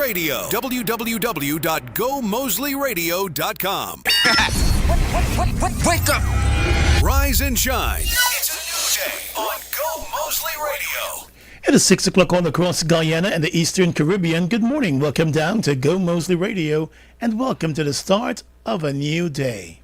Radio. www.GoMoseleyRadio.com. Wake up! Rise and shine. It's a new day on Go Moseley Radio. It is 6 o'clock all across Guyana and the Eastern Caribbean. Good morning. Welcome down to Go Moseley Radio and welcome to the start of a new day.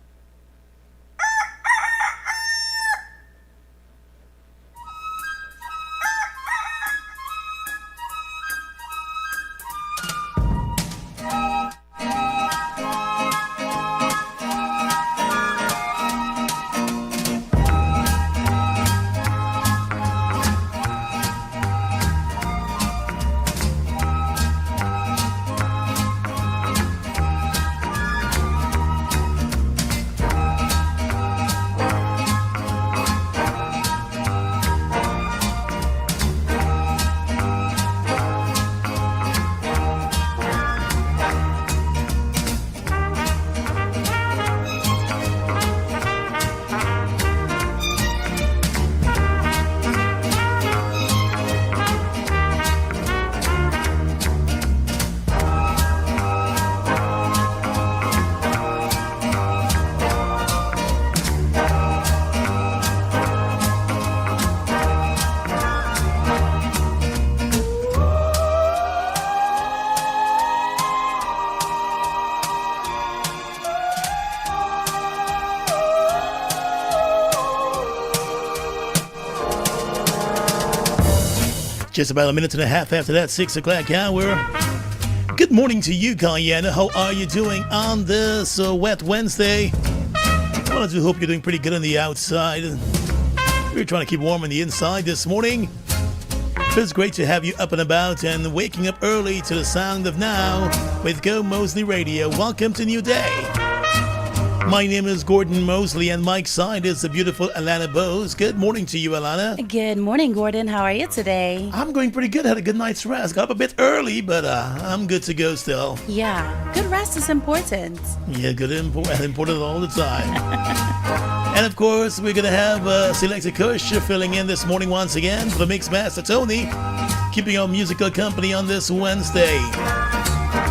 Just about a minute and a half after that 6 o'clock hour. Good morning to you, Guyana. How are you doing on this wet Wednesday? Well, I do hope you're doing pretty good on the outside. We're trying to keep warm on the inside this morning. It's great to have you up and about and waking up early to the sound of now with Go Moseley Radio. Welcome to New Day. My name is Gordon Moseley, and Mike's side is the beautiful Alana Bose. Good morning to you, Alana. Good morning, Gordon. How are you today? I'm going pretty good. Had a good night's rest. Got up a bit early, but I'm good to go still. Yeah, good rest is important. Yeah, good important all the time. And of course, we're going to have Selector Kush filling in this morning once again for the Mix Master Tony, keeping our musical company on this Wednesday.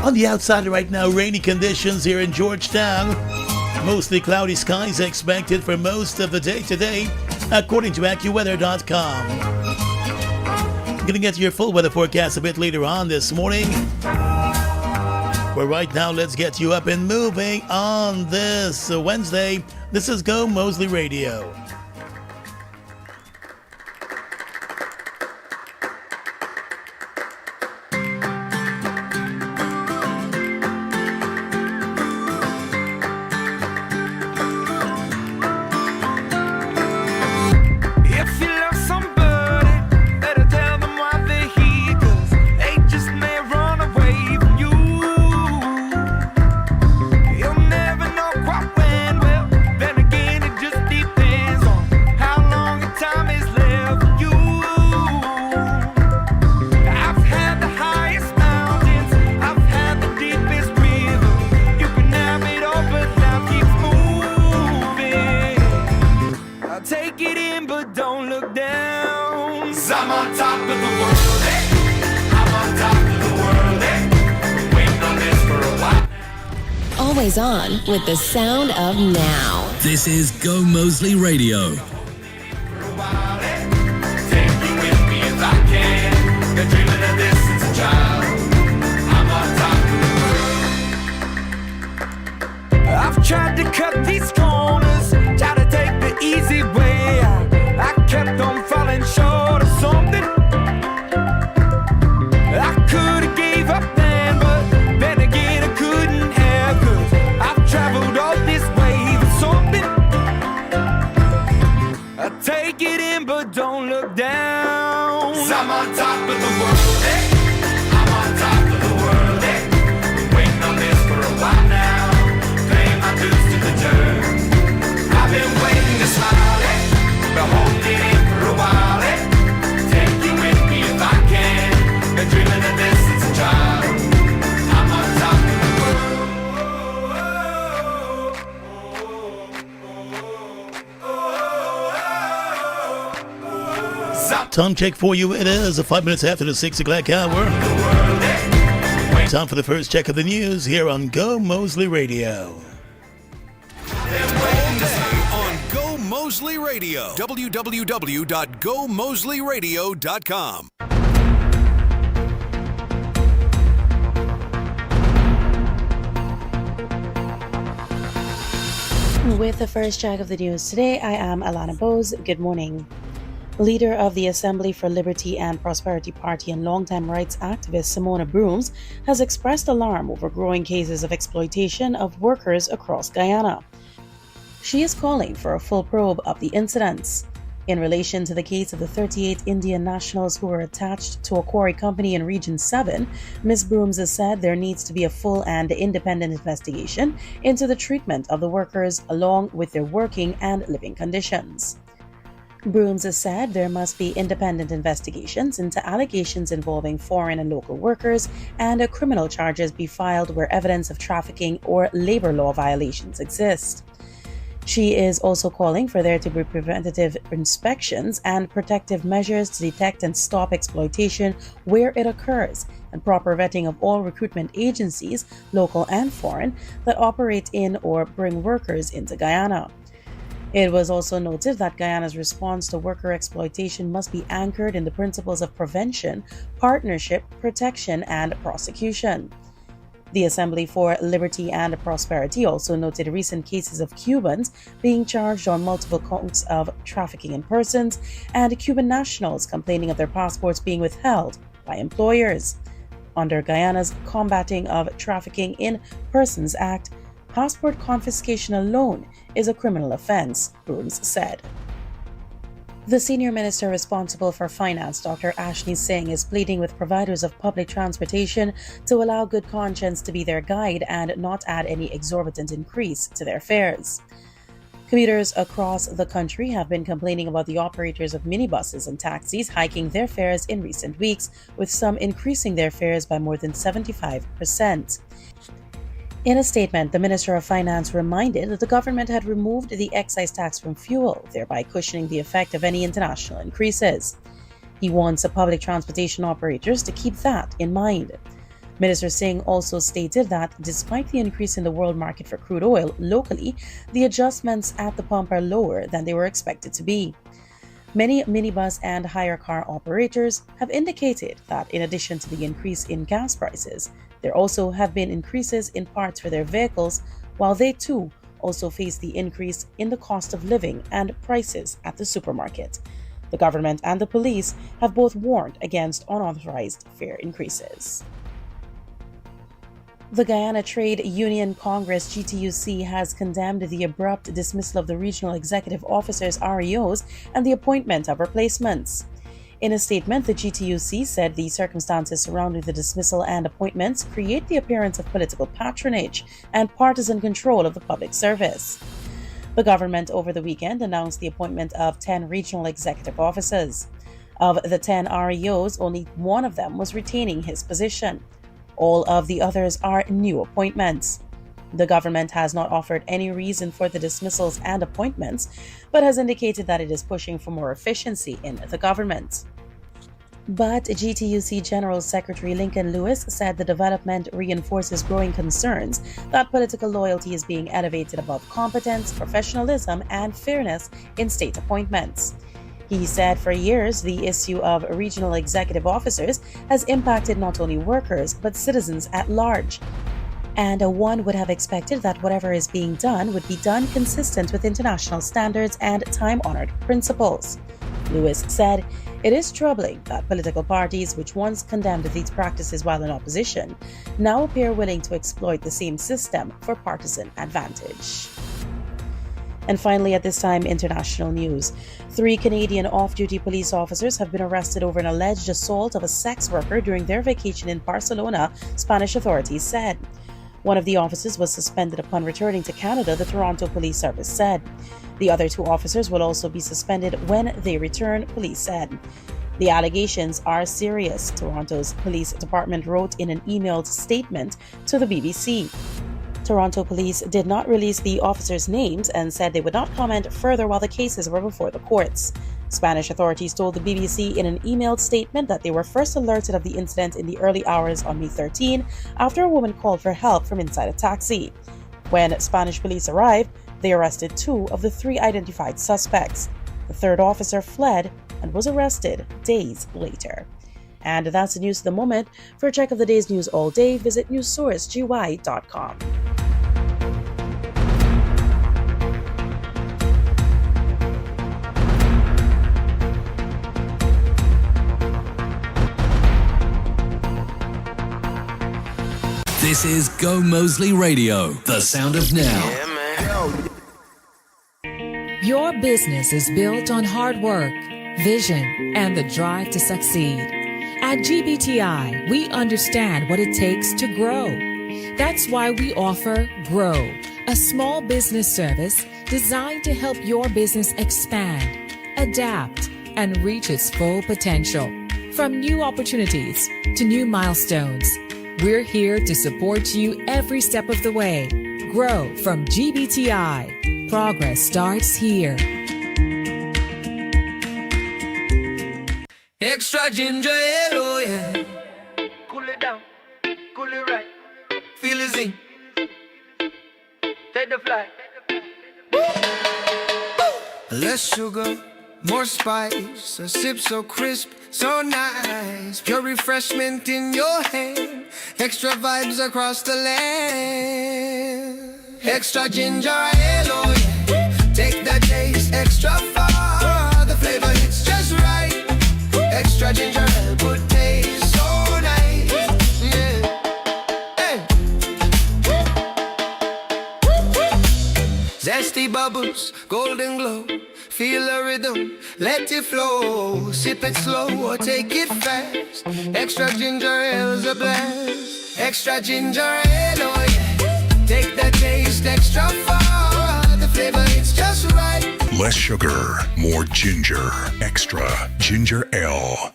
On the outside right now, rainy conditions here in Georgetown. Mostly cloudy skies expected for most of the day today, according to AccuWeather.com. I'm going to get to your full weather forecast a bit later on this morning. But right now, let's get you up and moving on this Wednesday. This is Go Moseley Radio. Always on with the sound of now. This is Go Moseley Radio. I've tried to cut these corners, try to take the easy way out. I kept on falling short of something. I could have gave up then, but then again I couldn't have, 'cause I've traveled all this way for something. I take it in, but don't look down. 'Cause I'm on top of the world, hey. I'm on top of the world, hey. Been waiting on this for a while now. Paying my dues to the dirt. I've been waiting to smile, hey. Been holding it in for a while, hey. Take you with me if I can. Been dreaming of this since a child. I'm on top of the world. Time check for you. It is 5 minutes after the 6 o'clock hour. Time for the first check of the news here on Go Moseley Radio. On Go Moseley Radio. www.gomoseleyradio.com. With the first check of the news today, I am Alana Bose. Good morning. Leader of the Assembly for Liberty and Prosperity Party and longtime rights activist Simona Brooms has expressed alarm over growing cases of exploitation of workers across Guyana. She is calling for a full probe of the incidents. In relation to the case of the 38 Indian nationals who were attached to a quarry company in Region 7, Ms. Brooms has said there needs to be a full and independent investigation into the treatment of the workers along with their working and living conditions. Brooms has said there must be independent investigations into allegations involving foreign and local workers, and criminal charges be filed where evidence of trafficking or labor law violations exist. She is also calling for there to be preventative inspections and protective measures to detect and stop exploitation where it occurs, and proper vetting of all recruitment agencies, local and foreign, that operate in or bring workers into Guyana. It was also noted that Guyana's response to worker exploitation must be anchored in the principles of prevention, partnership, protection, and prosecution. The Assembly for Liberty and Prosperity also noted recent cases of Cubans being charged on multiple counts of trafficking in persons, and Cuban nationals complaining of their passports being withheld by employers. Under Guyana's Combating of Trafficking in Persons Act, passport confiscation alone is a criminal offense, Brooms said. The senior minister responsible for finance, Dr. Ashley Singh, is pleading with providers of public transportation to allow good conscience to be their guide and not add any exorbitant increase to their fares. Commuters across the country have been complaining about the operators of minibuses and taxis hiking their fares in recent weeks, with some increasing their fares by more than 75%. In a statement, the Minister of Finance reminded that the government had removed the excise tax from fuel, thereby cushioning the effect of any international increases. He wants public transportation operators to keep that in mind. Minister Singh also stated that despite the increase in the world market for crude oil locally, the adjustments at the pump are lower than they were expected to be. Many minibus and hire car operators have indicated that in addition to the increase in gas prices, there also have been increases in parts for their vehicles, while they too also face the increase in the cost of living and prices at the supermarket. The government and the police have both warned against unauthorized fare increases. The Guyana Trade Union Congress GTUC has condemned the abrupt dismissal of the regional executive officers REOs and the appointment of replacements. In a statement, the GTUC said the circumstances surrounding the dismissal and appointments create the appearance of political patronage and partisan control of the public service. The government over the weekend announced the appointment of 10 regional executive officers. Of the 10 REOs, only one of them was retaining his position. All of the others are new appointments. The government has not offered any reason for the dismissals and appointments, but has indicated that it is pushing for more efficiency in the government. But GTUC General Secretary Lincoln Lewis said the development reinforces growing concerns that political loyalty is being elevated above competence, professionalism, and fairness in state appointments. He said for years the issue of regional executive officers has impacted not only workers but citizens at large. And one would have expected that whatever is being done would be done consistent with international standards and time-honored principles. Lewis said, "It is troubling that political parties which once condemned these practices while in opposition now appear willing to exploit the same system for partisan advantage." And finally, at this time, international news. 3 Canadian off-duty police officers have been arrested over an alleged assault of a sex worker during their vacation in Barcelona, Spanish authorities said. One of the officers was suspended upon returning to Canada, the Toronto Police Service said. The other 2 officers will also be suspended when they return, police said. The allegations are serious, Toronto's police department wrote in an emailed statement to the BBC. Toronto police did not release the officers' names and said they would not comment further while the cases were before the courts. Spanish authorities told the BBC in an emailed statement that they were first alerted of the incident in the early hours on May 13 after a woman called for help from inside a taxi. When Spanish police arrived, they arrested 2 of the 3 identified suspects. The third officer fled and was arrested days later. And that's the news of the moment. For a check of the day's news all day, visit newssourcegY.com. This is Gomoseley Radio, the sound of now. Your business is built on hard work, vision, and the drive to succeed. At GBTI, we understand what it takes to grow. That's why we offer Grow, a small business service designed to help your business expand, adapt, and reach its full potential. From new opportunities to new milestones, we're here to support you every step of the way. Grow from GBTI. Progress starts here. Extra ginger ale, oh yeah. Cool it down, cool it right. Feel the zing. Take the flight. Less sugar, more spice. A sip so crisp, so nice. Pure refreshment in your hand. Extra vibes across the land. Extra ginger ale, oh yeah. Take the taste extra far. The flavor hits just right. Extra ginger ale would taste so nice. Yeah. Hey. Zesty bubbles, golden glow. Feel the rhythm, let it flow. Sip it slow or take it fast. Extra ginger ale's a blast. Extra ginger ale, oh yeah. Take the taste extra far. The flavor it's just right. Less sugar, more ginger. Extra ginger ale.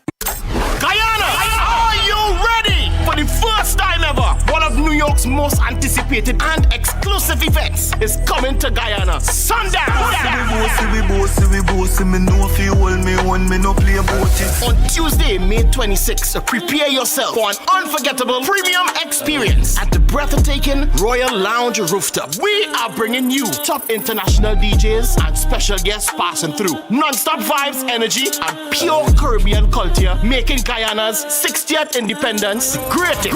Guyana, are you ready? For the first time ever, one of New York's most anticipated and exclusive events is coming to Guyana. Sundance! On Tuesday, May 26th, prepare yourself for an unforgettable premium experience at the breathtaking Royal Lounge Rooftop. We are bringing you top international DJs and special guests passing through. Non-stop vibes, energy, and pure Caribbean culture, making Guyana's 60th independence greatest.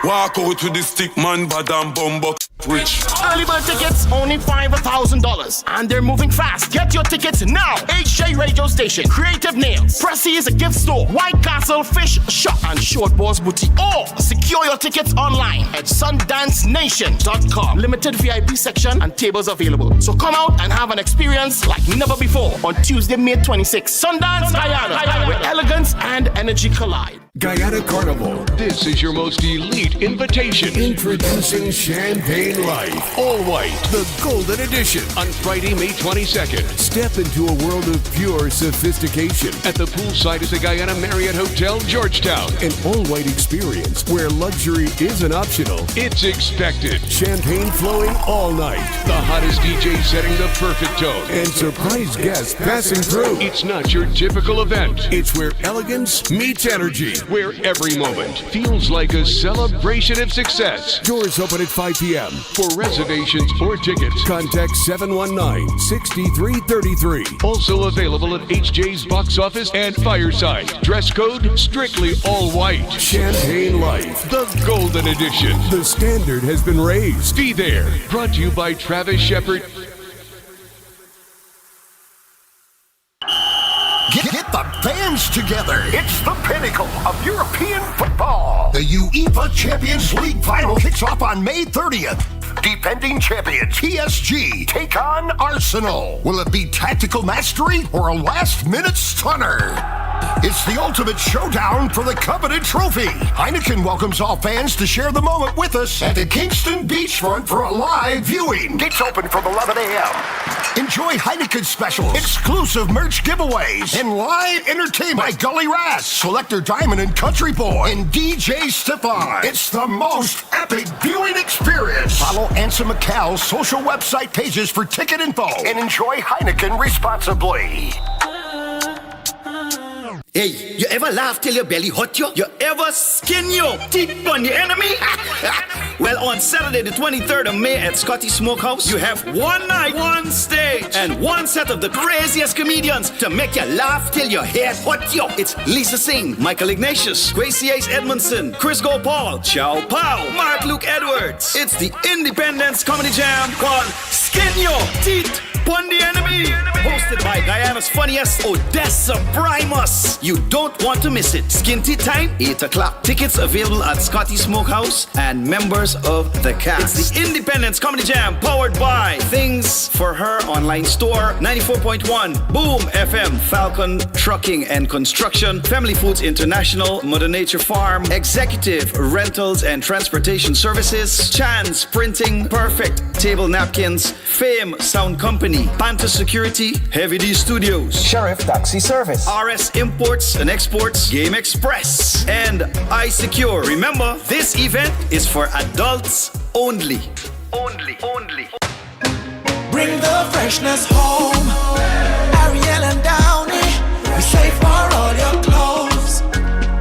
Walk out with the stick man, badam bumbo. Rich. Early bird tickets only $5,000, and they're moving fast. Get your tickets now. HJ Radio Station, Creative Nails, Pressy's Gift Store, White Castle Fish Shop, and Short Boss Boutique. Or secure your tickets online at sundancenation.com. Limited VIP section and tables available. So come out and have an experience like never before on Tuesday, May 26th. Sundance, Guyana, where elegance and energy collide. Guyana Carnival. This is your most elite invitation. Introducing Champagne Life. All white. The Golden Edition. On Friday, May 22nd. Step into a world of pure sophistication. At the poolside at the Guyana Marriott Hotel, Georgetown. An all-white experience where luxury isn't optional. It's expected. Champagne flowing all night. The hottest DJ setting the perfect tone. And surprise guests passing through. It's not your typical event. It's where elegance meets energy. Where every moment feels like a celebration of success. Doors open at 5 p.m. For reservations or tickets, contact 719-6333. Also available at HJ's Box Office and Fireside. Dress code, strictly all white. Champagne Life. The Golden Edition. The standard has been raised. Be there. Brought to you by Travis Shepard. Get the fans together. It's the pinnacle of European football. The UEFA Champions League final kicks off on May 30th. Defending champions PSG take on Arsenal. Will it be tactical mastery or a last-minute stunner? It's the ultimate showdown for the coveted trophy. Heineken welcomes all fans to share the moment with us at the Kingston Beachfront for a live viewing. Gates open from 11 a.m. Enjoy Heineken specials, exclusive merch giveaways, and live entertainment by Gully Ras, Selector Diamond and Country Boy, and DJ Stefan. It's the most epic viewing experience. Follow Ansa McCall's social website pages for ticket info and enjoy Heineken responsibly. Hey, you ever laugh till your belly hot you? You ever skin your teeth on your enemy? Well, on Saturday the 23rd of May at Scotty Smokehouse, you have one night, one stage, and one set of the craziest comedians to make you laugh till your head hot you. It's Lisa Singh, Michael Ignatius, Gracie Ace Edmondson, Chris Gopal, Chow Pow, Mark Luke Edwards. It's the Independence Comedy Jam called Skin Your Teeth on the Enemy, hosted by Guyana's funniest Odessa Primus. You don't want to miss it. Skin Tea time, 8 o'clock. Tickets available at Scotty Smokehouse and members of the cast. It's the Independence Comedy Jam powered by Things for Her online store, 94.1, Boom FM, Falcon Trucking and Construction, Family Foods International, Mother Nature Farm, Executive Rentals and Transportation Services, Chan's Printing, Perfect Table Napkins, Fame Sound Company, Panther Security, Heavy D Studios, Sheriff Taxi Service, RS Imports and Exports, Game Express, and iSecure. Remember, this event is for adults only. Only. Bring the freshness home. Ariel and Downey, we save for all your clothes.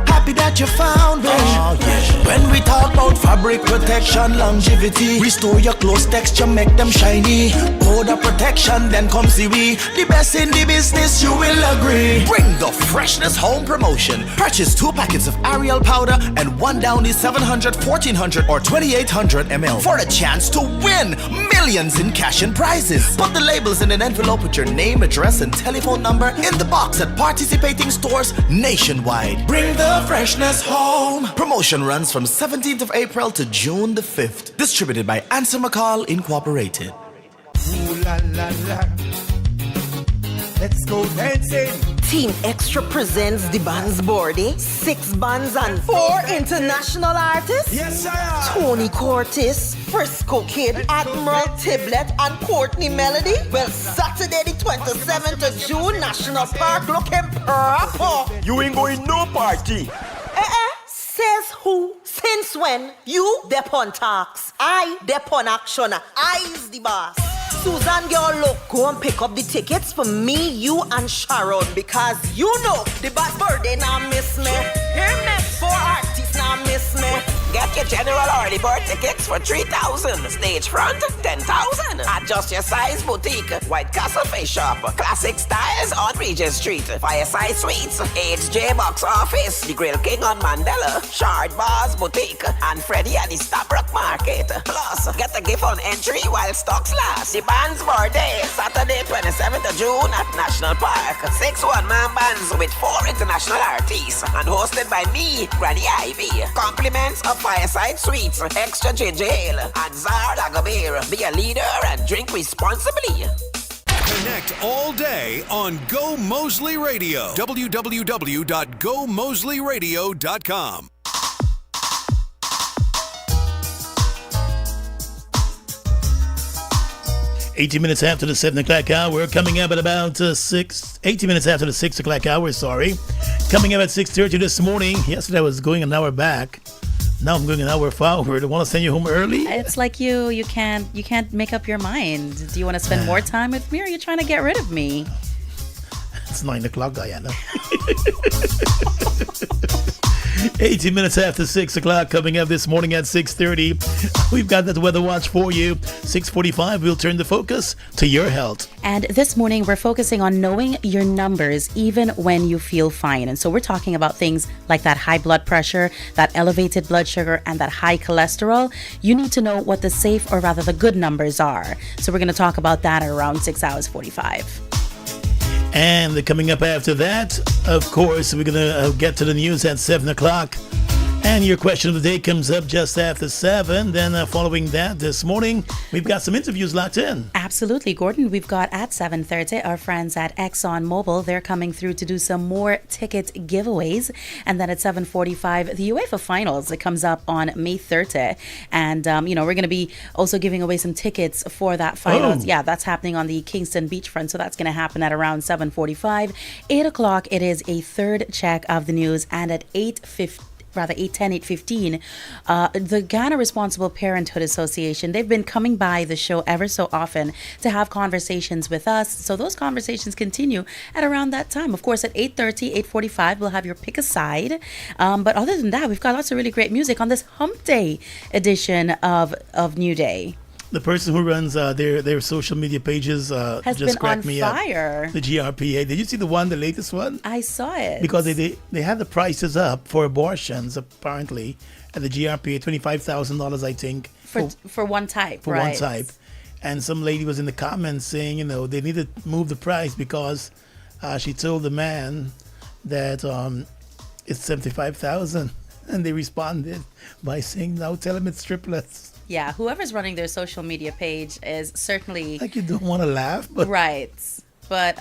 Happy that you found me. Oh, yeah. When we talk about fabric protection, longevity, restore your clothes texture, make them shiny. Powder protection, then come see we, the best in the business, you will agree. Bring the freshness home promotion. Purchase 2 packets of Ariel powder and 1 Downy 700, 1400 or 2800 ml for a chance to win millions in cash and prizes. Put the labels in an envelope with your name, address and telephone number in the box at participating stores nationwide. Bring the freshness home. Promotion runs from 17th of April to June the 5th. Distributed by Answer McCall Incorporated. Ooh la la la. Let's go dancing. Team Extra presents the bands boarding. 6 bands and 4 international artists. Yes, sir. Tony Curtis, Frisco Kid, Admiral Tiblet, and Courtney Melody. Well, Saturday the 27th of June, National Park looking proper. You ain't going no party. Says who? Since when? You depon talks. I depon action. I's the boss. Susan, girl, look, go and pick up the tickets for me, you, and Sharon, because you know the boss birthday now miss me. Hear me? 4 artists now miss me. Get your general early bird tickets for 3,000. Stage front, 10,000. Adjust your size boutique. White Castle Face Shop. Classic Styles on Regent Street. Fireside Suites. HJ Box Office. The Grill King on Mandela. Shard Bars Boutique. And Freddy at the Stabrook Market. Plus, get a gift on entry while stocks last. The band's birthday, Saturday 27th of June at National Park. 6 one-man bands with 4 international artists. And hosted by me, Granny Ivy. Compliments of Fireside Suites, Extra Ginger Ale, and Zara Lagomir. Be a leader and drink responsibly. Connect all day on Go Moseley Radio. www.gomoseleyradio.com. 18 minutes after the 7 o'clock hour. We're coming up at about 18 minutes after the 6 o'clock hour, sorry. Coming up at 6:30 this morning. Yesterday I was going an hour back. Now I'm going an hour forward. I want to send you home early. It's like you can't make up your mind. Do you want to spend more time with me, or are you trying to get rid of me? It's 9 o'clock, Diana. 18 minutes after 6 o'clock, coming up this morning at 6:30. We've got that weather watch for you. 6:45, we'll turn the focus to your health. And this morning, we're focusing on knowing your numbers even when you feel fine. And so we're talking about things like that high blood pressure, that elevated blood sugar, and that high cholesterol. You need to know what the safe, or rather the good numbers are. So we're going to talk about that at around 6 hours 45. And coming up after that, of course, we're going to get to the news at 7 o'clock. And your question of the day comes up just after 7. Then following that this morning, we've got some interviews locked in. Absolutely, Gordon. We've got at 7:30 our friends at ExxonMobil. They're coming through to do some more ticket giveaways. And then at 7:45, the UEFA Finals. It comes up on May 30. And, we're going to be also giving away some tickets for that finals. Oh. Yeah, that's happening on the Kingston beachfront. So that's going to happen at around 7:45. 8 o'clock, it is a third check of the news. And at 8:50. rather 810, 815, the Ghana Responsible Parenthood Association, they've been coming by the show ever so often to have conversations with us. So those conversations continue at around that time. Of course, at 8:30, 8:45, we'll have your pick a side. But other than that, we've got lots of really great music on this Hump Day edition of New Day. The person who runs their social media pages Has just been cracked on me fire. up. The GRPA. Did you see the latest one? I saw it. Because they had the prices up for abortions, apparently, at the GRPA, $25,000, I think. For one type, For right. one type. And some lady was in the comments saying, they need to move the price because she told the man that it's $75,000. And they responded by saying, now tell him it's triplets. Yeah, whoever's running their social media page is certainly... Like you don't want to laugh, but... Right. But,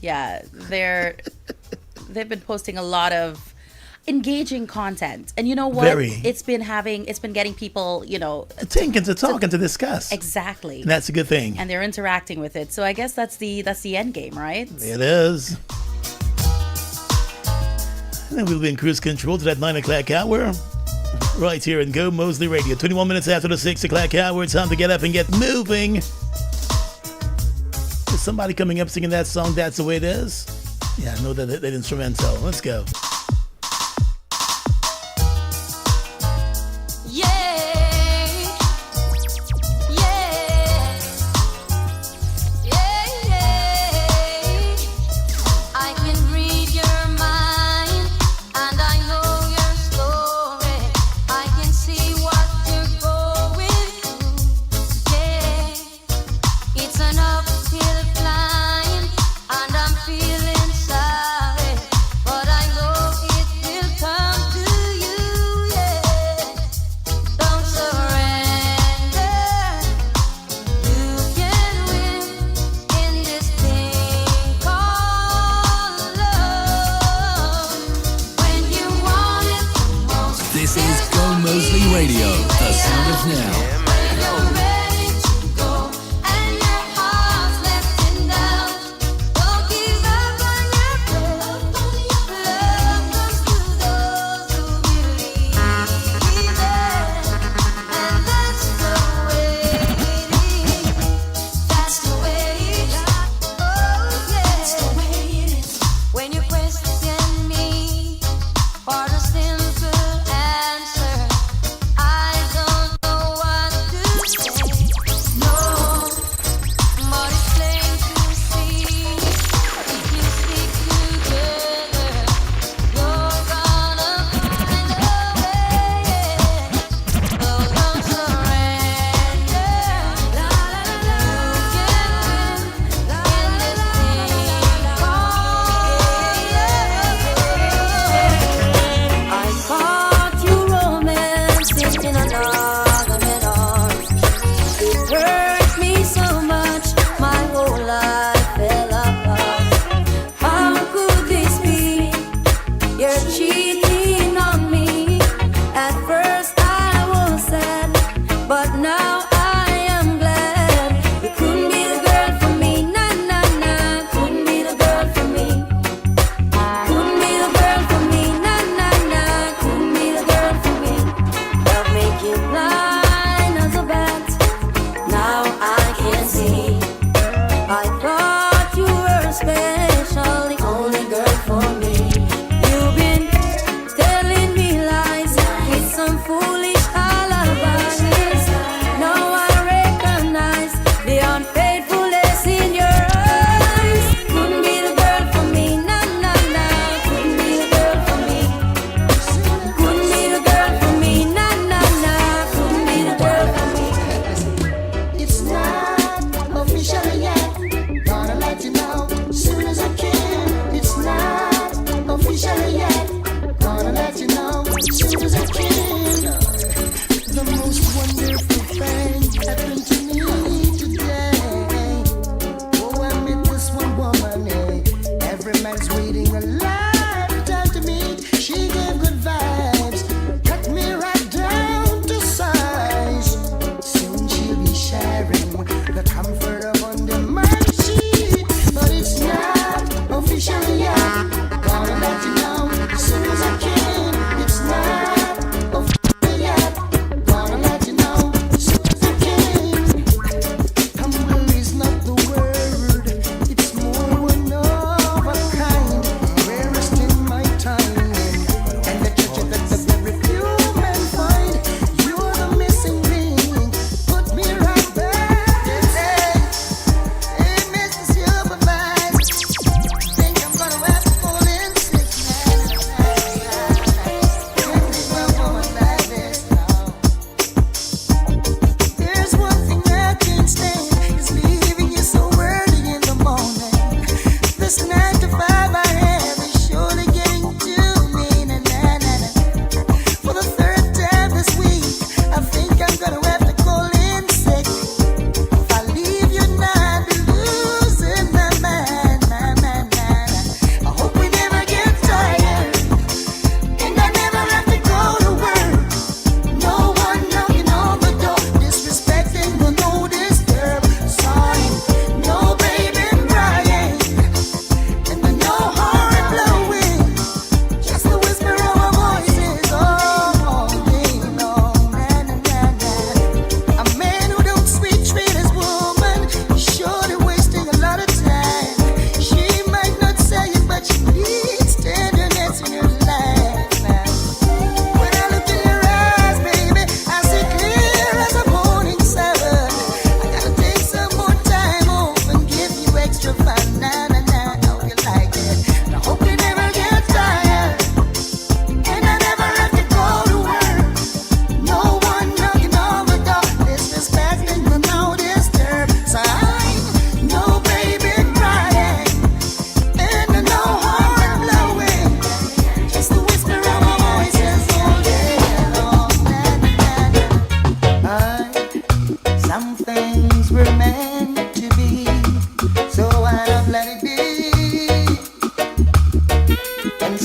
yeah, they've been posting a lot of engaging content. And you know what? Very. It's been getting people, to think and to talk and to discuss. Exactly. And that's a good thing. And they're interacting with it. So I guess that's the end game, right? It is. And then we'll be in cruise control to that 9 o'clock hour. Right here in Go Moseley Radio. 21 minutes after the 6 o'clock hour. It's time to get up and get moving. Is somebody coming up singing that song, That's the Way It Is? Yeah, I know that instrumental. Let's go. Radio, the sound of now. For the simple answer, I don't know what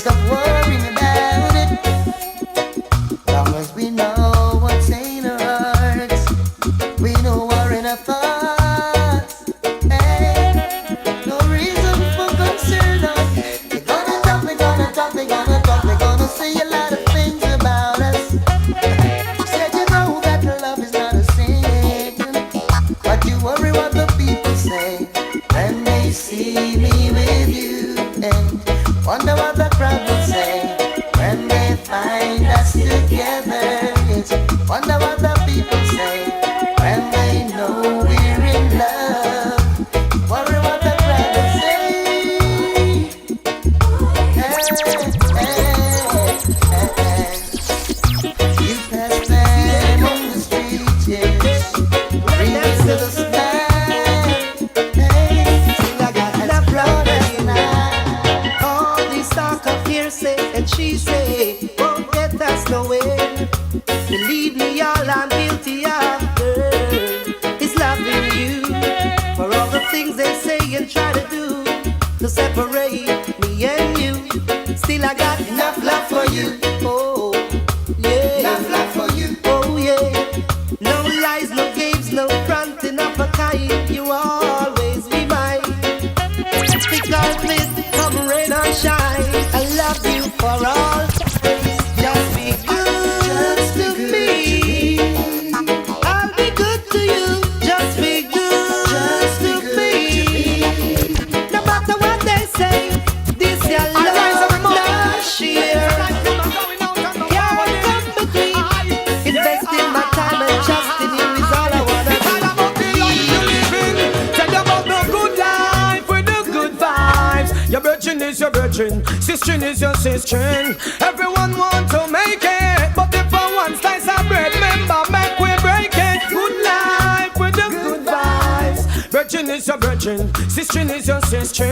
stop worrying about it. Long as we know what's in our hearts, we know we're in our thoughts. Hey, no reason for concern. They're gonna talk, they're gonna talk, they're gonna talk, they're gonna say a lot of things about us. Said you know that love is not a sin, but you worry what the people say when they see me with you, and wonder what the crowd will say when they find us together. It's wonder what the people say when they know we're in love. Worry what the crowd will say. Hey, you pass them on the street, yes. Bring them to the stand. Hey, I got enough brothers now. All this talk of hearsay and she say won't get us nowhere. Believe me, all I'm guilty of, girl, is loving you. For all the things they say and try to do to separate me and you, still I got enough love for you. Oh, yeah. Enough love for you. Oh, yeah. No lies, no games, no fronting up a kind. You always be mine. Thick or thin, come rain or shine, I love you for all time. Just be good to me. I'll be good to you. Just be good to me. No matter what they say, this your love not share. Can't come between. Investing my time and trust in you is all I wanna do. Tell you about the good life with the good vibes. Your virgin is your virgin, sister is your sister. Everyone want to make it, but if for one slice of bread, remember, make we break it. Good life with the good vibes. Virgin is your virgin, sister is your sister.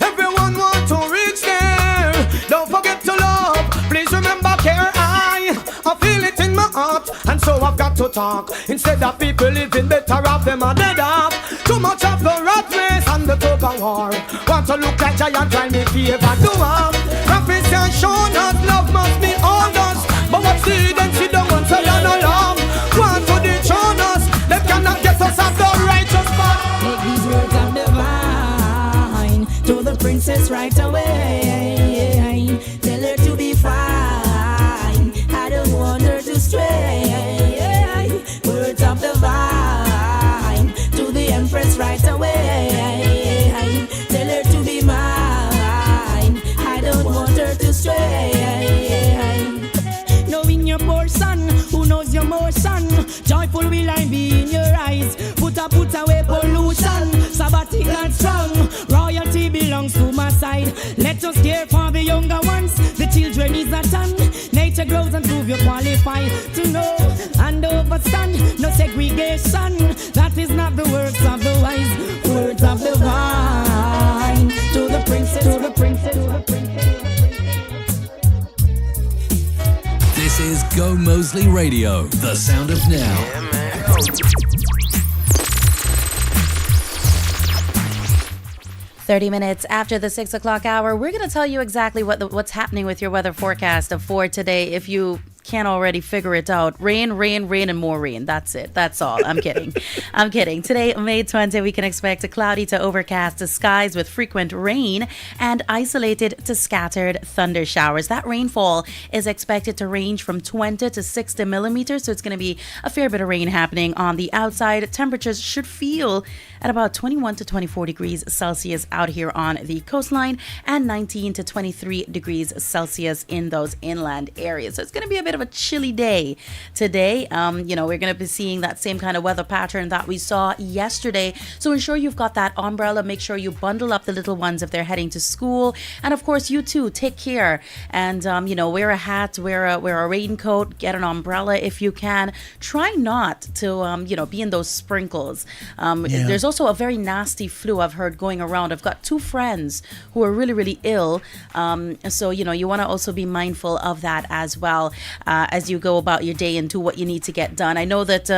Everyone want to reach there. Don't forget to love, please remember care. I feel it in my heart, and so I've got to talk. Instead of people living better off, them are dead off. Too much of the rat race and the tug of war. Want to look like giant, try me favor, do up. Prophets have shown us love must be all us. But what's the then see the ones that are no love. Want to dethrone us, they cannot get us off the righteous path. Make these words of divine to the princess right away. Tell her to be fine, I don't want her to stray. Words of divine to the empress right away. Tell her to be mine, I don't want her to stray. Knowing your portion, who knows your motion, joyful will I be in your eyes. Put away pollution, sabbatic and strong. Royalty belongs to my side. Let us care for the younger ones. The children is a ton. Nature grows and prove you qualify to know and overstand. No segregation, that is not the words of the wise. Words of the vine to the princess, to the princess, to the princess. This is Gomoseley Radio, the sound of now. 30 minutes after the 6 o'clock hour, we're going to tell you exactly what's happening with your weather forecast for today. If you can't already figure it out, rain, rain, rain, and more rain. That's it. That's all. I'm kidding. I'm kidding. Today, May 20, we can expect a cloudy to overcast skies with frequent rain and isolated to scattered thunder showers. That rainfall is expected to range from 20 to 60 millimeters, so it's going to be a fair bit of rain happening on the outside. Temperatures should feel at about 21 to 24 degrees Celsius out here on the coastline and 19 to 23 degrees Celsius in those inland areas. So it's going to be a bit of a chilly day today. We're going to be seeing that same kind of weather pattern that we saw yesterday. So ensure you've got that umbrella. Make sure you bundle up the little ones if they're heading to school. And of course, you too, take care and, wear a hat, wear a raincoat, get an umbrella if you can. Try not to, be in those sprinkles. There's also a very nasty flu I've heard going around. I've got two friends who are really, really ill. So, you want to also be mindful of that as well. as you go about your day and do what you need to get done. I know that,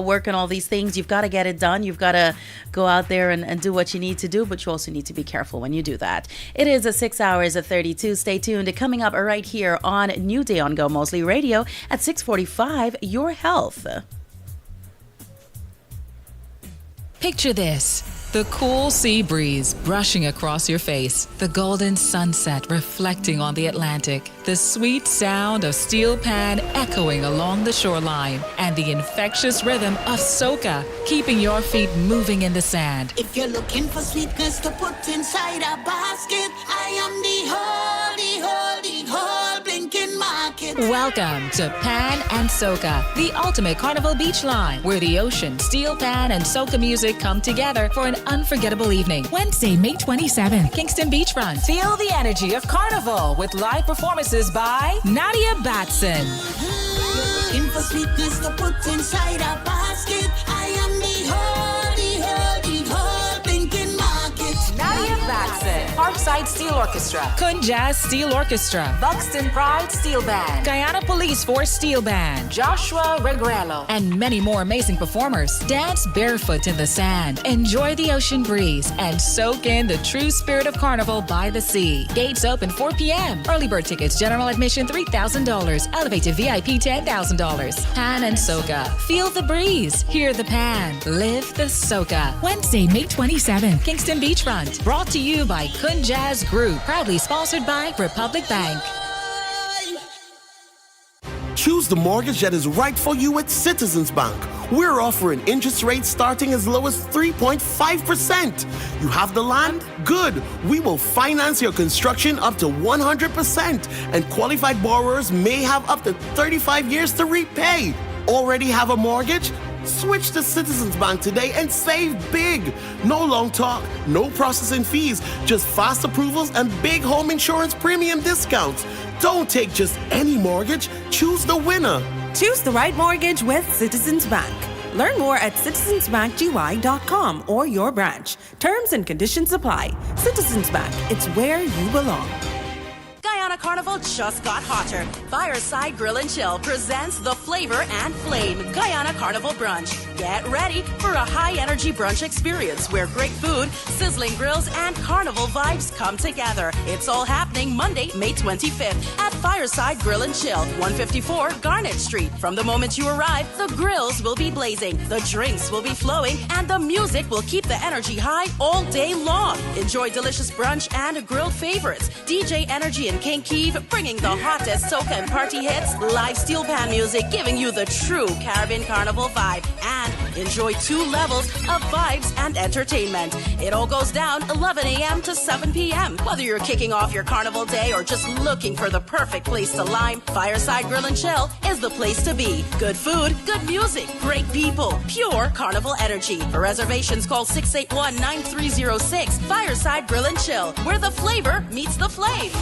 work and all these things, you've got to get it done. You've got to go out there and do what you need to do, but you also need to be careful when you do that. It is 6 hours of 32. Stay tuned. Coming up right here on New Day on Gomoseley Radio at 6:45, Your Health. Picture this. The cool sea breeze brushing across your face, the golden sunset reflecting on the Atlantic, the sweet sound of steel pan echoing along the shoreline, and the infectious rhythm of soca keeping your feet moving in the sand. If you're looking for sweetness to put inside a basket, I am the whole blinking market. Welcome to Pan and Soca, the ultimate carnival beach line, where the ocean, steel pan, and soca music come together for an unforgettable evening. Wednesday, May 27th, Kingston Beachfront. Feel the energy of carnival with live performances by Nadia Batson. Looking for sweetness to put inside a basket, I am the whole blinking market. Nadia Batson, Parkside Steel Orchestra, Kunjaz Steel Orchestra, Buxton Pride Steel Band, Guyana Police Force Steel Band, Joshua Regrello, and many more amazing performers. Dance barefoot in the sand, enjoy the ocean breeze, and soak in the true spirit of carnival by the sea. Gates open 4 p.m. Early bird tickets, general admission $3,000, elevated VIP $10,000. Pan and Soca. Feel the breeze, hear the pan, live the Soca. Wednesday, May 27th, Kingston Beachfront. Brought to you by Kunjaz Group. Proudly sponsored by Republic Bank. Choose the mortgage that is right for you at Citizens Bank. We're offering interest rates starting as low as 3.5%. You have the land? Good. We will finance your construction up to 100%, and qualified borrowers may have up to 35 years to repay. Already have a mortgage? Switch to Citizens Bank today and save big. No long talk, no processing fees, just fast approvals and big home insurance premium discounts. Don't take just any mortgage. Choose the winner. Choose the right mortgage with Citizens Bank. Learn more at citizensbankgy.com or your branch. Terms and conditions apply. Citizens Bank, it's where you belong. Guyana Carnival just got hotter. Fireside Grill and Chill presents the Flavor and Flame Guyana Carnival Brunch. Get ready for a high-energy brunch experience where great food, sizzling grills, and carnival vibes come together. It's all happening Monday, May 25th at Fireside Grill and Chill, 154 Garnet Street. From the moment you arrive, the grills will be blazing, the drinks will be flowing, and the music will keep the energy high all day long. Enjoy delicious brunch and grilled favorites. DJ Energy and King Keeve bringing the hottest soca and party hits, live steel pan music giving you the true Caribbean Carnival vibe, and enjoy 2 levels of vibes and entertainment. It all goes down 11 a.m. to 7 p.m. Whether you're kicking off your carnival day or just looking for the perfect place to lime, Fireside Grill and Chill is the place to be. Good food, good music, great people, pure carnival energy. For reservations, call 681-9306. Fireside Grill and Chill, where the flavor meets the flame.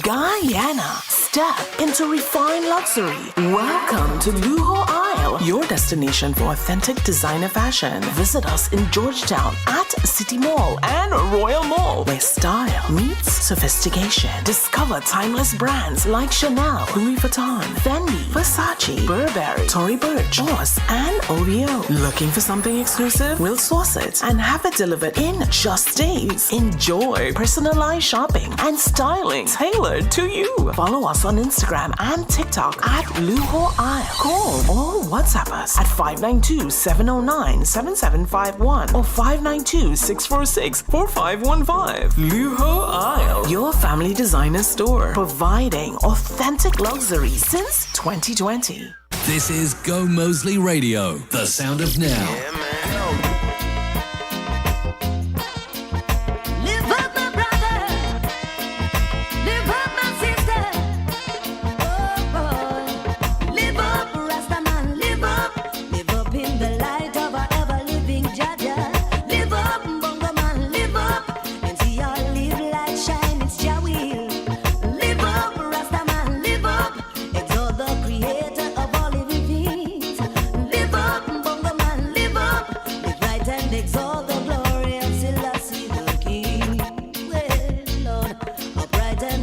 Guyana, step into refined luxury. Welcome to Lujo Isle, your destination for authentic designer fashion. Visit us in Georgetown at City Mall and Royal Mall, where style meets sophistication. Discover timeless brands like Chanel, Louis Vuitton, Fendi, Versace, Burberry, Tory Burch, Boss, and OVO. Looking for something exclusive? We'll source it and have it delivered in just days. Enjoy personalized shopping and styling tailored to you. Follow us on Instagram and TikTok at Lujo Isle. Call or WhatsApp us at 592-709-7751 or 592-646-4515. Lujo Isle, your family designer store, providing authentic luxury since 2020. This is Gomoseley Radio, the sound of now.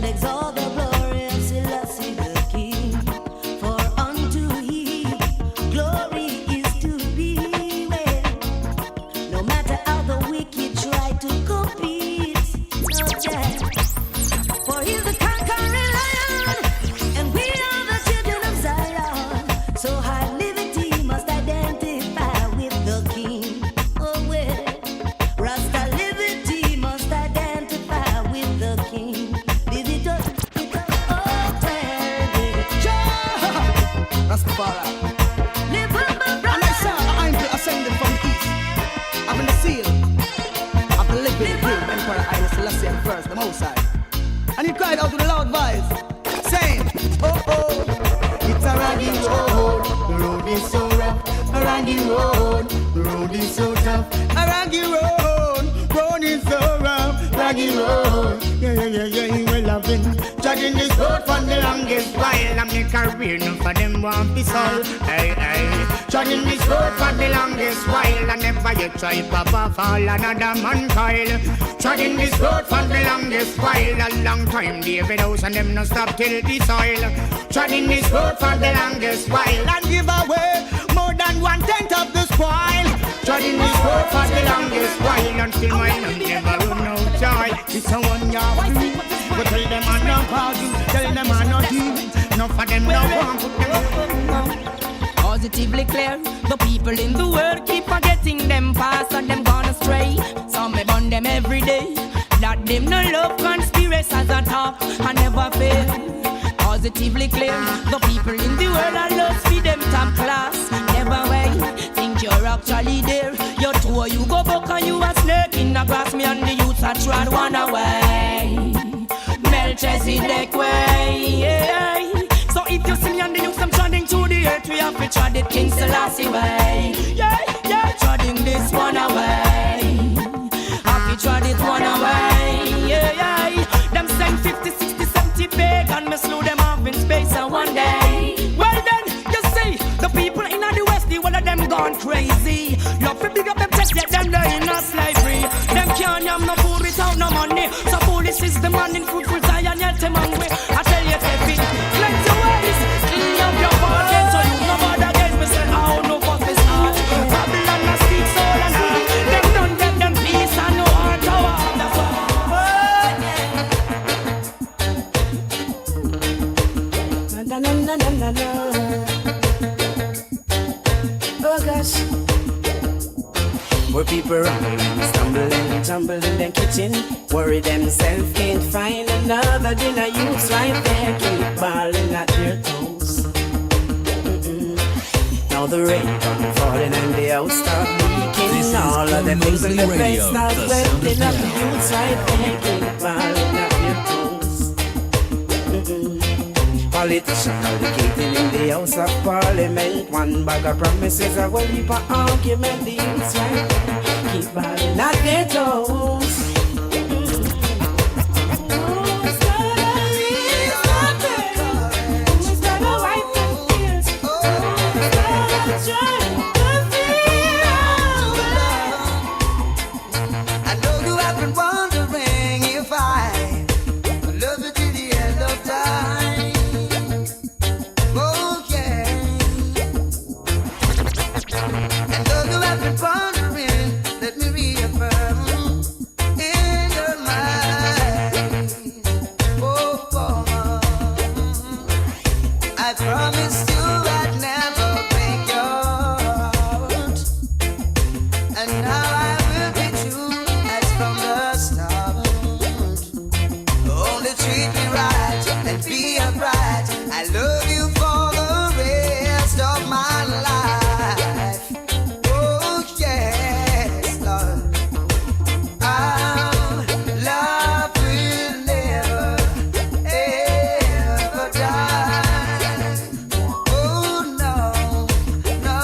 Exalt the glory of Selassie the voice. Saying, oh oh, it's a raggy road. The road is so rough. A raggy road. The road is so tough. A raggy road. Road is so rough. Raggy road. Yeah. Well, I've been judging this road for the longest while. I'm in career, none for them want be sold. Hey. Judging this road for the longest while. I never yet try papa fall another man coil. Judging this road for the longest while. A long time David House and them no stop till the soil. Judging this road for the longest while. And give away more than 1/10 of the spoil. Judging this road for the longest while. Until my name never run out joy. It's a 1 year free. But tell them I'm not party. Tell them I'm not deep. Enough of them no want put them. Positively clear, the people in the world keep forgetting them past and them gone astray. Some may burn them every day. That them no love conspiracies at all and never fail. Positively clear, the people in the world are lost for them top class. Never wait, think you're actually there. Your tour you go back and you a snake in the grass. Me and the youths are tried one away. Melchizedek way. So if you see me and the youths, I'm treading through the earth. We have to tread it King Selassie way. Yeah, treading this one away. Have to tread it one away. Yeah. Them saying 50, 60, 70 big, and me slew them off in space and one day. Well then, you see, the people in the West, the one of them gone crazy. Love to big up them chest, yet them they in a slavery. Them can't have no food without no money. So police is demanding food for Zion, yet them hungry. I tell you, take it. Plenty ways, clean up your pocket, so you know about against me. Say, oh, no fuck this heart. Babylon a speak soul and heart. Them don't get them peace and no heart to heart. That's all. Oh gosh. Where people rumbling, stumbling, tumbling in their kitchen, worry themselves, can't find another dinner. Youths right there, keep balling at their toes. Now the rain come falling and the house start leaking. All of them things in the place start wetting up. The youths right there, keep balling at their toes. Politicians allocating in the House of Parliament. One bag of promises, a whole heap of argument. The youths right there keep balling at their toes. I know you have been wondering if I love you till the end of time. Oh yeah. And though you have been wondering, let me reaffirm in your mind. Oh, I promised you I'd never break your heart, and now I will be true as from the start. Only treat me right and be upright. I love you for the rest of my life. Oh yes, Lord. Our love will never, ever die. Oh no, no.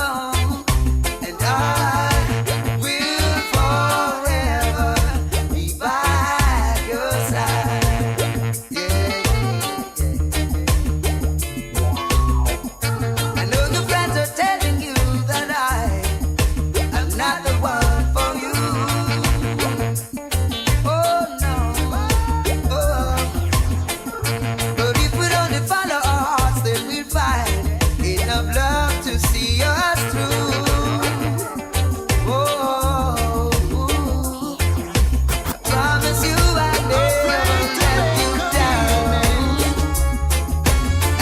And I will forever be by your side. I know your friends are telling you that I'm not the one for you. Oh no, oh. But if we don't follow our hearts, then we'll find enough love to see us through. Oh, promise you I'll never let you down.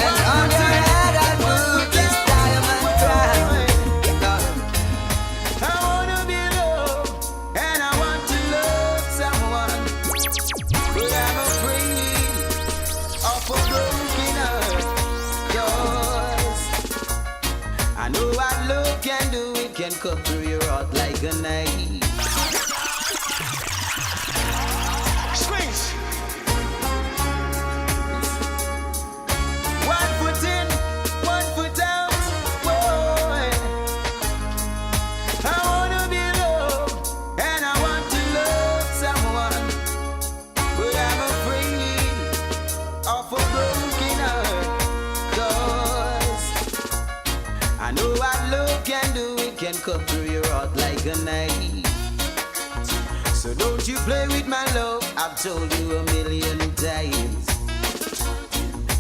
And under that I put this diamond crown. I wanna be loved, and I want to love someone, but I'm afraid of a broken heart. Yours, I know what love can do. It can cut through your heart like a knife. what love can do, it can come through your heart like a knife. So don't you play with my love, I've told you a million times.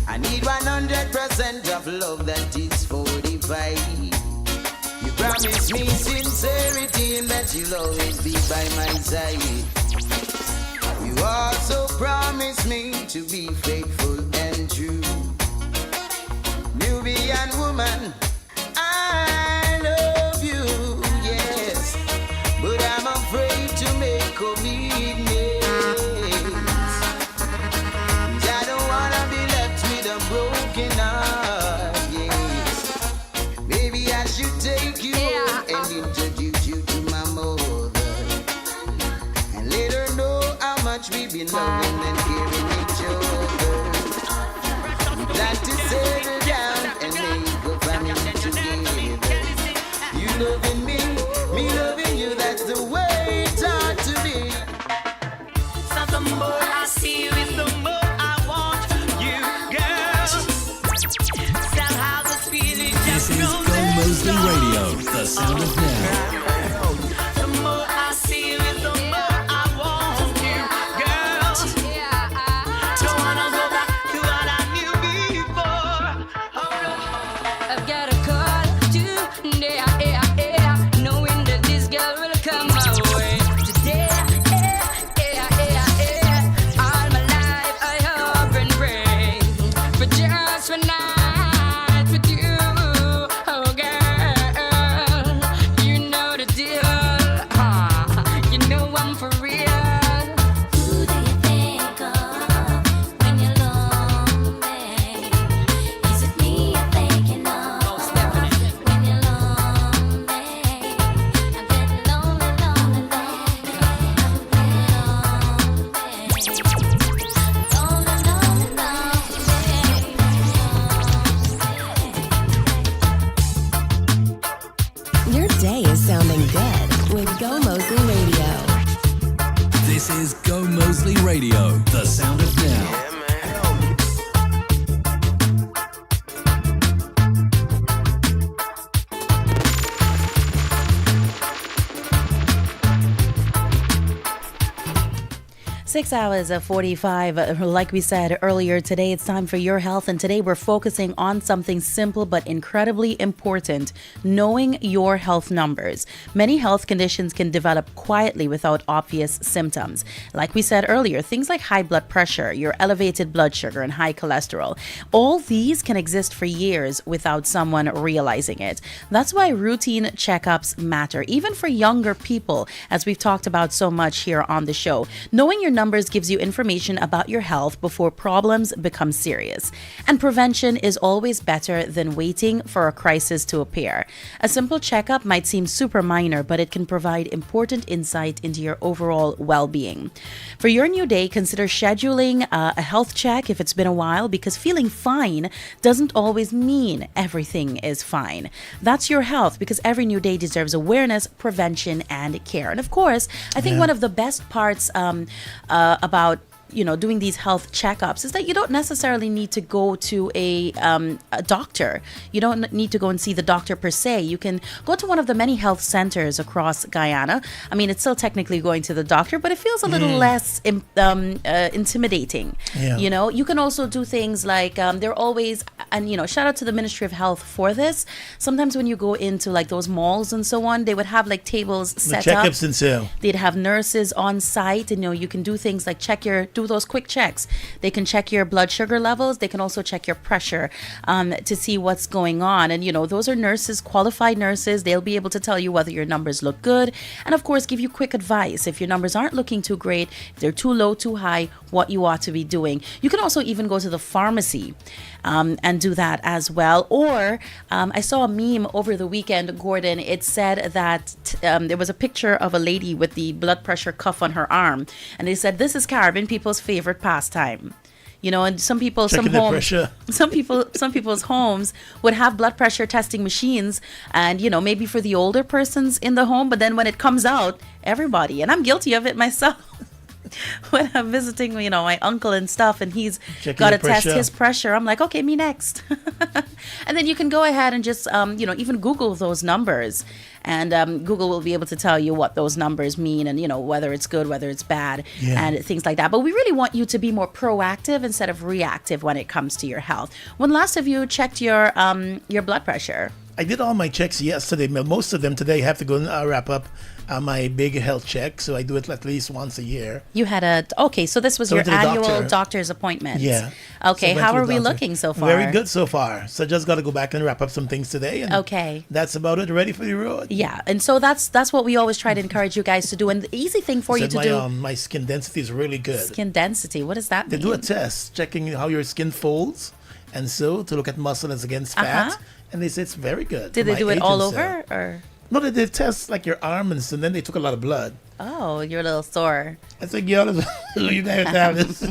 I need 100% of love that is 45. You promise me sincerity and that you'll always be by my side. You also promise me to be faithful and true. Nubian woman, I love you, yes, but I'm afraid to make commitments. I don't wanna be left with a broken heart, yes. Maybe I should take you home and introduce you to my mother, and let her know how much we've been loving and caring each other. We'd like to settle down and make a family together. You loving me loving you, that's the way it ought to be. So the more I see you, is the more I want you, girl. Somehow this feeling just This is grows Gomoseley Radio, the sound of now. The more I see you, is the more I want you, girl. Don't wanna go back to what I knew before. I've got a call today, knowing that this girl will come my way today. All my life I hope and pray for just one night with you, oh girl. You know the deal, you know I'm for real. Who do you think of when you're lonely? Is it me you're thinking of? Most definitely. When you're lonely, I'm getting lonely, lonely, lonely. Your day is sounding good with Gomoseley Radio. This is Gomoseley Radio, the sound of now. 6 hours of 45. Like we said earlier today, it's time for your health. And today we're focusing on something simple but incredibly important: knowing your health numbers. Many health conditions can develop quietly without obvious symptoms. Like we said earlier, things like high blood pressure, your elevated blood sugar, and high cholesterol. All these can exist for years without someone realizing it. That's why routine checkups matter, even for younger people, as we've talked about so much here on the show. Knowing your numbers gives you information about your health before problems become serious. And prevention is always better than waiting for a crisis to appear. A simple checkup might seem super minor, but it can provide important insight into your overall well-being. For your new day, consider scheduling a health check if it's been a while, because feeling fine doesn't always mean everything is fine. That's your health, because every new day deserves awareness, prevention, and care. And of course, I think one of the best parts about doing these health checkups is that you don't necessarily need to go to a doctor. You don't need to go and see the doctor per se. You can go to one of the many health centers across Guyana. I mean, it's still technically going to the doctor, but it feels a little less intimidating. Yeah. You can also do things like they're always, and shout out to the Ministry of Health for this. Sometimes when you go into like those malls and so on, they would have like tables set up. Checkups and so. They'd have nurses on site, and you can do things like do those quick checks. They can check your blood sugar levels. They can also check your pressure to see what's going on. And those are nurses, qualified nurses. They'll be able to tell you whether your numbers look good, and of course give you quick advice if your numbers aren't looking too great, if they're too low, too high, what you ought to be doing. You can also even go to the pharmacy and do that as well. Or I saw a meme over the weekend, Gordon. It said that there was a picture of a lady with the blood pressure cuff on her arm, and they said this is Caribbean people's favorite pastime. And some people's homes would have blood pressure testing machines, and maybe for the older persons in the home, but then when it comes out, everybody, and I'm guilty of it myself. when I'm visiting, my uncle and stuff, and he's Checking got to your test pressure. his pressure. I'm like, okay, me next. And then you can go ahead and just, even Google those numbers. And Google will be able to tell you what those numbers mean and, whether it's good, whether it's bad, and things like that. But we really want you to be more proactive instead of reactive when it comes to your health. When last have you checked your blood pressure? I did all my checks yesterday. Most of them today have to go and wrap up my big health check. So I do it at least once a year. You had so this was So I your went to the annual doctor. doctor's appointment. Yeah. Okay, So I went how to the are we doctor. looking so far? Very good so far. So I just got to go back and wrap up some things today. And Okay. That's about it. Ready for the road. Yeah, and so that's what we always try to encourage you guys to do. And the easy thing for you to do, My skin density is really good. skin density. What does that They mean? do a test checking how your skin folds, and so to look at muscle as against fat. Uh-huh. And they say it's very good. Did for they my do it age all and so. over, or? No, they did tests like your arms, and then they took a lot of blood. Oh, you're a little sore. I think you guys have this.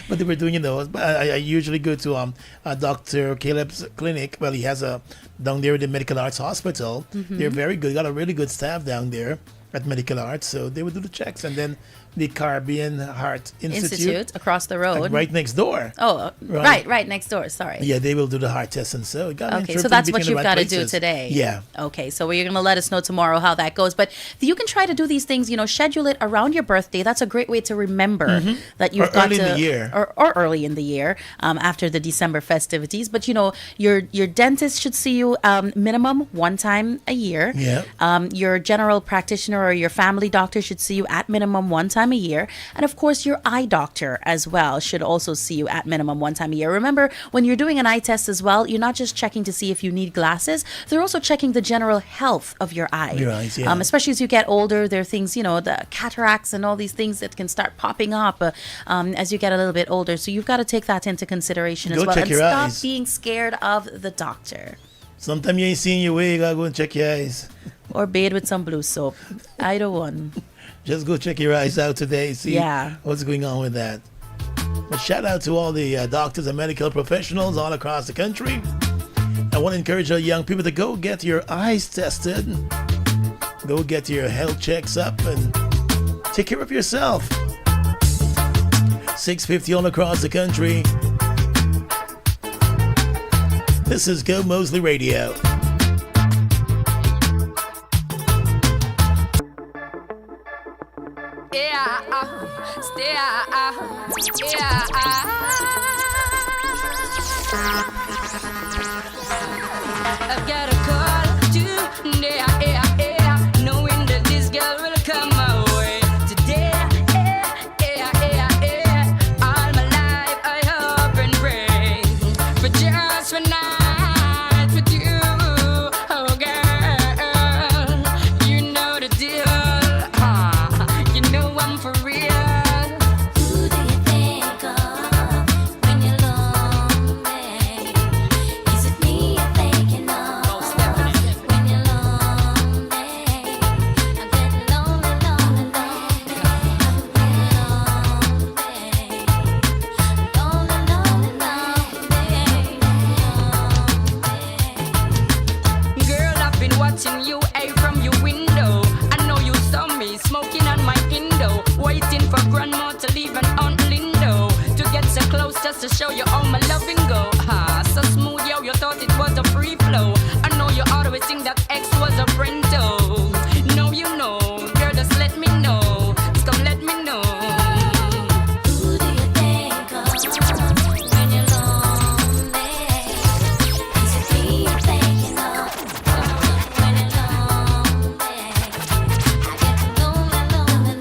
But they were doing those. But I usually go to Dr. Caleb's clinic. Well, he has a down there at the Medical Arts Hospital. Mhm. They're very good. Got a really good staff down there at Medical Arts. So they would do the checks, and then the Caribbean Heart Institute across the road, like right next door. Oh, right next door. Sorry. Yeah, they will do the heart test, and so it got Okay, so that's what you've got to do today. Yeah. Okay, so you're going to let us know tomorrow how that goes. But you can try to do these things, schedule it around your birthday. That's a great way to remember that you've Or got early to... in the year. Or early in the year, after the December festivities. But, your dentist should see you minimum one time a year. Yeah. Your general practitioner or your family doctor should see you at minimum one time a year. And of course, your eye doctor as well should also see you at minimum one time a year. Remember, when you're doing an eye test as well, you're not just checking to see if you need glasses. They're also checking the general health of your eye. Your eyes, yeah. Especially as you get older, there are things, the cataracts and all these things that can start popping up as you get a little bit older. So you've got to take that into consideration Go as well. check And your stop eyes. being scared of the doctor. Sometimes you ain't seeing your way. You gotta go and check your eyes. Or bathe with some blue soap. Either one. Just go check your eyes out today. See what's going on with that. But shout out to all the doctors and medical professionals all across the country. I want to encourage our young people to go get your eyes tested. Go get your health checks up and take care of yourself. 650 all across the country. This is Gomoseley Radio. I've got a call today, knowing that this girl will come my way today. All my life I hope and pray for just one night with you, oh girl. You know the deal, you know I'm for real. Who do you think of when you're lonely? Is it me you're thinking of when you're lonely? I'm getting lonely, lonely, Girl, I've been watching you from your window. I know you saw me smoking on my window, waiting for grandma to leave an Aunt Lindo to get so close just to show you all my loving go. So smooth, yo, you thought it was a free flow. I know you always think that X was a friend, though. No, you know, girl, just let me know. Just come let me know. Who do you think of when you're lonely? Is it me you're thinking of when you're lonely? I get lonely, lonely,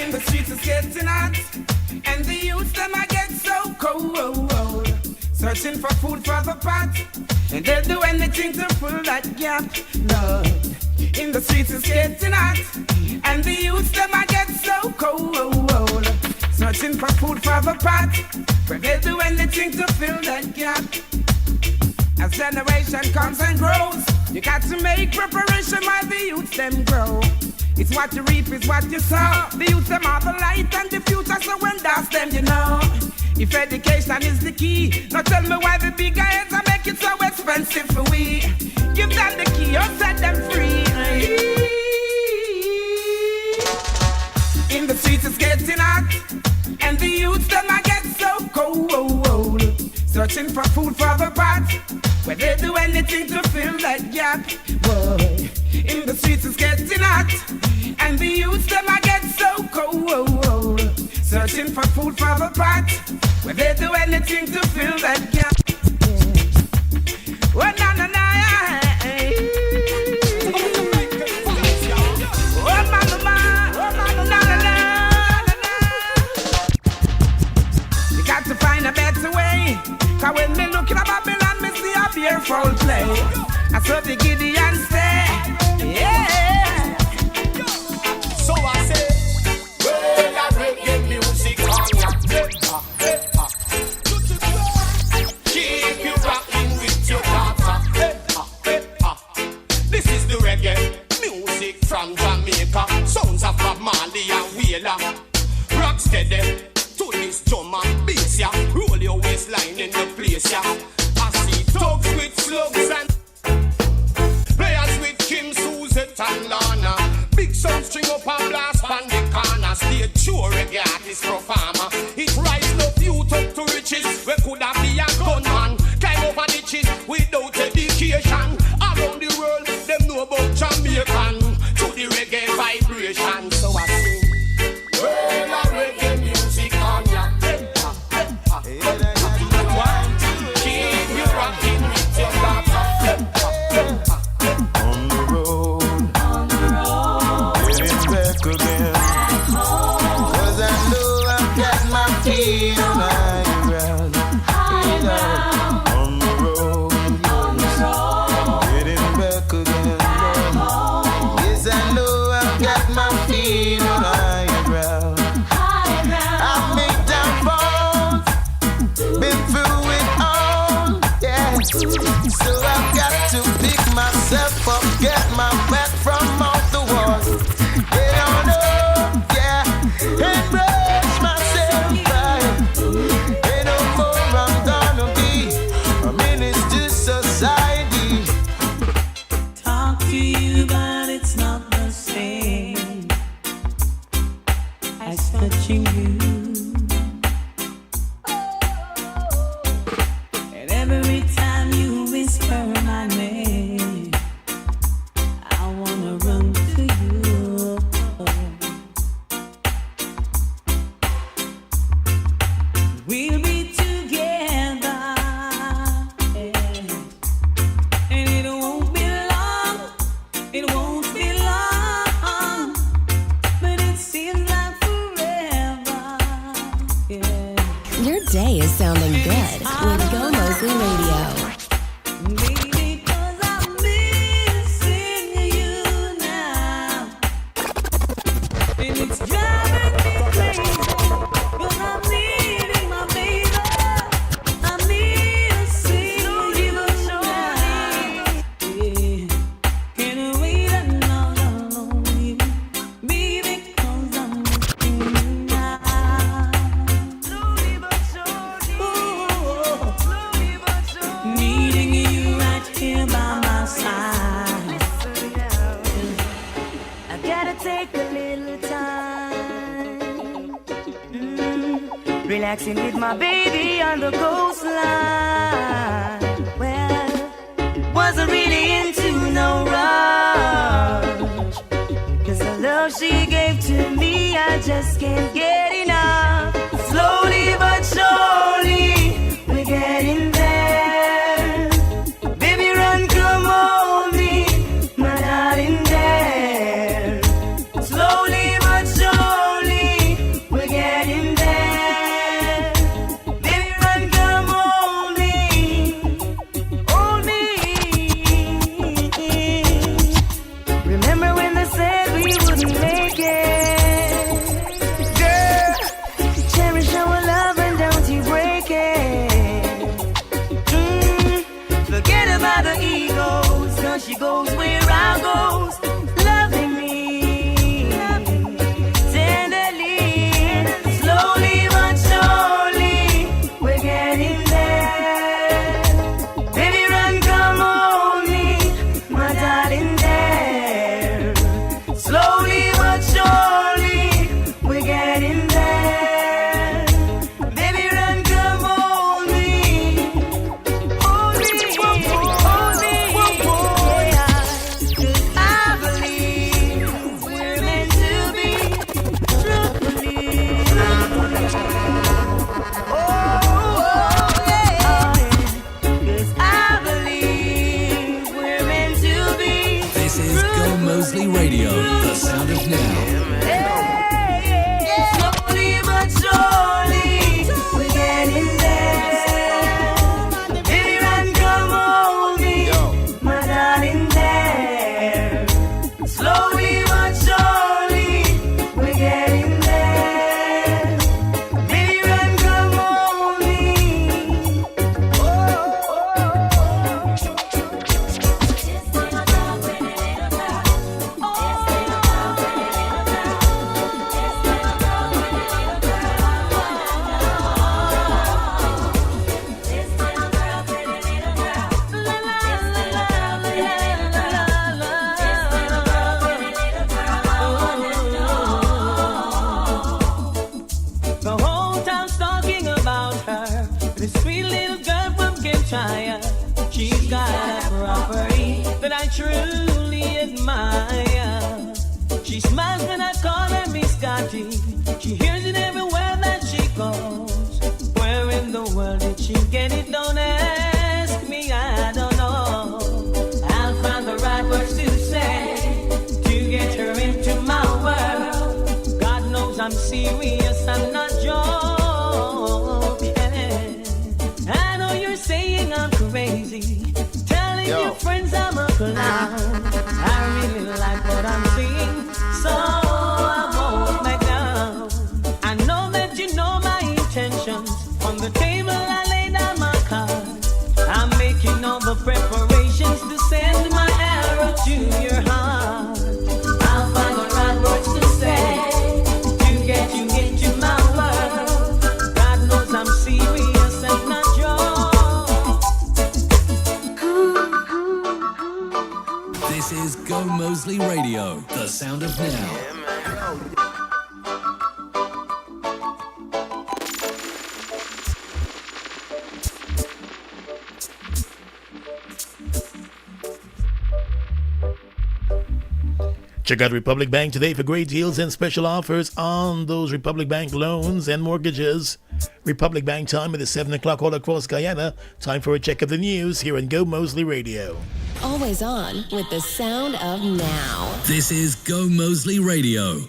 In the streets it's getting hot, and the youths them I get so cold. Searching for food for the pot, and they'll do anything to fill that gap. Lord, in the streets it's getting hot, and the youths them I get so cold. Searching for food for the pot, where they'll do anything to fill that gap. As generation comes and grows, you got to make preparation while the youths them grow. It's what you reap, it's what you sow. The youths them are the light and the future, so when that's them, you know. If education is the key, now tell me why the big guys are making it so expensive for we. Give them the key or set them free. In the streets it's getting hot, and the youths them I get so cold. Searching for food for the pot, where they do anything to fill that gap. Boy, in the streets it's getting hot, and the youths them I get so cold. Searching for food for the pot, where they do anything to fill that gap. Oh na na na, oh mama, na na na. You got to find a better way, 'cause when me looking at Babylon, me see a fearful play. I saw the Gideon say, yeah. So I say, well, I reggae music on ya. Keep you rocking with your daughter. This is the reggae music from Jamaica. Sounds of Bob Marley and Wheeler. Rock steady to this drum and bass, ya. Roll your waistline in the place, ya. I see thugs with slugs and players with Kim, Suzette and Lana. Big sound string up and blast on the corner. Stay sure reggae artist performer. It rise up youth up to riches. We could have be a gunman. Climb over ditches without education. Around the world, them know about Jamaican. To the reggae vibration. So I sing, well, a reggae music on ya. Keep you rocking with your daughter. On the road, getting back again. 'Cause I know I've got my feet on higher ground. On the road, getting back again. Yes, I know I've got my feet on higher ground. I've made downfalls, been through it all, yeah. So I've got to pick myself up, get my back from off the wall. Get on up, yeah, and brush myself right. Ain't no more I'm gonna be a menace to society. Talk to you, but it's not the same as touching you. And every time you whisper my name, I wanna run to you. We'll be together, yeah. And it won't be long, it won't be long, but it seems like forever, yeah. Your day is sounding good with Gomoseley Radio. Maybe 'cause I'm missing you now, and it's driving me crazy, 'cause I'm needing my baby. I'm missing you now, yeah. Can't wait another on you, baby, 'cause I'm missing you now. Needing you right here by my side. I gotta take a little time, relaxing with my baby on the coastline. Well, wasn't really into no rush, 'cause the love she gave to me, I just can't get enough. Slowly but surely, we're getting there. Baby, run, come on me, my darling there. Slowly but surely, we're getting there. Baby, run, come on me, hold me. Remember when they said we wouldn't make it? Girl, cherish our love and don't you break it. Forget about the egos, 'cause she goes where I goes, loving me tenderly. Slowly but surely, This is Gomoseley Radio, the sound of now. Slowly but surely, we're getting there. Baby, run, come hold me, my darling there. Slowly but surely, we're getting there. Baby, run, come hold me. The whole town's talking about her. This sweet little girl from Hampshire. She's got a property that I truly admire. She smiles when I call her Miss Scotty. She hears it everywhere that she goes. Where in the world did she get it? Don't ask me, I don't know. I'll find the right words to say to get her into my world. God knows I'm serious, I'm not joking. I know you're saying I'm crazy, telling your friends I'm a clown. I really like what I'm seeing, so I won't back down. I know that you know my intentions. On the table I lay down my cards. I'm making all the preparations to send my arrow to your heart. I'll find the right words to say to get you into my world. God knows I'm serious and not This is Gomoseley Radio, the sound of now. Check out Republic Bank today for great deals and special offers on those Republic Bank loans and mortgages. Republic Bank time at 7 o'clock all across Guyana. Time for a check of the news here on Gomoseley Radio. Always on with the sound of now. This is Gomoseley Radio.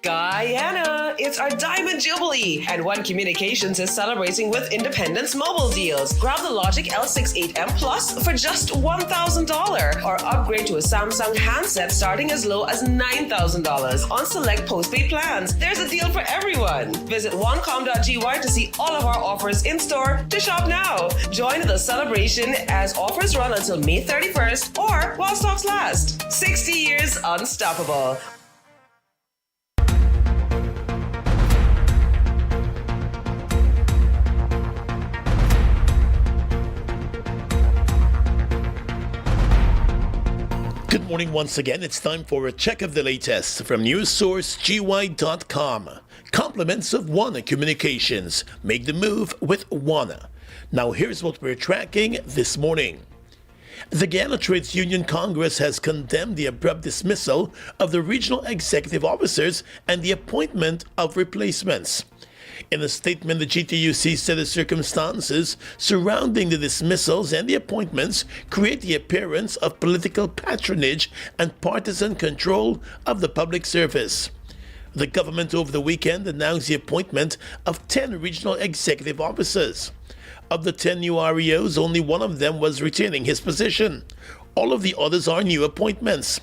Guyana, it's our Diamond Jubilee, and One Communications is celebrating with Independence Mobile deals. Grab the Logic L68M Plus for just $1,000, or upgrade to a Samsung handset starting as low as $9,000 on select postpaid plans. There's a deal for everyone. Visit onecom.gy to see all of our offers in store. To shop now. Join the celebration as offers run until May 31st or while stocks last. 60 years unstoppable. Good morning once again. It's time for a check of the latest from newssourcegi.com. Compliments of One Communications. Make the move with One. Now here's what we're tracking this morning. The Guyana Trades Union Congress has condemned the abrupt dismissal of the regional executive officers and the appointment of replacements. In a statement, the GTUC said the circumstances surrounding the dismissals and the appointments create the appearance of political patronage and partisan control of the public service. The government over the weekend announced the appointment of 10 regional executive officers. Of the 10 new REOs, only one of them was retaining his position. All of the others are new appointments.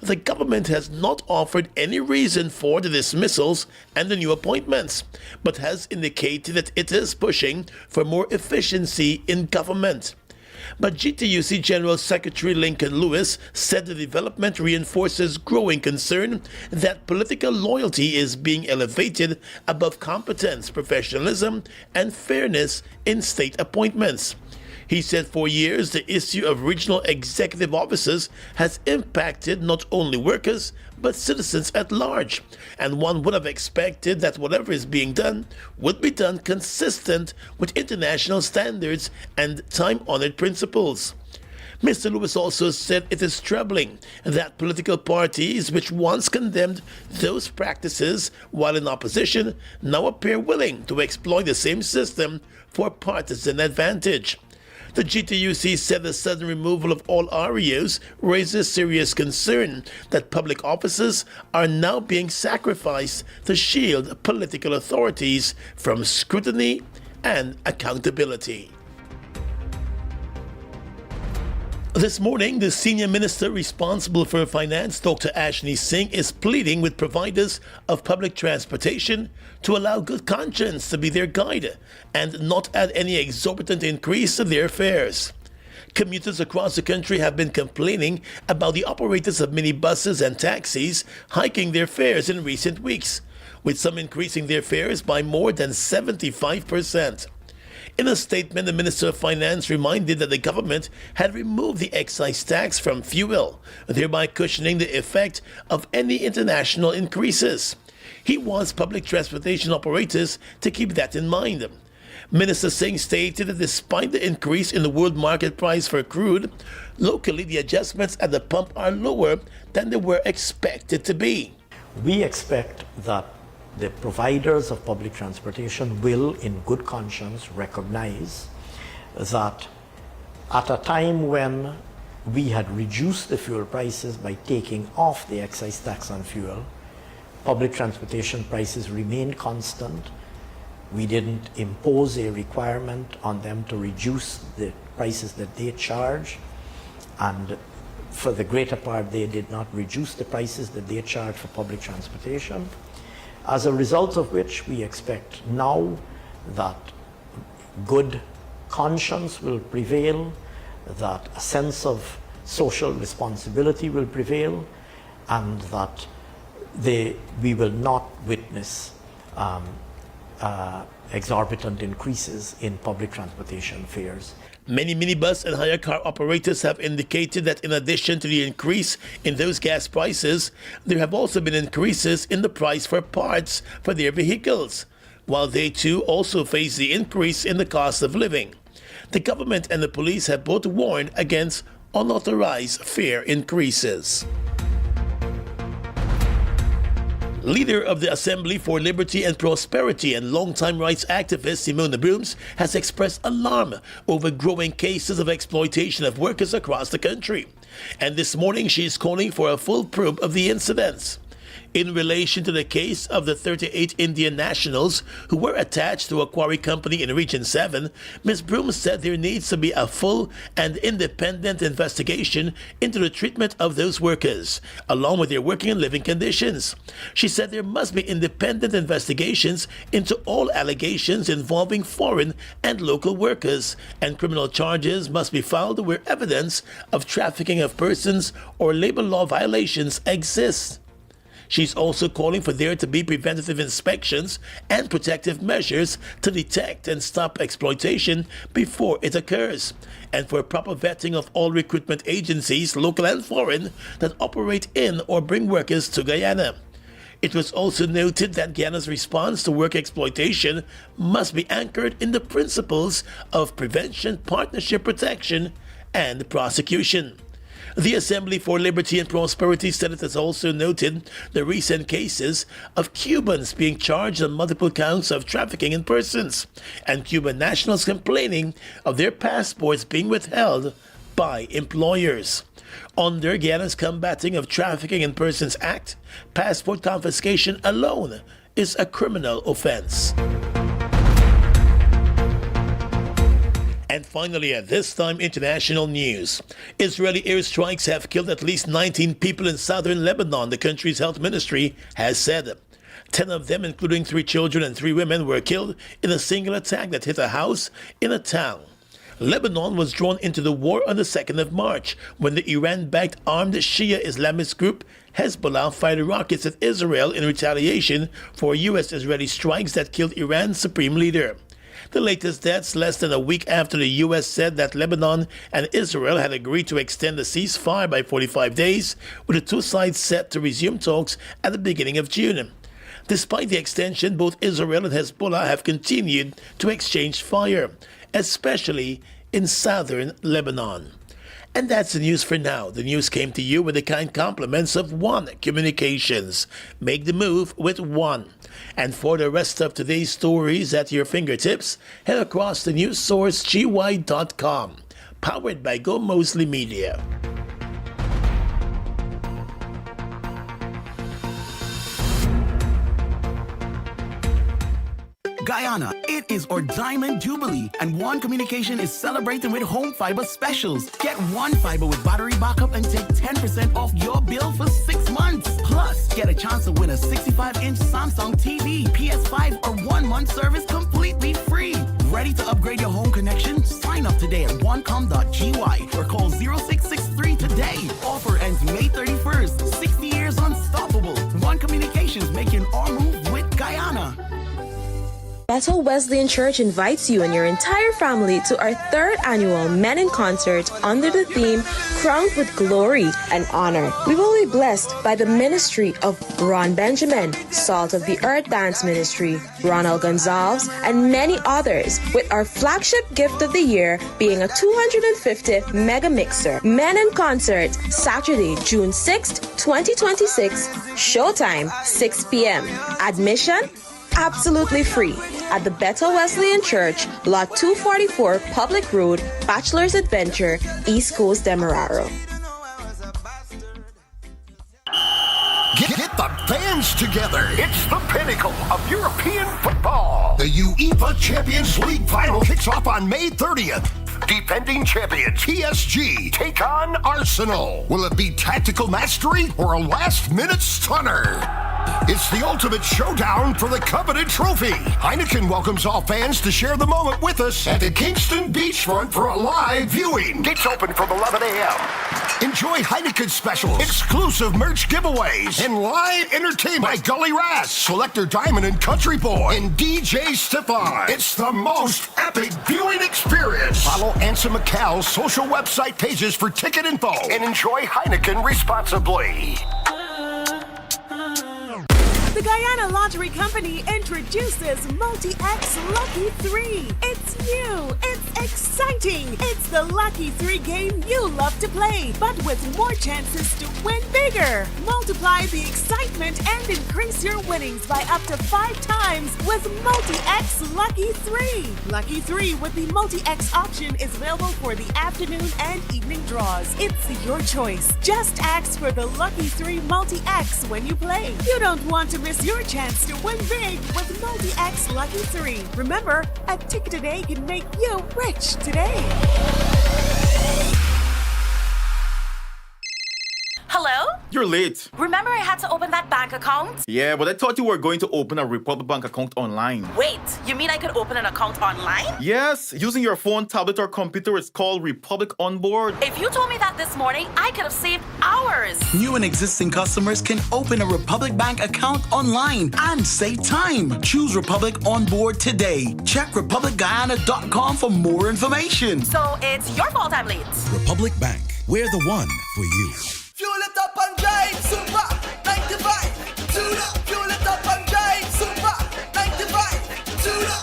The government has not offered any reason for the dismissals and the new appointments, but has indicated that it is pushing for more efficiency in government. But GTUC General Secretary Lincoln Lewis said the development reinforces growing concern that political loyalty is being elevated above competence, professionalism, and fairness in state appointments. He said for years the issue of regional executive offices has impacted not only workers but citizens at large, and one would have expected that whatever is being done would be done consistent with international standards and time-honored principles. Mr. Lewis also said it is troubling that political parties which once condemned those practices while in opposition now appear willing to exploit the same system for partisan advantage. The GTUC said the sudden removal of all REOs raises serious concern that public offices are now being sacrificed to shield political authorities from scrutiny and accountability. This morning, the senior minister responsible for finance, Dr. Ashni Singh, is pleading with providers of public transportation to allow good conscience to be their guide and not add any exorbitant increase to their fares. Commuters across the country have been complaining about the operators of minibuses and taxis hiking their fares in recent weeks, with some increasing their fares by more than 75%. In a statement, the Minister of Finance reminded that the government had removed the excise tax from fuel, thereby cushioning the effect of any international increases. He wants public transportation operators to keep that in mind. Minister Singh stated that despite the increase in the world market price for crude, locally the adjustments at the pump are lower than they were expected to be. We expect that the providers of public transportation will, in good conscience, recognize that at a time when we had reduced the fuel prices by taking off the excise tax on fuel, public transportation prices remained constant. We didn't impose a requirement on them to reduce the prices that they charge, and for the greater part, they did not reduce the prices that they charge for public transportation. As a result of which, we expect now that good conscience will prevail, that a sense of social responsibility will prevail, and that we will not witness exorbitant increases in public transportation fares. Many minibus and hire car operators have indicated that in addition to the increase in those gas prices, there have also been increases in the price for parts for their vehicles, while they too also face the increase in the cost of living. The government and the police have both warned against unauthorized fare increases. Leader of the Assembly for Liberty and Prosperity and longtime rights activist Simone Brooms has expressed alarm over growing cases of exploitation of workers across the country. And this morning she is calling for a full probe of the incidents. In relation to the case of the 38 Indian nationals who were attached to a quarry company in Region 7, Ms. Broom said there needs to be a full and independent investigation into the treatment of those workers, along with their working and living conditions. She said there must be independent investigations into all allegations involving foreign and local workers, and criminal charges must be filed where evidence of trafficking of persons or labor law violations exists. She's also calling for there to be preventative inspections and protective measures to detect and stop exploitation before it occurs, and for proper vetting of all recruitment agencies, local and foreign, that operate in or bring workers to Guyana. It was also noted that Guyana's response to work exploitation must be anchored in the principles of prevention, partnership, protection, and prosecution. The Assembly for Liberty and Prosperity said it has also noted the recent cases of Cubans being charged on multiple counts of trafficking in persons, and Cuban nationals complaining of their passports being withheld by employers. Under Guyana's Combating of Trafficking in Persons Act, passport confiscation alone is a criminal offense. And finally, at this time, international news. Israeli airstrikes have killed at least 19 people in southern Lebanon, the country's health ministry has said. 10 of them, including 3 children and 3 women, were killed in a single attack that hit a house in a town. Lebanon was drawn into the war on the 2nd of March when the Iran-backed armed Shia Islamist group Hezbollah fired rockets at Israel in retaliation for U.S.-Israeli strikes that killed Iran's supreme leader. The latest deaths less than a week after the U.S. said that Lebanon and Israel had agreed to extend the ceasefire by 45 days, with the two sides set to resume talks at the beginning of June. Despite the extension, both Israel and Hezbollah have continued to exchange fire, especially in southern Lebanon. And that's the news for now. The news came to you with the kind compliments of One Communications. Make the move with One. And for the rest of today's stories at your fingertips, head across the news source gy.com. Powered by Gomoseley Media. Guyana, it is our Diamond Jubilee, and One Communication is celebrating with home fiber specials. Get One Fiber with battery backup and take 10% off your bill for 6 months. Plus, get a chance to win a 65-inch Samsung TV, PS5, or 1 month service completely free. Ready to upgrade your home connection? Sign up today at onecom.gy or call 0663 today. Offer ends May 31st. 60 years unstoppable. One Communications making our move with Guyana. Bethel Wesleyan Church invites you and your entire family to our 3rd annual Men in Concert under the theme Crowned with Glory and Honor. We will be blessed by the ministry of Ron Benjamin, Salt of the Earth Dance Ministry, Ronald Gonzalez, and many others, with our flagship gift of the year being a 250 mega mixer. Men in Concert, Saturday, June 6th, 2026, showtime 6 p.m. Admission absolutely free at the Bethel Wesleyan Church, Lot 244, Public Road, Bachelor's Adventure, East Coast, Demerara. Get the fans together. It's the pinnacle of European football. The UEFA Champions League final kicks off on May 30th. Defending champions PSG take on Arsenal. Will it be tactical mastery or a last-minute stunner? It's the ultimate showdown for the coveted trophy. Heineken welcomes all fans to share the moment with us at the Kingston Beachfront for a live viewing. Gates open from 11 a.m. Enjoy Heineken specials, exclusive merch giveaways, and live entertainment by Gully Ras, Selector Diamond and Country Boy, and DJ Stefan. It's the most epic viewing experience. Follow Ansa McCall's social website pages for ticket info and enjoy Heineken responsibly. The Guyana Lottery Company introduces Multi-X Lucky 3. It's new, it's exciting, it's the Lucky 3 game you love to play, but with more chances to win bigger. Multiply the excitement and increase your winnings by up to 5 times with Multi-X Lucky 3. Lucky 3 with the Multi-X option is available for the afternoon and evening draws. It's your choice. Just ask for the Lucky 3 Multi-X when you play. You don't want to miss your chance to win big with Multi-X Lucky 3. Remember, a ticket today can make you rich today. Hello? You're late. Remember I had to open that bank account? Yeah, but I thought you were going to open a Republic Bank account online. Wait, you mean I could open an account online? Yes, using your phone, tablet, or computer. It's called Republic Onboard. If you told me that this morning, I could have saved hours. New and existing customers can open a Republic Bank account online and save time. Choose Republic Onboard today. Check republicguyana.com for more information. So it's your fault I'm late. Republic Bank, we're the one for you. Fuel it up and drive, super 95 to the. Fuel it up and drive, super 95 to the.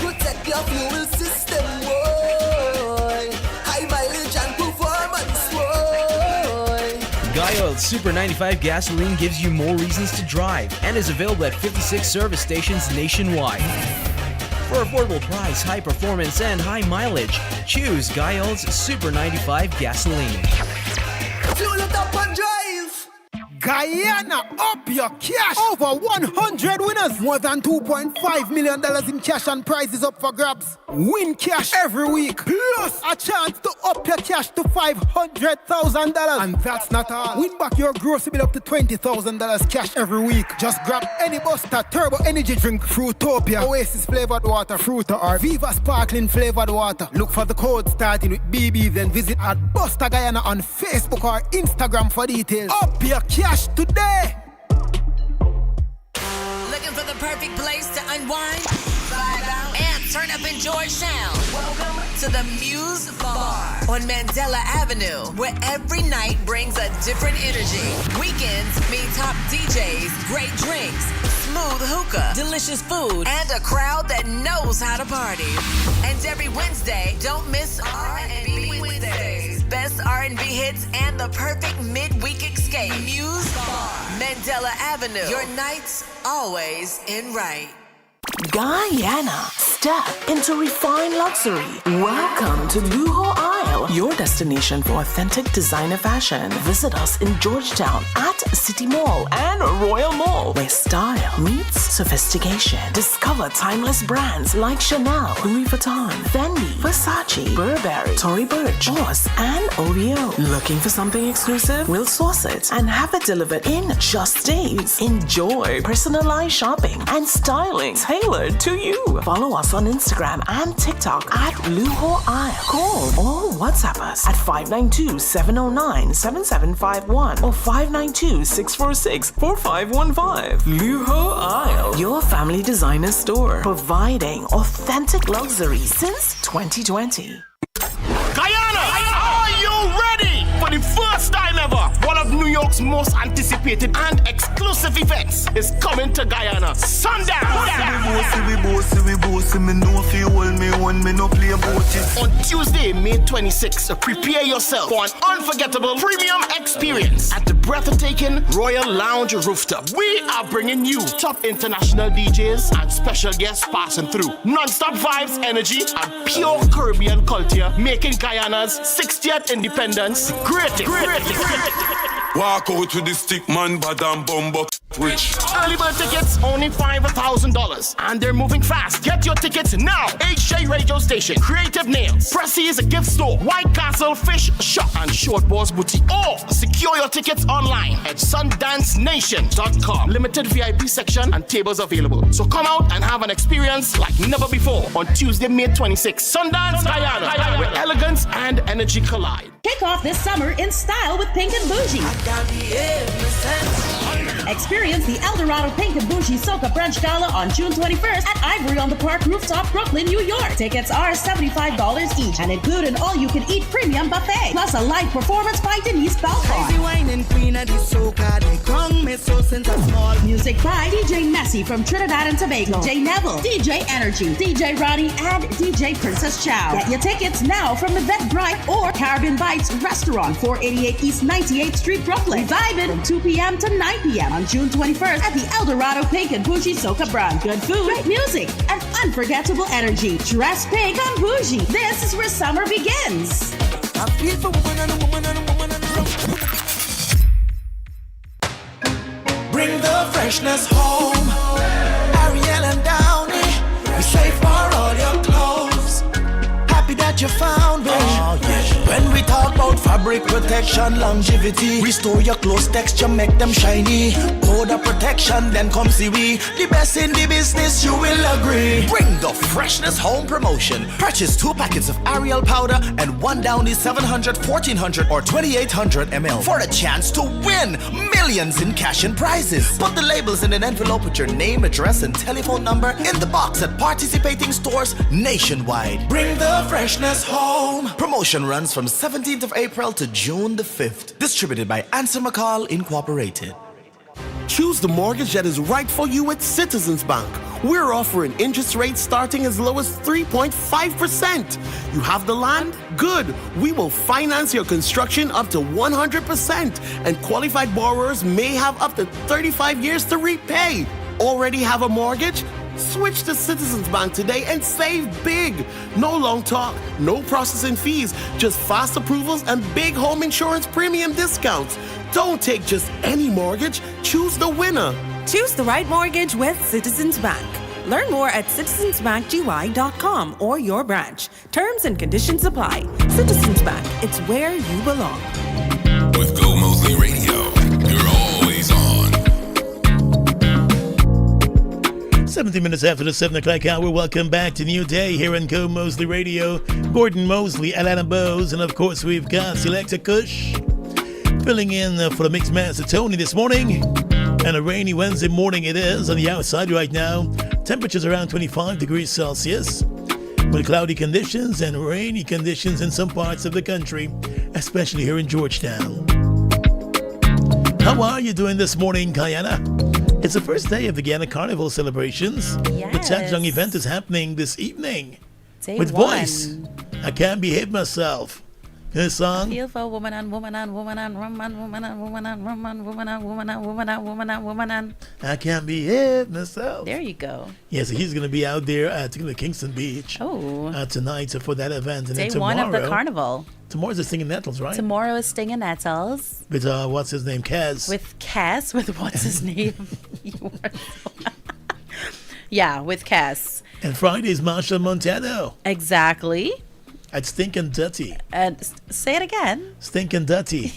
Protect your fuel system, boy. High mileage and performance, boy. Guy Oil Super 95 gasoline gives you more reasons to drive and is available at 56 service stations nationwide. For affordable price, high performance, and high mileage, choose Guy Oil's Super 95 gasoline. Fuel it up and drive. Guyana, up your cash. Over 100 winners. More than $2.5 million in cash and prizes up for grabs. Win cash every week. Plus a chance to up your cash to $500,000. And that's not all. Win back your grocery bill up to $20,000 cash every week. Just grab any Buster Turbo Energy Drink, Fruitopia, Oasis flavored water, Fruita, or Viva Sparkling flavored water. Look for the code starting with BB, then visit at Buster Guyana on Facebook or Instagram for details. Up your cash today. Looking for the perfect place to unwind, vibe out, and turn up enjoy sound? Welcome to the Muse Bar on Mandela Avenue, where every night brings a different energy. Weekends mean top DJs, great drinks, smooth hookah, delicious food, and a crowd that knows how to party. And every Wednesday, don't miss R&B Wednesdays. best R&B hits, and the perfect midweek escape. Muse Bar, Mandela Avenue. Your nights always in right. Guyana, step into refined luxury. Welcome to Luho Isle, your destination for authentic designer fashion. Visit us in Georgetown at City Mall and Royal Mall, where style meets sophistication. Discover timeless brands like Chanel, Louis Vuitton, Fendi, Versace, Burberry, Tory Burch, Boss, and OVO. Looking for something exclusive? We'll source it and have it delivered in just days. Enjoy personalized shopping and styling tailored to you. Follow us on Instagram and TikTok at Luho Isle. Call or WhatsApp us at 592-709-7751 or 592-646-4515. Luho Isle, your family designer store, providing authentic luxury since 2020. Guyana, are you ready for the first time ever? One of New York's most anticipated and exclusive events is coming to Guyana. Sundance. On Tuesday, May 26th, prepare yourself for an unforgettable premium experience at the breathtaking Royal Lounge Rooftop. We are bringing you top international DJs and special guests passing through. Non-stop vibes, energy, and pure Caribbean culture, making Guyana's 60th independence greatest. Walk out with the stick man, badam bumbo rich. Early bird tickets only $5,000, and they're moving fast. Get your tickets now. HJ Radio Station, Creative Nails, Pressy's Gift Store, White Castle Fish Shop, and Short Boss Boutique. Or secure your tickets online at sundancenation.com. Limited VIP section and tables available. So come out and have an experience like never before on Tuesday, May 26th. Sundance, Guyana, where elegance and energy collide. Kick off this summer in style with Pink and Bougie. Experience the Eldorado Pink and Bougie Soca Brunch Gala on June 21st at Ivory on the Park Rooftop, Brooklyn, New York. Tickets are $75 each and include an all-you-can-eat premium buffet, plus a live performance by Denise Balfour. Music by DJ Nessie from Trinidad and Tobago, DJ Neville, DJ Energy, DJ Ronnie, and DJ Princess Chow. Get your tickets now from Eventbrite or Caribbean Bites Restaurant, 488 East 98th Street, Brooklyn. Vibing from 2 p.m. to 9 p.m. on June 21st at the Eldorado Pink and Bougie Soca Brunch. Good food, great music, and unforgettable energy. Dress pink and bougie. This is where summer begins. I feel for woman and a woman and a woman and a bring the freshness home. Ariel and Downey, we save for all your clothes. Happy that you found me. Oh, yeah. When we talk about fabric protection, longevity, restore your clothes texture, make them shiny. Powder protection, then come see we, the best in the business, you will agree. Bring the freshness home promotion. Purchase 2 packets of Ariel powder and 1 Downy 700, 1400 or 2800 ml for a chance to win millions in cash and prizes. Put the labels in an envelope with your name, address, and telephone number in the box at participating stores nationwide. Bring the freshness home. Promotion runs from 17th of April to June the 5th. Distributed by Answer McCall Incorporated. Choose the mortgage that is right for you at Citizens Bank. We're offering interest rates starting as low as 3.5%. You have the land? Good. We will finance your construction up to 100%. And qualified borrowers may have up to 35 years to repay. Already have a mortgage? Switch to Citizens Bank today and save big. No long talk, no processing fees, just fast approvals and big home insurance premium discounts. Don't take just any mortgage, choose the winner. Choose the right mortgage with Citizens Bank. Learn more at citizensbankgy.com or your branch. Terms and conditions apply. Citizens Bank, it's where you belong. With Gomoseley Radio, you're always on. 17 minutes after the 7 o'clock hour, welcome back to New Day here on Gomoseley Radio. Gordon Mosley, Alana Bowes, and of course we've got Selecta Kush filling in for the Mixed Master Tony this morning. And a rainy Wednesday morning it is on the outside right now. Temperatures around 25 degrees Celsius with cloudy conditions and rainy conditions in some parts of the country, especially here in Georgetown. How are you doing this morning, Guyana? It's the first day of the Guyana Carnival celebrations. Yes. The Tadjong event is happening this evening Day with one. Voice. I Can't Behave Myself This song. Feel for woman and woman and woman and woman, woman and woman and woman, woman and woman and woman and woman and woman and. I can't behave myself. There you go. Yeah, so he's going to be out there at Kingston Beach tonight for that event. And Day then tomorrow, one of the carnival. Tomorrow's the Stinging Nettles, right? Tomorrow is Stinging Nettles. With what's his name? Kaz. With what's his name? Yeah, with Kaz. And Friday's Marshall Montano. Exactly. At Stinkin' Dirty. And say it again. Stinkin' Dirty.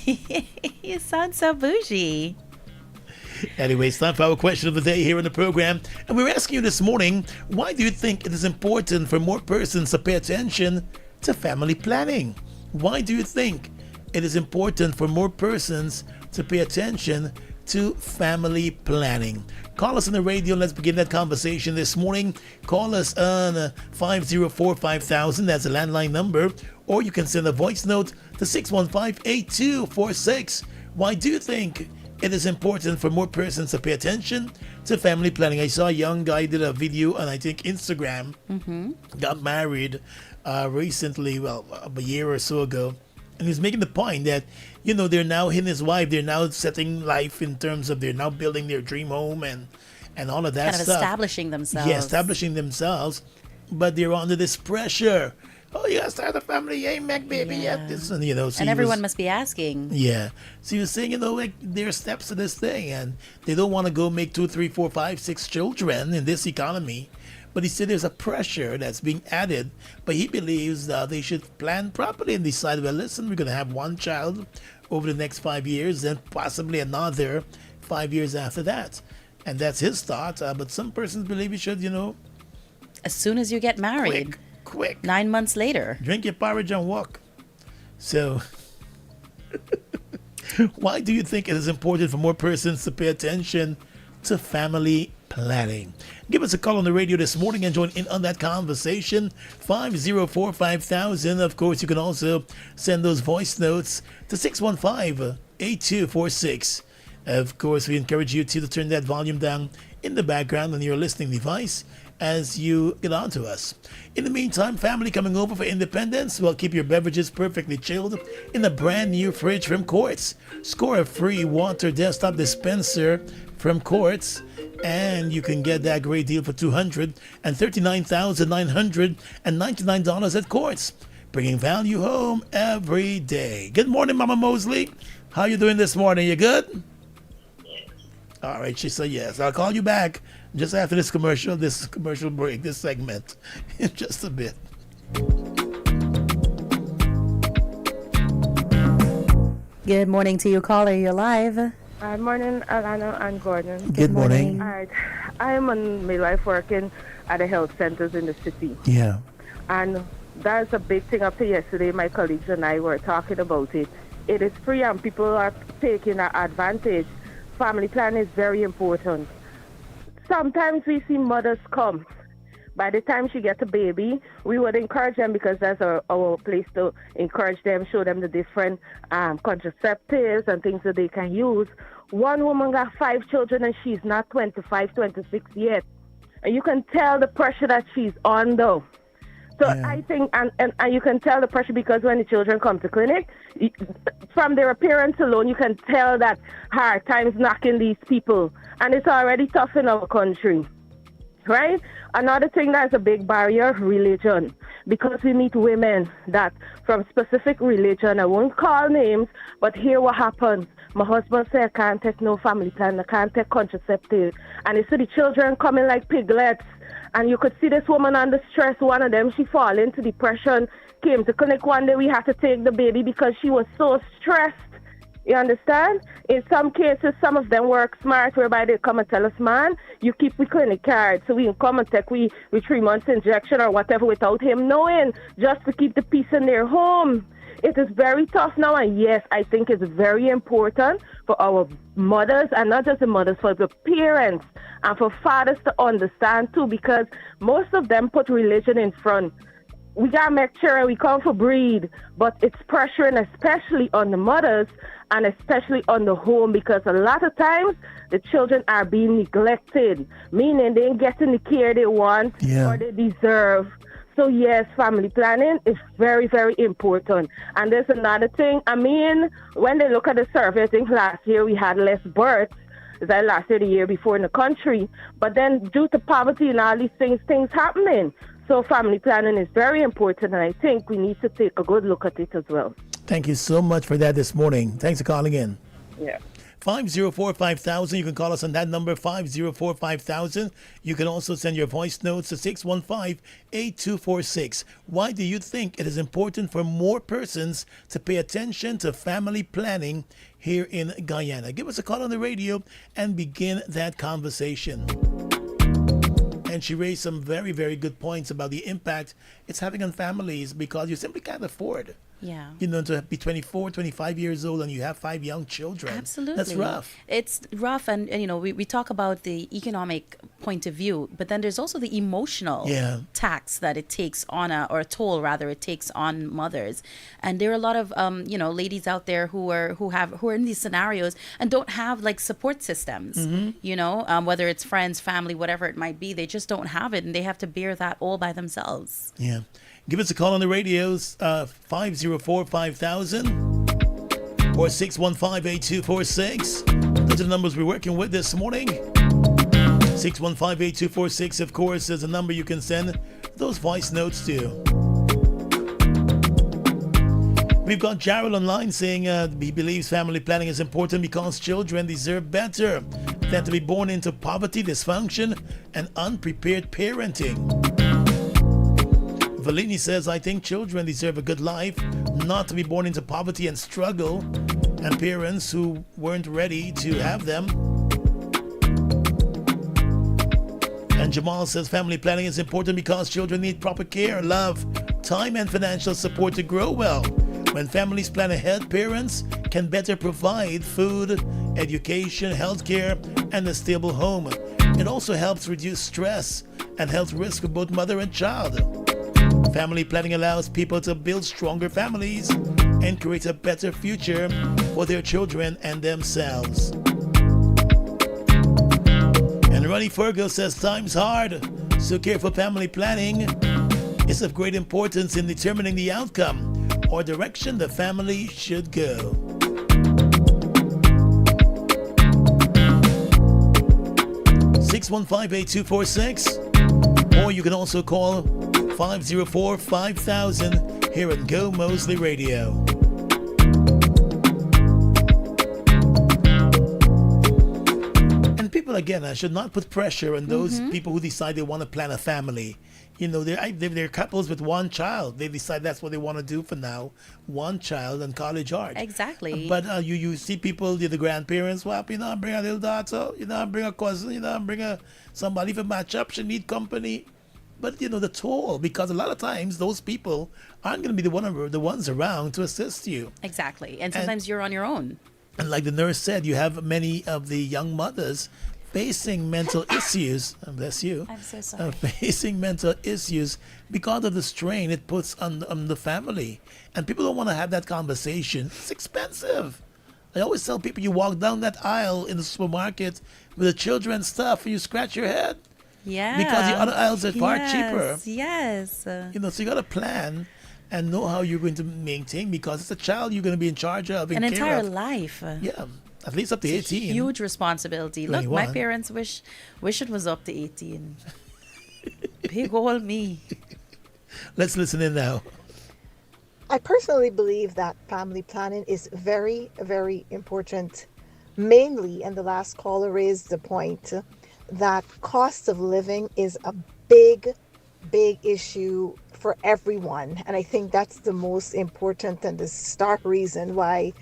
You sound so bougie. Anyway, it's time for our question of the day here in the program. And we're asking you this morning, why do you think it is important for more persons to pay attention to family planning? Why do you think it is important for more persons to pay attention to family planning? Call us on the radio. Let's begin that conversation this morning. Call us on 504-5000. That's a landline number. Or you can send a voice note to 615-8246. Why do you think it is important for more persons to pay attention to family planning? I saw a young guy did a video on, I think, Instagram. Got married recently, well, a year or so ago. And he's making the point that, they're now, he and his wife, they're now setting life in terms of they're now building their dream home and all of that stuff. Kind of establishing themselves. Yeah, establishing themselves. But they're under this pressure. Oh, you gotta start a family, you ain't make baby yet. This, and so and everyone must be asking. Yeah. So he was saying, like there are steps to this thing, and they don't want to go make 2, 3, 4, 5, 6 children in this economy. But he said there's a pressure that's being added. But he believes that they should plan properly and decide, well, listen, we're going to have one child over the next 5 years, then possibly another 5 years after that. And that's his thought. But some persons believe you should, as soon as you get married. Quick. 9 months later. Drink your porridge and walk. So, why do you think it is important for more persons to pay attention to family planning? Give us a call on the radio this morning and join in on that conversation. 504-5000. Of course, you can also send those voice notes to 615-8246. Of course, we encourage you to turn that volume down in the background on your listening device as you get on to us. In the meantime, family coming over for Independence? Well, keep your beverages perfectly chilled in a brand new fridge from Quartz. Score a free water desktop dispenser from Quartz, and you can get that great deal for $239,999 at Quartz, bringing value home every day. Good morning, Mama Mosley. How you doing this morning? You good? All right, she said yes. I'll call you back just after this commercial break, this segment, in just a bit. Good morning to you, caller. You're live. Good morning, Alana and Gordon. Good morning. All right. I am on midlife working at the health centers in the city. Yeah. And that's a big thing. Up to yesterday, my colleagues and I were talking about it. It is free and people are taking advantage. Family planning is very important. Sometimes we see mothers come. By the time she gets a baby, we would encourage them because that's our place to encourage them, show them the different contraceptives and things that they can use. One woman got 5 children and she's not 25, 26 yet. And you can tell the pressure that she's on though. So I think, and you can tell the pressure because when the children come to clinic, from their appearance alone, you can tell that hard times knocking these people. And it's already tough in our country, right? Another thing that's a big barrier, religion. Because we meet women that from specific religion, I won't call names, but here what happens. My husband said I can't take no family plan, I can't take contraceptives. And you see the children coming like piglets. And you could see this woman under stress. One of them, she fall into depression, came to clinic one day. We had to take the baby because she was so stressed. You understand? In some cases, some of them work smart, whereby they come and tell us, man, you keep the clinic card so we can come and take we 3 months injection or whatever without him knowing, just to keep the peace in their home. It is very tough now, and yes, I think it's very important for our mothers, and not just the mothers, for the parents and for fathers to understand too, because most of them put religion in front. We got to make sure we come for breed, but it's pressuring especially on the mothers and especially on the home, because a lot of times the children are being neglected, meaning they ain't getting the care they want or they deserve. So yes, family planning is very, very important. And there's another thing. I mean, when they look at the survey, I think last year we had less births than last year, the year before in the country. But then due to poverty and all these things happening. So family planning is very important, and I think we need to take a good look at it as well. Thank you so much for that this morning. Thanks for calling in. Yeah. 504-5000. You can call us on that number, 504-5000. You can also send your voice notes to 615-8246. Why do you think it is important for more persons to pay attention to family planning here in Guyana? Give us a call on the radio and begin that conversation. And she raised some very, very good points about the impact it's having on families because you simply can't afford. Yeah. To be 24, 25 years old and you have 5 young children. Absolutely. That's rough. It's rough. And we talk about the economic point of view, but then there's also the emotional tax that it takes on or a toll rather it takes on mothers. And there are a lot of, ladies out there who are in these scenarios and don't have like support systems, whether it's friends, family, whatever it might be, they just don't have it and they have to bear that all by themselves. Yeah. Give us a call on the radios, 504-5000 or 615-8246. Those are the numbers we're working with this morning. 615-8246, of course, is a number you can send those voice notes to. We've got Jarrell online saying he believes family planning is important because children deserve better than to be born into poverty, dysfunction, and unprepared parenting. Valini says, I think children deserve a good life, not to be born into poverty and struggle, and parents who weren't ready to have them. And Jamal says, family planning is important because children need proper care, love, time, and financial support to grow well. When families plan ahead, parents can better provide food, education, healthcare, and a stable home. It also helps reduce stress and health risk for both mother and child. Family planning allows people to build stronger families and create a better future for their children and themselves. And Ronnie Fergal says time's hard, so careful family planning is of great importance in determining the outcome or direction the family should go. (615-8246), or you can also call 504-5000 here on Gomoseley Radio. And people, again, should not put pressure on those people who decide they want to plan a family. They're couples with one child. They decide that's what they want to do for now. One child and college art. Exactly. But you see people, the grandparents, bring a little daughter, bring a cousin, bring somebody for match up. She need company. But the toll, because a lot of times those people aren't going to be the ones around to assist you. Exactly. And sometimes you're on your own. And like the nurse said, you have many of the young mothers facing mental issues. Bless you. I'm so sorry. Facing mental issues because of the strain it puts on the family. And people don't want to have that conversation. It's expensive. I always tell people, you walk down that aisle in the supermarket with the children's stuff and you scratch your head. Yeah. Because the other aisles are far cheaper. Yes. So you got to plan and know how you're going to maintain, because it's a child you're going to be in charge of. An entire life. Yeah. At least up to 18. It's a huge responsibility. 21. Look, my parents wish it was up to 18. Big old me. Let's listen in now. I personally believe that family planning is very, very important. Mainly, and the last caller raised the point, that cost of living is a big issue for everyone. And I think that's the most important and the stark reason why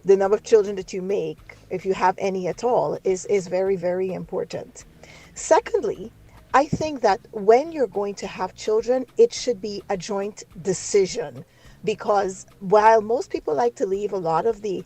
the number of children that you make, if you have any at all, is very, very important. Secondly, I think that when you're going to have children, it should be a joint decision, because while most people like to leave a lot of the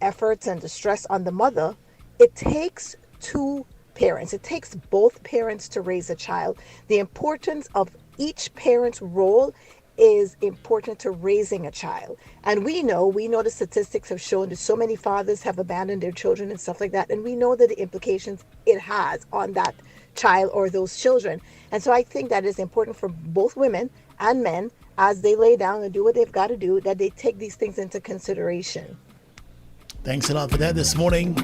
efforts and the stress on the mother, it takes two parents. It takes both parents to raise a child. The importance of each parent's role is important to raising a child. And we know the statistics have shown that so many fathers have abandoned their children and stuff like that. And we know that the implications it has on that child or those children. And so I think that is important for both women and men, as they lay down and do what they've got to do, that they take these things into consideration. Thanks a lot for that this morning.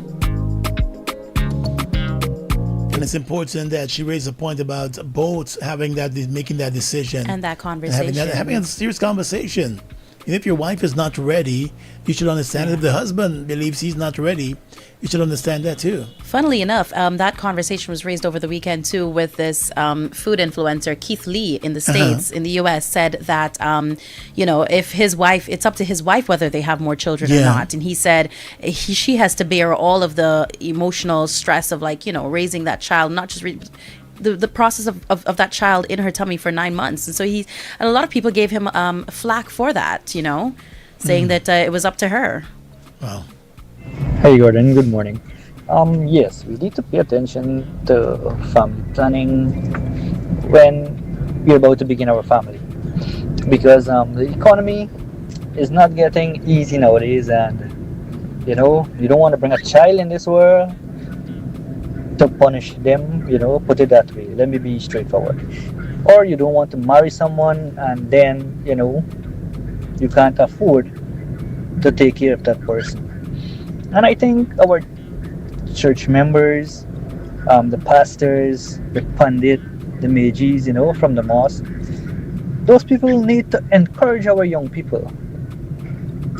And it's important that she raised a point about both making that decision and that conversation, having a serious conversation. And if your wife is not ready, you should understand. If the husband believes he's not ready, you should understand that too. Funnily enough, that conversation was raised over the weekend too with this food influencer, Keith Lee in the States, in the US, said that, if his wife, it's up to his wife whether they have more children or not. And he said she has to bear all of the emotional stress of raising that child, not just the process of that child in her tummy for 9 months. And so and a lot of people gave him flack for that, saying that it was up to her. Wow. Hey Gordon, good morning. Yes, we need to pay attention to family planning when we're about to begin our family, because the economy is not getting easy nowadays, and you don't want to bring a child in this world to punish them, put it that way. Let me be straightforward. Or you don't want to marry someone and then, you can't afford to take care of that person. And I think our church members, the pastors, the pundit, the majis, from the mosque, those people need to encourage our young people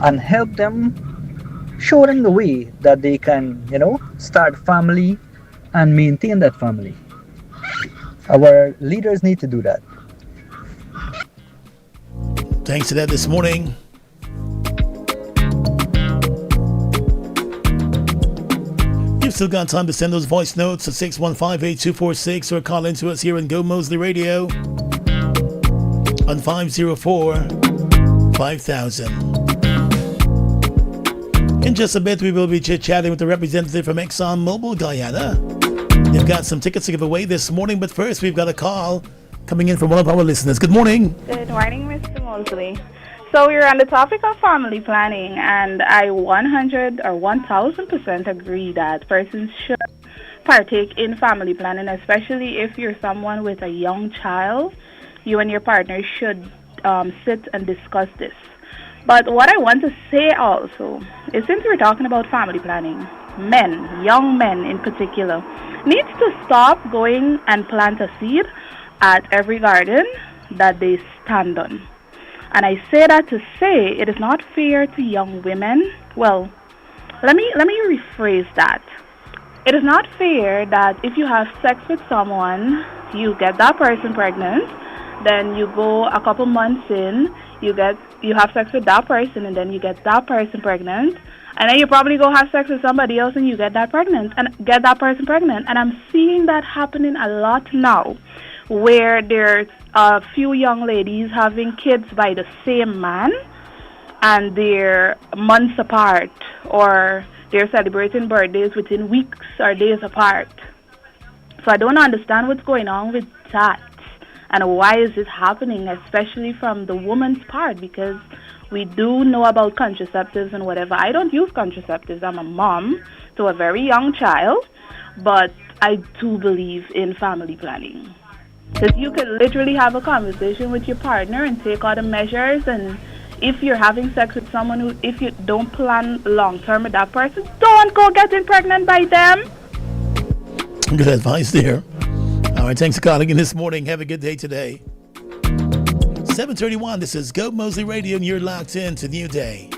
and help them, show them the way that they can, start family and maintain that family. Our leaders need to do that. Thanks to that this morning. You've still got time to send those voice notes to 615-8246 or call into us here on Go Moseley Radio on 504-5000. In just a bit, we will be chit-chatting with the representative from ExxonMobil, Guyana. They've got some tickets to give away this morning, but first we've got a call coming in from one of our listeners. Good morning. Good morning, Mr. Moseley. So we're on the topic of family planning, and I 100 or 1,000% agree that persons should partake in family planning, especially if you're someone with a young child. You and your partner should sit and discuss this. But what I want to say also is, since we're talking about family planning, men, young men in particular, needs to stop going and plant a seed at every garden that they stand on. And I say that to say it is not fair to young women. Well, let me rephrase that. It is not fair that if you have sex with someone, you get that person pregnant, then you go a couple months in, you have sex with that person, and then you get that person pregnant, and then you probably go have sex with somebody else and you get that person pregnant. And I'm seeing that happening a lot now, where there's a few young ladies having kids by the same man, and they're months apart, or they're celebrating birthdays within weeks or days apart. So I don't understand what's going on with that, and why is it happening, especially from the woman's part, because we do know about contraceptives and whatever. I don't use contraceptives. I'm a mom to a very young child, but I do believe in family planning. Because you can literally have a conversation with your partner and take all the measures, and if you're having sex with someone if you don't plan long-term with that person, don't go getting pregnant by them. Good advice there. All right, thanks for calling in this morning. Have a good day today. 7:31, this is Go Moseley Radio, and you're locked in to New Day.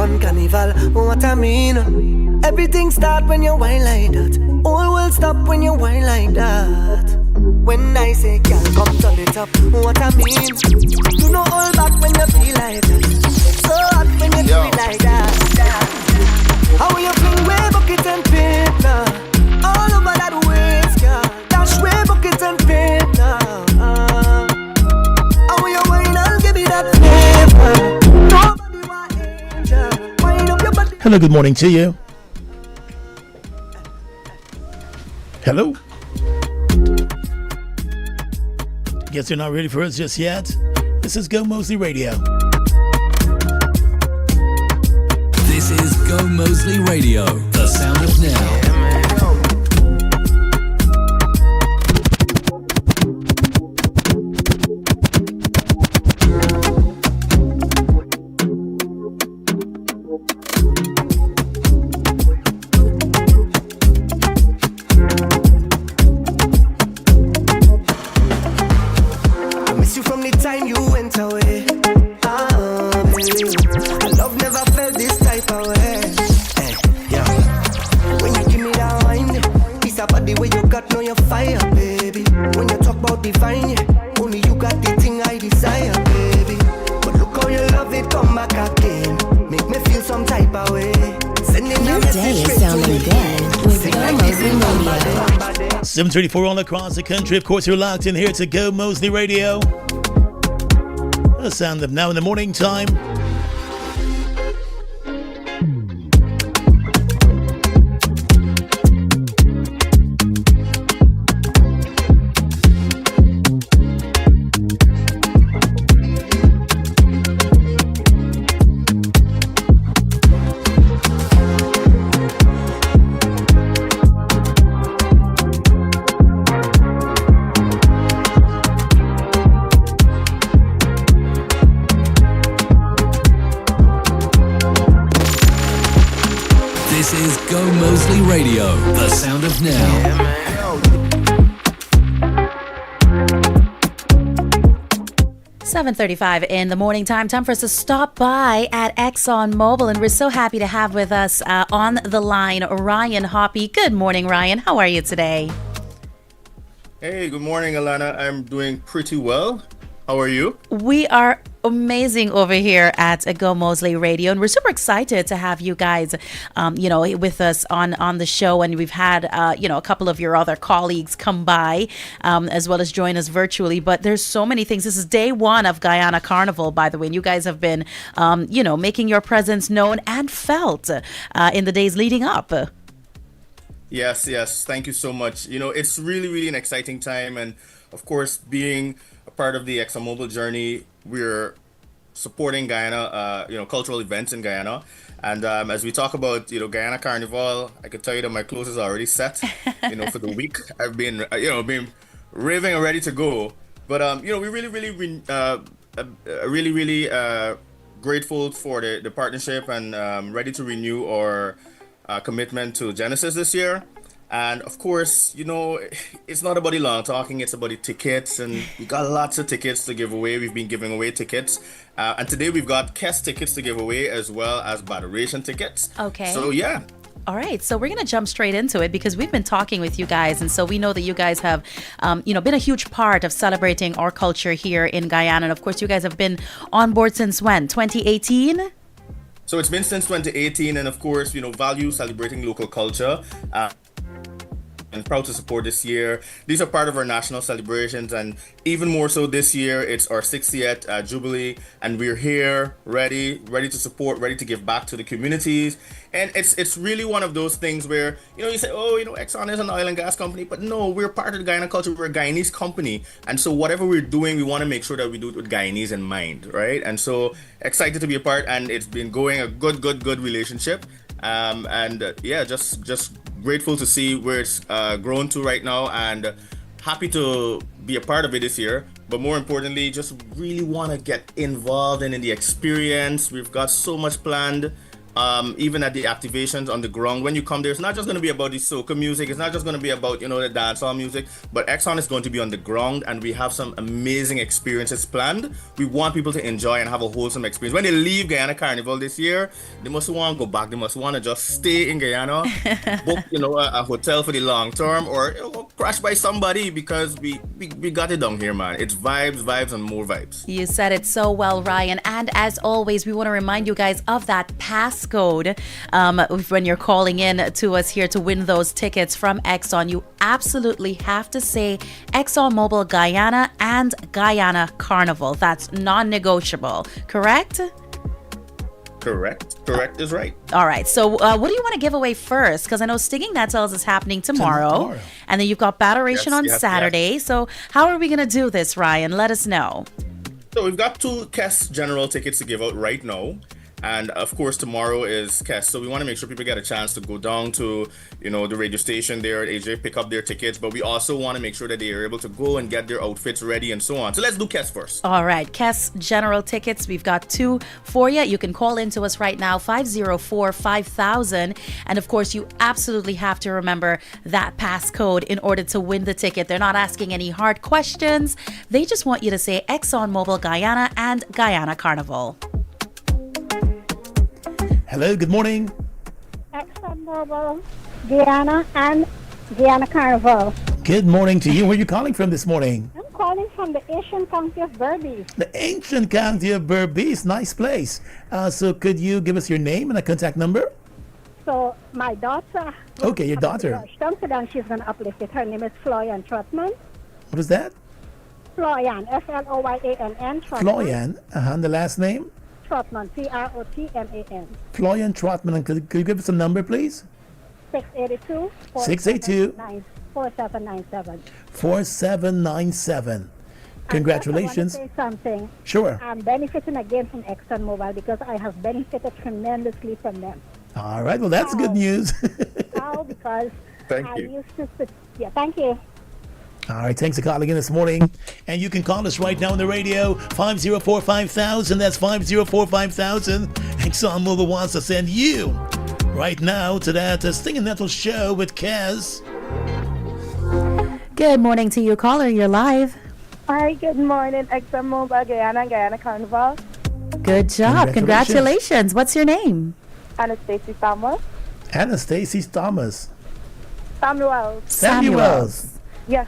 run carnival. What I mean? Everything start when you whine like that. All will stop when you whine like that. When I say, girl, come turn it up. What I mean? You know all back when you feel like that. So hot when you feel like that. How you fling way bucket and paper all over that waist, girl. Dash way bucket and paper. How you wine and give me that flavor. Nobody want angel. Wind up your body. Hello, good morning to you. Hello. Guess you're not ready for us just yet. This is Gomoseley Radio. This is Gomoseley Radio, the sound of now. Radio. 734 all across the country. Of course, you're locked in here to Gomoseley Radio. The sound of now in the morning time. This is Gomoseley Radio, the sound of now. 7:35 in the morning time for us to stop by at ExxonMobil, and we're so happy to have with us on the line Ryan Hoppy. Good morning, Ryan. How are you today? Hey, good morning, Alana. I'm doing pretty well. How are you? We are amazing over here at Gomoseley Radio, and we're super excited to have you guys, with us on the show. And we've had, a couple of your other colleagues come by, as well as join us virtually. But there's so many things. This is day one of Guyana Carnival, by the way. And you guys have been, making your presence known and felt in the days leading up. Yes. Thank you so much. It's really, really an exciting time. And of course, being a part of the ExxonMobil journey, we're supporting Guyana, cultural events in Guyana. And as we talk about, Guyana Carnival, I can tell you that my clothes is already set, for the week. I've been, been raving and ready to go. But, we're really grateful for the partnership and ready to renew our commitment to Genesis this year. And of course, it's not about the long talking, it's about the tickets. And we got lots of tickets to give away. We've been giving away tickets. And today we've got guest tickets to give away as well as Baderation tickets. Okay. So, yeah. All right, so we're going to jump straight into it because we've been talking with you guys. And so we know that you guys have, been a huge part of celebrating our culture here in Guyana. And of course, you guys have been on board since when? 2018? So it's been since 2018. And of course, value celebrating local culture. And proud to support this year. These are part of our national celebrations, and even more so this year, it's our 60th Jubilee, and we're here ready to support, ready to give back to the communities. And it's really one of those things where, you say, Exxon is an oil and gas company, but no, we're part of the Guyana culture. We're a Guyanese company. And so whatever we're doing, we want to make sure that we do it with Guyanese in mind, right? And so excited to be a part, and it's been going a good relationship. Just grateful to see where it's grown to right now, and happy to be a part of it this year. But more importantly, just really want to get involved in the experience. We've got so much planned. even at the activations on the ground. When you come there, it's not just going to be about the soca music. It's not just going to be about, the dancehall music, but Exxon is going to be on the ground, and we have some amazing experiences planned. We want people to enjoy and have a wholesome experience. When they leave Guyana Carnival this year, they must want to go back. They must want to just stay in Guyana, book, a hotel for the long term, or crash by somebody, because we got it down here, man. It's vibes, and more vibes. You said it so well, Ryan. And as always, we want to remind you guys of that passcode when you're calling in to us here to win those tickets from Exxon. You absolutely have to say ExxonMobil Guyana and Guyana Carnival. That's non-negotiable, correct? Correct is right. All right. So what do you want to give away first? Because I know Stinging Nettles is happening tomorrow. And then you've got Battleration on Saturday. Yes. So how are we going to do this, Ryan? Let us know. So we've got 2 KES General tickets to give out right now. And of course, tomorrow is KES. So we want to make sure people get a chance to go down to, the radio station there at AJ, pick up their tickets. But we also want to make sure that they are able to go and get their outfits ready and so on. So let's do KES first. All right. KES General tickets. We've got 2 for you. You can call into us right now, 504-5000. And of course, you absolutely have to remember that passcode in order to win the ticket. They're not asking any hard questions. They just want you to say ExxonMobil Guyana and Guyana Carnival. Hello, good morning. ExxonMobil, Guyana, and Guyana Carnival. Good morning to you. Where are you calling from this morning? I'm calling from the ancient county of Berbice. The ancient county of Berbice. Nice place. So could you give us your name and a contact number? So my daughter. Okay, your daughter. She's going to uplift it. Her name is Florian Trotman. What is that? Florian, Floriann. Florian. And the last name? Trotman, Trotman. Florian Trotman. And could you give us a number, please? 682 4797. 4797. Congratulations. I want to say something. Sure. I'm benefiting again from ExxonMobil because I have benefited tremendously from them. All right. Well, that's good news. Because thank I you. used to. Yeah, thank you. All right, thanks for calling in this morning. And you can call us right now on the radio, 504-5000. That's 504-5000. ExxonMobil wants to send you right now to that Stinging Nettles show with KES. Good morning to you, caller. You're live. Hi, good morning, ExxonMobil Guyana Carnival. Good job. Congratulations. What's your name? Anastasia Thomas. Anastasia Thomas. Samuels. Yes.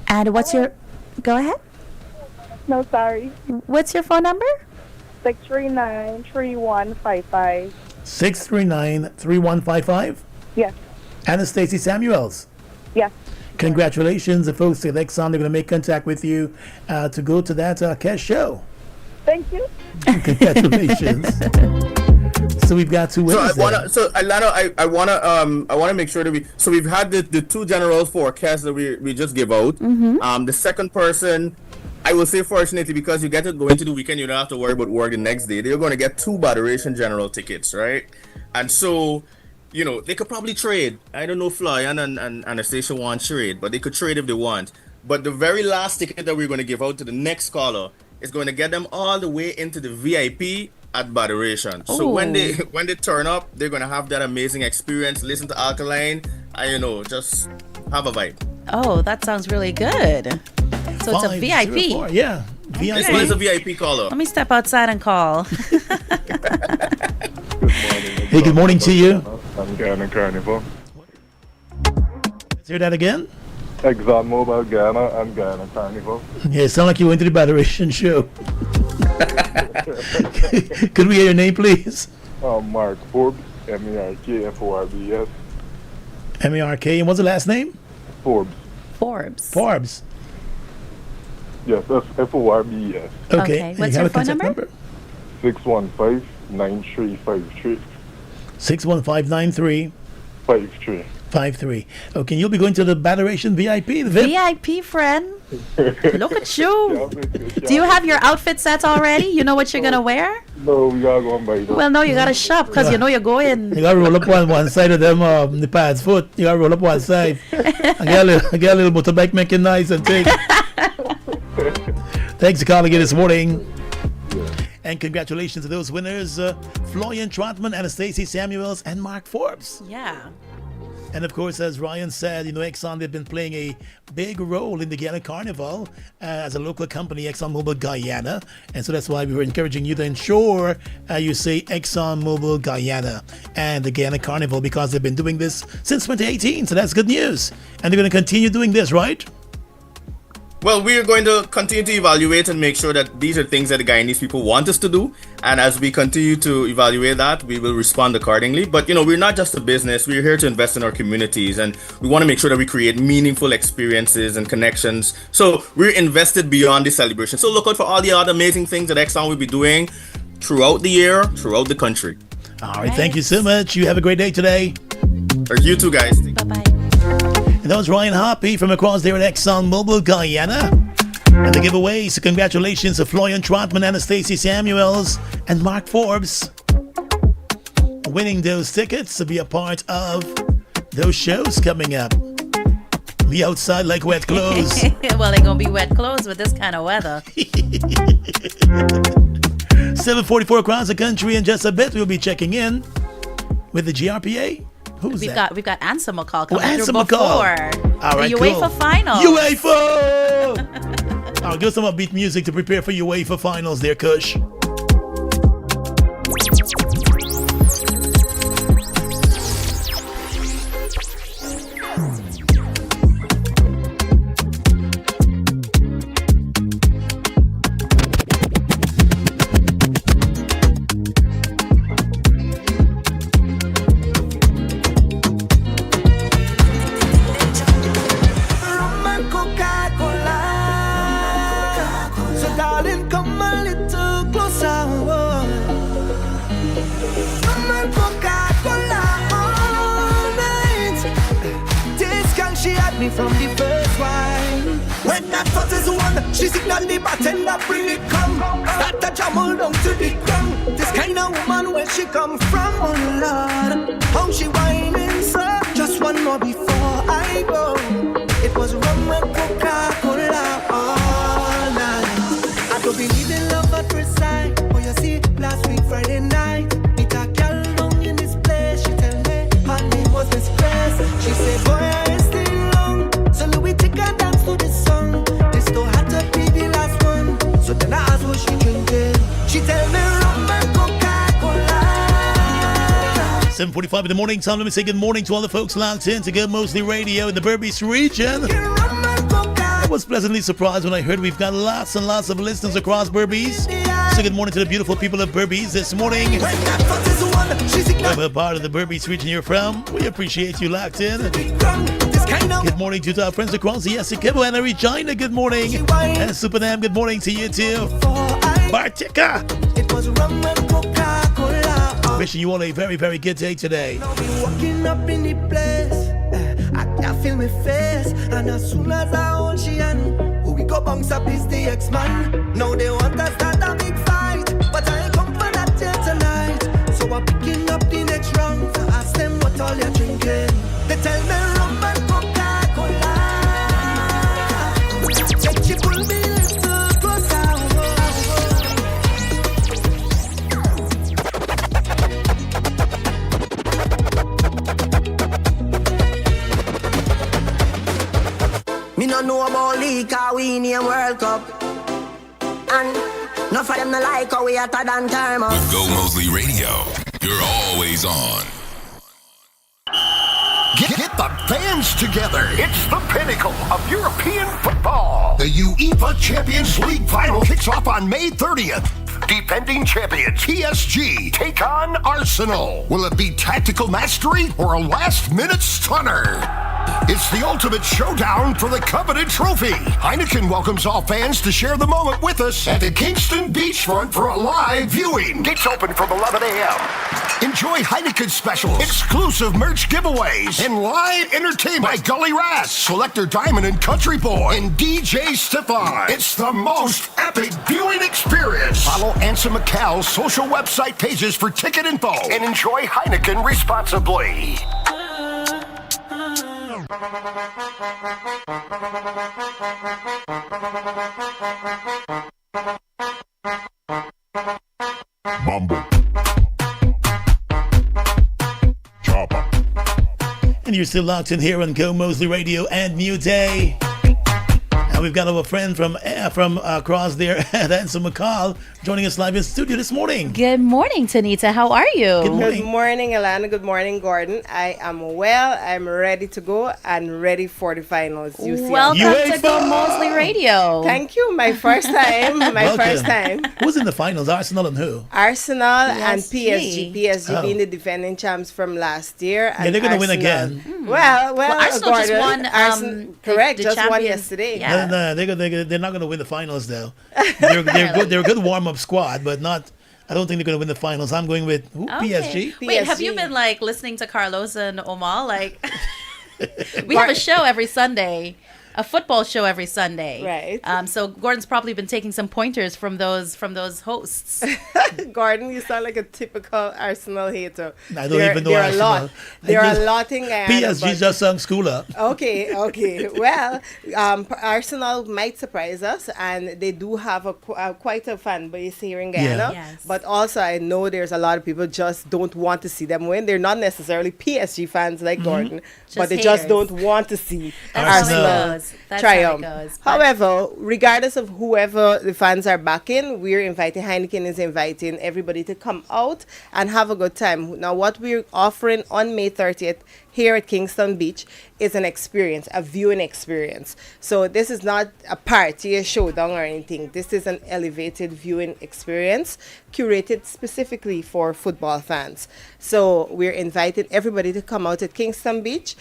And what's your... Go ahead. No, sorry. What's your phone number? 639-3155. 639-3155? Yes. Anastasia Samuels? Yes. Congratulations. The folks at Exxon are going to make contact with you to go to that KES show. Thank you. Congratulations. So we've got 2 winners. Alana, I wanna make sure that we've had the 2 general forecasts that we just give out. Mm-hmm. The second person, I will say fortunately, because you get to go into the weekend, you don't have to worry about work the next day. They're going to get 2 Battleration general tickets, right? And so, they could probably trade. I don't know if Florian and Anastasia want trade, but they could trade if they want. But the very last ticket that we're going to give out to the next caller is going to get them all the way into the VIP at Battleration. So when they turn up, they're gonna have that amazing experience, listen to Alkaline, and just have a vibe. Oh, that sounds really good. So it's a VIP. 504, yeah. VIP. This one is a VIP caller. Let me step outside and call. Hey, good morning to you. I'm Guyana Carnival. Let's hear that again. ExxonMobil Guyana and Guyana Carnival. Yeah, it sounds like you went to the Battleration show. Could we hear your name, please? Mark Forbes, MERK, MERK, and what's the last name? Forbes. Yes, that's FORBES. Okay. What's your phone number? 615-9353. 615-9353. 53. Okay, you'll be going to the Battleration VIP, the VIP. VIP, friend. Look at you. Do you have your outfit set already? You know what you're going to wear? No, we gotta go and buy them. Well, no, you got to shop because you're going. You got to roll up one side of them, the pads foot. You got to roll up one side. I get a little motorbike making nice and take. Thanks for calling in this morning. And congratulations to those winners, Florian Trotman, Anastasia Samuels, and Mark Forbes. Yeah. And of course, as Ryan said, Exxon, they've been playing a big role in the Guyana Carnival as a local company, ExxonMobil Guyana. And so that's why we were encouraging you to ensure you say ExxonMobil Guyana and the Guyana Carnival, because they've been doing this since 2018. So that's good news. And they're going to continue doing this, right? Well, we are going to continue to evaluate and make sure that these are things that the Guyanese people want us to do. And as we continue to evaluate that, we will respond accordingly. But, we're not just a business. We're here to invest in our communities. And we want to make sure that we create meaningful experiences and connections. So we're invested beyond the celebration. So look out for all the other amazing things that Exxon will be doing throughout the year, throughout the country. All right. Thank you so much. You have a great day today. Or you too, guys. Bye-bye. And that was Ryan Hoppy from across there at ExxonMobil Guyana. And the giveaway, so congratulations to Florian Trotman, Anastasia Samuels, and Mark Forbes, winning those tickets to be a part of those shows coming up. Be outside like wet clothes. Well, they're going to be wet clothes with this kind of weather. 7:44 across the country. In just a bit, we'll be checking in with the GRPA. Who's that? We've got Answer McCall Oh, coming Answer through before McCall. All right, the cool. UEFA Finals. UEFA! I'll give some upbeat music to prepare for UEFA Finals there, Kush. From the first wine, when that fuss is one, she signal the bartender, bring it come. Start to jam all down to the ground. This kind of woman, where she come from, oh Lord, how she whining so. Just one more before I go. It was rum and Coca-Cola all night. I don't believe in love at first sight. Oh, you see, last week Friday night, meet a girl down in this place. She tell me her name was Miss Grace. She said, boy, I still. So Louis take a dance to this song. This still had to be the last one. So then I asked what she drinking. She tell me rum and Coca-Cola. 7:45 in the morning time. Let me say good morning to all the folks locked in to Gomoseley Radio in the Berbice region. I was pleasantly surprised when I heard we've got lots and lots of listeners across Berbice. So good morning to the beautiful people of Berbice this morning. Whatever part of the Berbice region you're from, we appreciate you locked in. Good morning to our friends across the Essequibo and Regina. Good morning. And Supernam, good morning to you too. Bartica. Wishing you all a very, very good day today. Walking up in the place, I can feel my face. And as soon as I hold she and we go bounce up is the X-Man. Now they want to start a big fight, but I ain't come for that here tonight. So I'm picking up the next round to ask them what all you're drinking. They tell me rum and Coca-Cola. Said she pull me a little closer. Me no know about league, cause we in a World Cup. And enough of them no like how we hotter than thermos. Gomoseley Radio, you're always on. Get the fans together. It's the pinnacle of European football. The UEFA Champions League final kicks off on May 30th. Defending champions PSG take on Arsenal. Will it be tactical mastery or a last-minute stunner? It's the ultimate showdown for the coveted trophy. Heineken welcomes all fans to share the moment with us at the Kingston Beachfront for a live viewing. Gates open from 11 a.m. Enjoy Heineken specials, exclusive merch giveaways, and live entertainment by Gully Rat, Selector Diamond and Country Boy, and DJ Stefan. It's the most epic viewing experience. Follow Ansa McCall's social website pages for ticket info and enjoy Heineken responsibly. Mambo. Chopper. And you're still locked in here on Gomoseley Radio and New Day. And we've got our friend from across there, Ansel McCall, joining us live in studio this morning. Good morning, Tanita. How are you? Good morning, Alana. Good morning, Gordon. I am well. I'm ready to go and ready for the finals. Welcome to Gomoseley Radio. Thank you. My first time. First time. Who's in the finals? Arsenal and who? Arsenal and PSG. PSG being the defending champs from last year. And they're going to win again. Well, Arsenal Gordon, just won. Correct. The just won champions. yesterday. Yeah. No, they're not going to win the finals though. They're good. They're a good warm-up squad, but not. I don't think they're going to win the finals. I'm going with PSG. Wait, have you been listening to Carlos and Omal? We have a show every Sunday, a football show every Sunday. Right. So Gordon's probably been taking some pointers from those hosts. Gordon, you sound like a typical Arsenal hater. I don't even know Arsenal. There are a lot in Guyana. PSG just some school up. Okay. Well, Arsenal might surprise us, and they do have quite a fan base here in Guyana. Yeah. Yes. But also, I know there's a lot of people just don't want to see them win. They're not necessarily PSG fans like Gordon, but they just don't want to see Arsenal triumph. However, regardless of whoever the fans are backing, Heineken is inviting everybody to come out and have a good time. Now, what we're offering on May 30th here at Kingston Beach is an experience, a viewing experience. So this is not a party, a showdown or anything. This is an elevated viewing experience curated specifically for football fans. So we're inviting everybody to come out at Kingston Beach.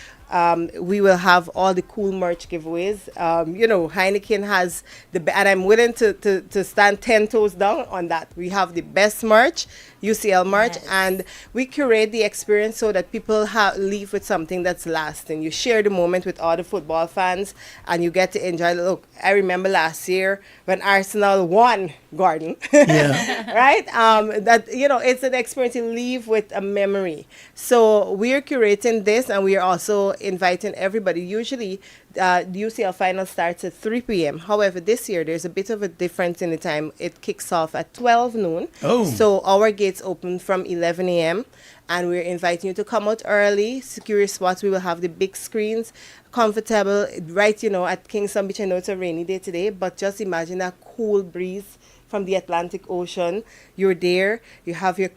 We will have all the cool merch giveaways. Heineken has and I'm willing to stand 10 toes down on that. We have the best merch, UCL merch, and we curate the experience so that people leave with something that's lasting. You share the moment with all the football fans, and you get to enjoy. Look, I remember last year when Arsenal won, Gordon. Yeah. Right? It's an experience you leave with a memory. So we're curating this, and we are also inviting everybody. Usually, the UCL final starts at 3 p.m. However, this year there's a bit of a difference in the time. It kicks off at 12 noon. Oh. So our gates open from 11 a.m. and we're inviting you to come out early. Secure spots. We will have the big screens, comfortable, right, at Kingston Beach. I know it's a rainy day today, but just imagine a cool breeze from the Atlantic Ocean. You're there. You have your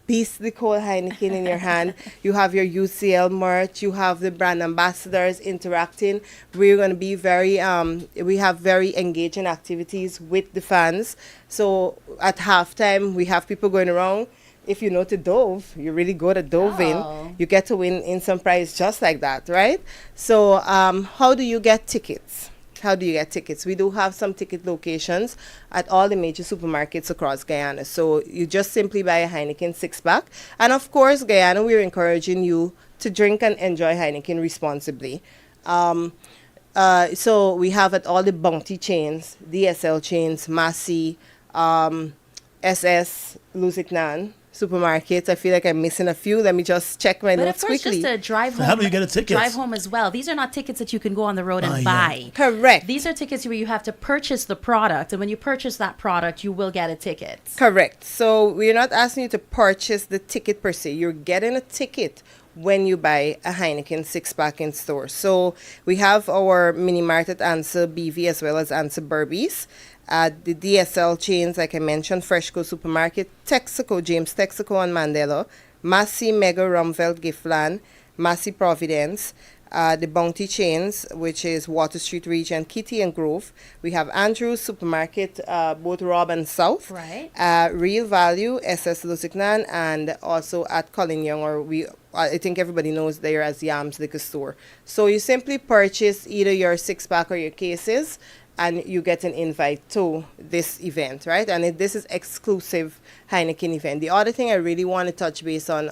beastly cold Heineken in your hand. You have your UCL merch. You have the brand ambassadors interacting. We're going to be we have very engaging activities with the fans. So at halftime, we have people going around. If you know to dove, you really go to dove in. You get to win some prize just like that, right? So how do you get tickets? We do have some ticket locations at all the major supermarkets across Guyana. So you just simply buy a Heineken 6-pack. And of course, Guyana, we're encouraging you to drink and enjoy Heineken responsibly. So we have at all the Bounty chains, DSL chains, Massey, SS, Lusignan supermarkets. I feel like I'm missing a few. Let me just check my notes quickly. But of course, just to drive home. How do you get a ticket? Drive home as well. These are not tickets that you can go on the road and buy. Yeah. Correct. These are tickets where you have to purchase the product, and when you purchase that product, you will get a ticket. Correct. So we're not asking you to purchase the ticket per se. You're getting a ticket when you buy a Heineken 6-pack in store. So we have our mini mart at Answer BV as well as Answer Burbies. The DSL chains, like I mentioned, Freshco Supermarket, Texaco, James Texaco and Mandela, Massey Mega Rumveld Giftland, Massey Providence, the Bounty chains, which is Water Street Region, Kitty and Grove. We have Andrews Supermarket, both Rob and South. Right. Real Value, SS Lusignan, and also at Colin Young, or I think everybody knows there as Yams Liquor Store. So you simply purchase either your 6-pack or your cases, and you get an invite to this event, right? And this is exclusive Heineken event. The other thing I really want to touch base on,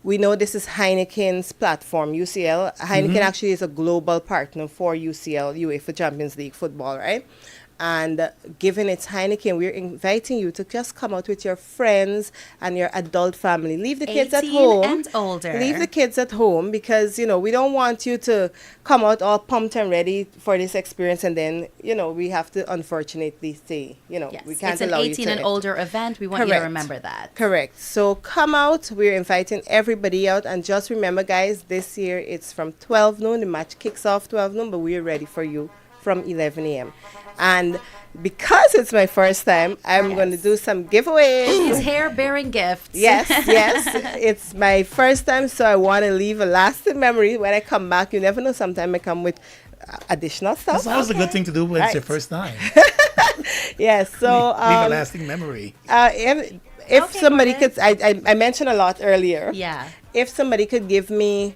we know this is Heineken's platform, UCL. Heineken actually is a global partner for UCL, UEFA Champions League football, right? and given it's Heineken, we're inviting you to just come out with your friends and your adult family. Leave the kids at home. 18 and older. Leave the kids at home because, we don't want you to come out all pumped and ready for this experience and then, we have to unfortunately say, Yes. we can't it's an allow 18 you to and older event. We want you to remember that. Correct. So come out. We're inviting everybody out. And just remember, guys, this year it's from 12 noon. The match kicks off 12 noon, but we're ready for you from 11 a.m. And because it's my first time, I'm going to do some giveaways. She's here bearing gifts. Yes. It's my first time, so I want to leave a lasting memory. When I come back, you never know. Sometimes I come with additional stuff. That's always a good thing to do when it's your first time. Yes. So leave a lasting memory. If somebody could, I mentioned a lot earlier. Yeah. If somebody could give me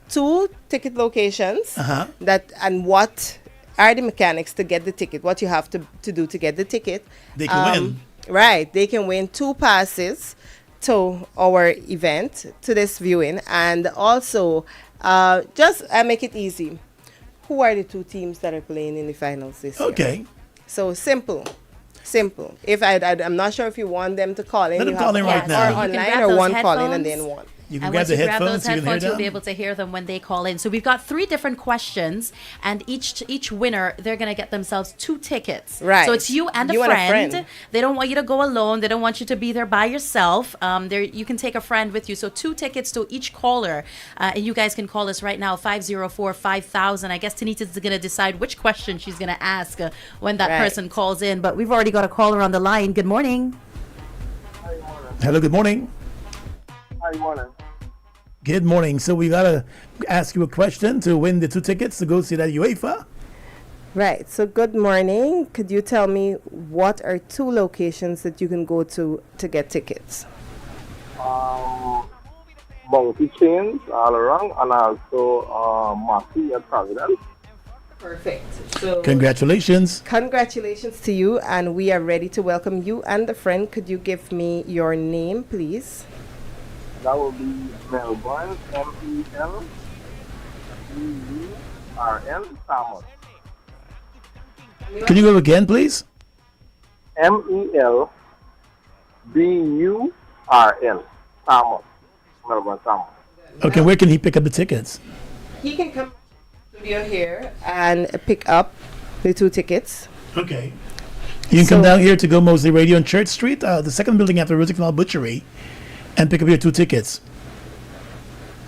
2 ticket locations, and what are the mechanics to get the ticket, what you have to do to get the ticket. They can win. Right. They can win 2 passes to our event, to this viewing. And also, just make it easy. Who are the 2 teams that are playing in the finals this year? Okay. So simple. If I'm not sure if you want them to call in. Let them call in right now. Or online, or one call in and then one. You can grab the headphones, you'll be able to hear them when they call in. So we've got 3 different questions, and each winner, they're going to get themselves 2 tickets. Right. So it's you and a friend. They don't want you to go alone. They don't want you to be there by yourself. You can take a friend with you. So 2 tickets to each caller. And you guys can call us right now, 504-5000. I guess Tanita's going to decide which question she's going to ask when that person calls in. But we've already got a caller on the line. Good morning. Hello, good morning. Good morning. Good morning. So we got to ask you a question to win the 2 tickets to go see that UEFA. Right. So good morning. Could you tell me what are 2 locations that you can go to get tickets? Bounty Chains all around, and also Marcy at Providence. Perfect. So Congratulations to you, and we are ready to welcome you and a friend. Could you give me your name, please? That will be Melbourne, MELBURN, Thomas. Can you go again, please? MELBURN, Thomas. Melbourne, Thomas. Okay, where can he pick up the tickets? He can come to the studio here and pick up the 2 tickets. Okay. You can come down here to Gomoseley Radio on Church Street, the second building after Rosie Canal Butchery, and pick up your 2 tickets.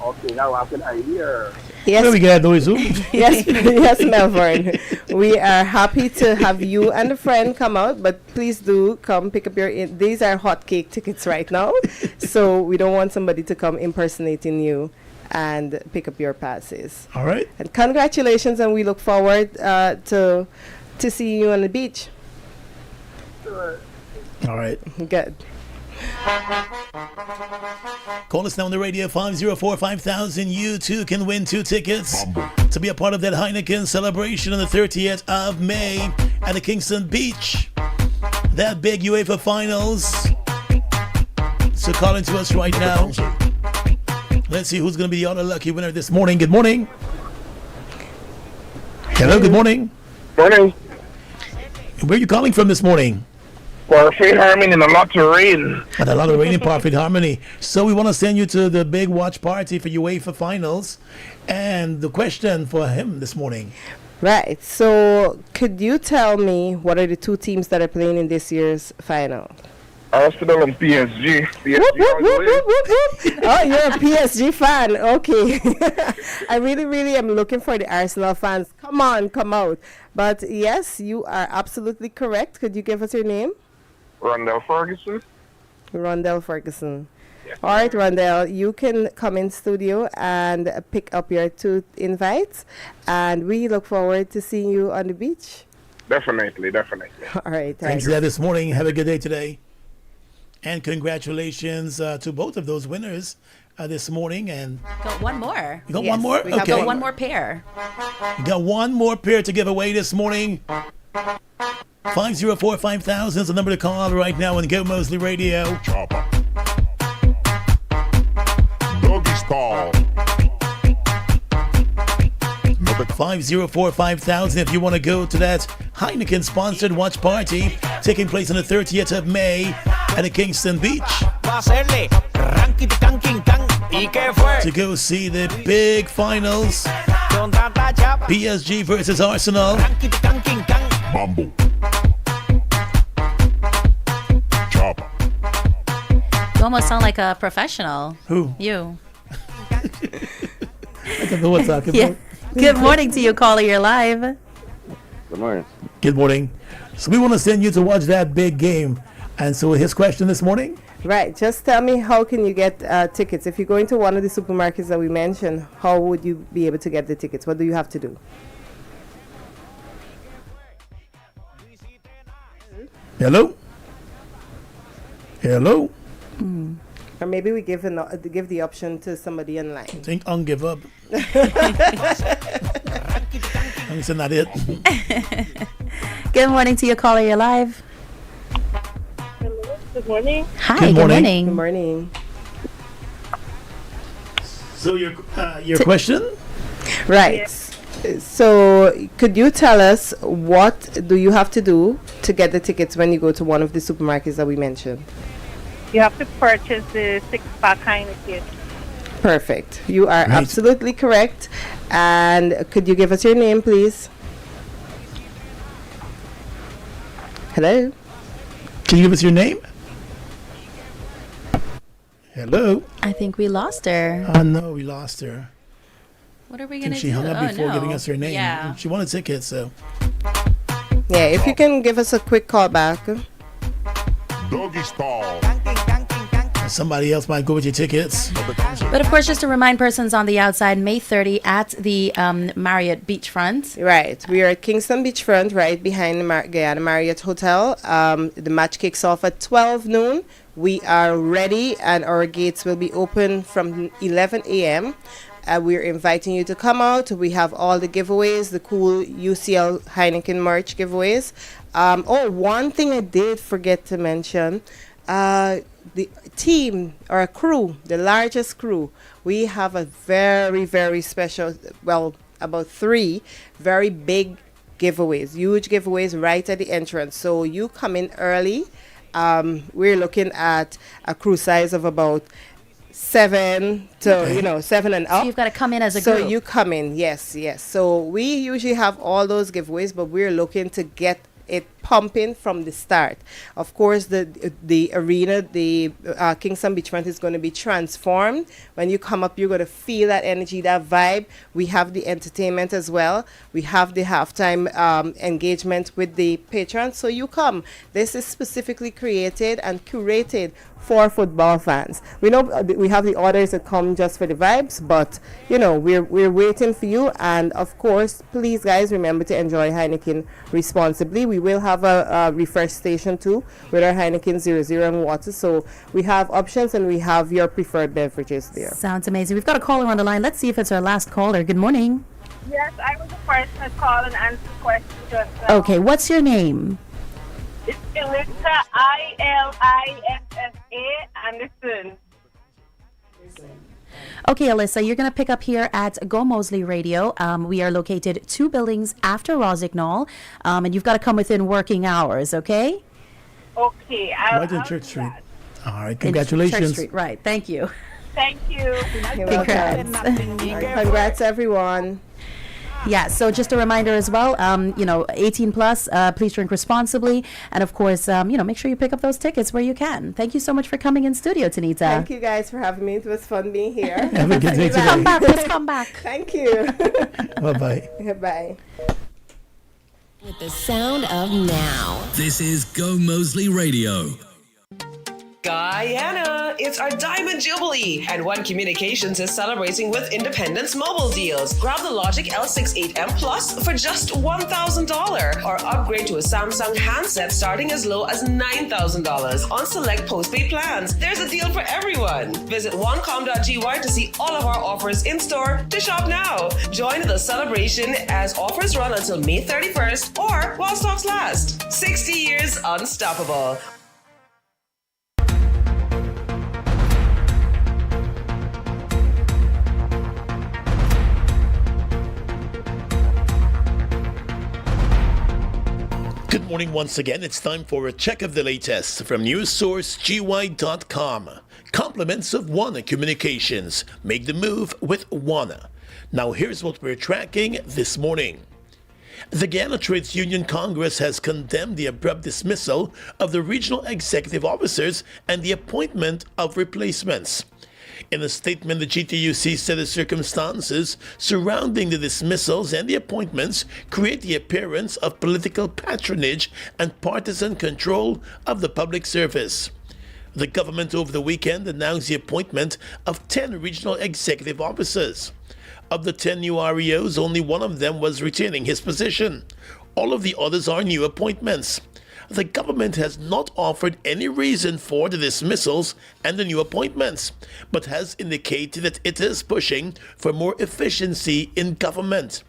Okay, now I have an idea. Yes. There we go, noise. Yes, Melbourne. We are happy to have you and a friend come out, but please do come pick up your. These are hot cake tickets right now, so we don't want somebody to come impersonating you and pick up your passes. All right. And congratulations, and we look forward to seeing you on the beach. All right. Good. Call us now on the radio, 504-5000. You too can win 2 tickets to be a part of that Heineken celebration on the 30th of May at the Kingston Beach. That big UEFA finals. So call into us right now. Let's see who's going to be the other lucky winner this morning. Good morning. Hello, good morning. Morning. Where are you calling from this morning? Parfait Harmony and a lot of rain. And a lot of rain in Parfait Harmony. So we want to send you to the big watch party for UEFA finals. And the question for him this morning. Right. So could you tell me what are the 2 teams that are playing in this year's final? Arsenal and PSG. Oh, you're a PSG fan. Okay. I really am looking for the Arsenal fans. Come on, come out. But yes, you are absolutely correct. Could you give us your name? Rondell Ferguson. Rondell Ferguson. Yes. All right, Rondell, you can come in studio and pick up your 2 invites, and we look forward to seeing you on the beach. Definitely. All right. Thanks for that this morning. Have a good day today. And congratulations to both of those winners this morning. And got one more. You got one more? We have got one more pair. You got one more pair to give away this morning. 504-5000 is the number to call right now on Gomoseley Radio. Chopper. Doggy style. 504-5000 if you want to go to that Heineken-sponsored watch party taking place on the 30th of May at Kingston Beach. To go see the big finals, PSG versus Arsenal. Mambo. You almost sound like a professional. Who? You. I don't know what's talking about. Good morning to you, caller. You're live. Good morning. Good morning. So we want to send you to watch that big game. And so his question this morning? Right. Just tell me, how can you get tickets? If you go into one of the supermarkets that we mentioned, how would you be able to get the tickets? What do you have to do? Hello? Hello? Or maybe we give the option to somebody online. I think I'll give up. That's not it. Good morning to your caller. You're live. Hello. Good morning. Hi. Good morning. Good morning. So your question? Right. Yes. So could you tell us what do you have to do to get the tickets when you go to one of the supermarkets that we mentioned? You have to purchase the 6-pack Heineken. Perfect. You are absolutely correct. And could you give us your name, please? Hello? Can you give us your name? Hello? I think we lost her. Oh, no, we lost her. What are we I going think to she do? hung up before giving us her name. Yeah. She wanted tickets, so. Yeah, if you can give us a quick call back. Doggy style. Somebody else might go with your tickets. But of course, just to remind persons on the outside, May 30 at the Marriott Beachfront. Right. We are at Kingston Beachfront, right behind the Guyana Marriott Hotel. The match kicks off at 12 noon. We are ready, and our gates will be open from 11 a.m. We're inviting you to come out. We have all the giveaways, the cool UCL Heineken merch giveaways. One thing I did forget to mention, the team or a crew, the largest crew, we have a very, very special, about 3 very big giveaways, huge giveaways right at the entrance. So you come in early. We're looking at a crew size of about 7 to 7 and up. So you've got to come in as a group. So you come in, yes. So we usually have all those giveaways, but we're looking to get it pumping from the start. Of course, the arena, the Kingston Beachfront is going to be transformed. When you come up, you're going to feel that energy, that vibe. We have the entertainment as well. We have the halftime engagement with the patrons. So you come. This is specifically created and curated for football fans. We know we have the orders that come just for the vibes, but we're waiting for you. And of course, please guys, remember to enjoy Heineken responsibly. We will have a refresh station too with our Heineken 00 and water. So we have options and we have your preferred beverages there. Sounds amazing. We've got a caller on the line. Let's see if it's our last caller. Good morning. Yes, I was the first to call and answer the question just now. Okay, what's your name? It's Elissa, ILISSA Anderson. Okay, Alyssa, you're going to pick up here at Gomoseley Radio. We are located 2 buildings after Rosignol, and you've got to come within working hours, okay? Okay. Right in Church Street. All right, congratulations. Church Street, right. Thank you. Thank you. Congrats. Congrats, everyone. Yeah, so just a reminder as well, 18 plus, please drink responsibly. And of course, make sure you pick up those tickets where you can. Thank you so much for coming in studio, Tanita. Thank you guys for having me. It was fun being here. Have a good day today. Come back, please come back. Thank you. Bye-bye. Bye. With the sound of now. This is Gomoseley Radio. Guyana, it's our Diamond Jubilee, and One Communications is celebrating with Independence Mobile deals. Grab the Logic L68M Plus for just $1,000, or upgrade to a Samsung handset starting as low as $9,000 on select postpaid plans. There's a deal for everyone. Visit onecom.gy to see all of our offers in store. To shop now. Join the celebration as offers run until May 31st or while stocks last. 60 years unstoppable. morning once again. It's time for a check of the latest from newssourcegi.com. Compliments of Wana Communications. Make the move with Wana. Now here's what we're tracking this morning. The Ghana Trades Union Congress has condemned the abrupt dismissal of the regional executive officers and the appointment of replacements. In a statement, the GTUC said the circumstances surrounding the dismissals and the appointments create the appearance of political patronage and partisan control of the public service. The government over the weekend announced the appointment of 10 regional executive officers. Of the 10 new REOs, only one of them was retaining his position. All of the others are new appointments. The government has not offered any reason for the dismissals and the new appointments, but has indicated that it is pushing for more efficiency in government.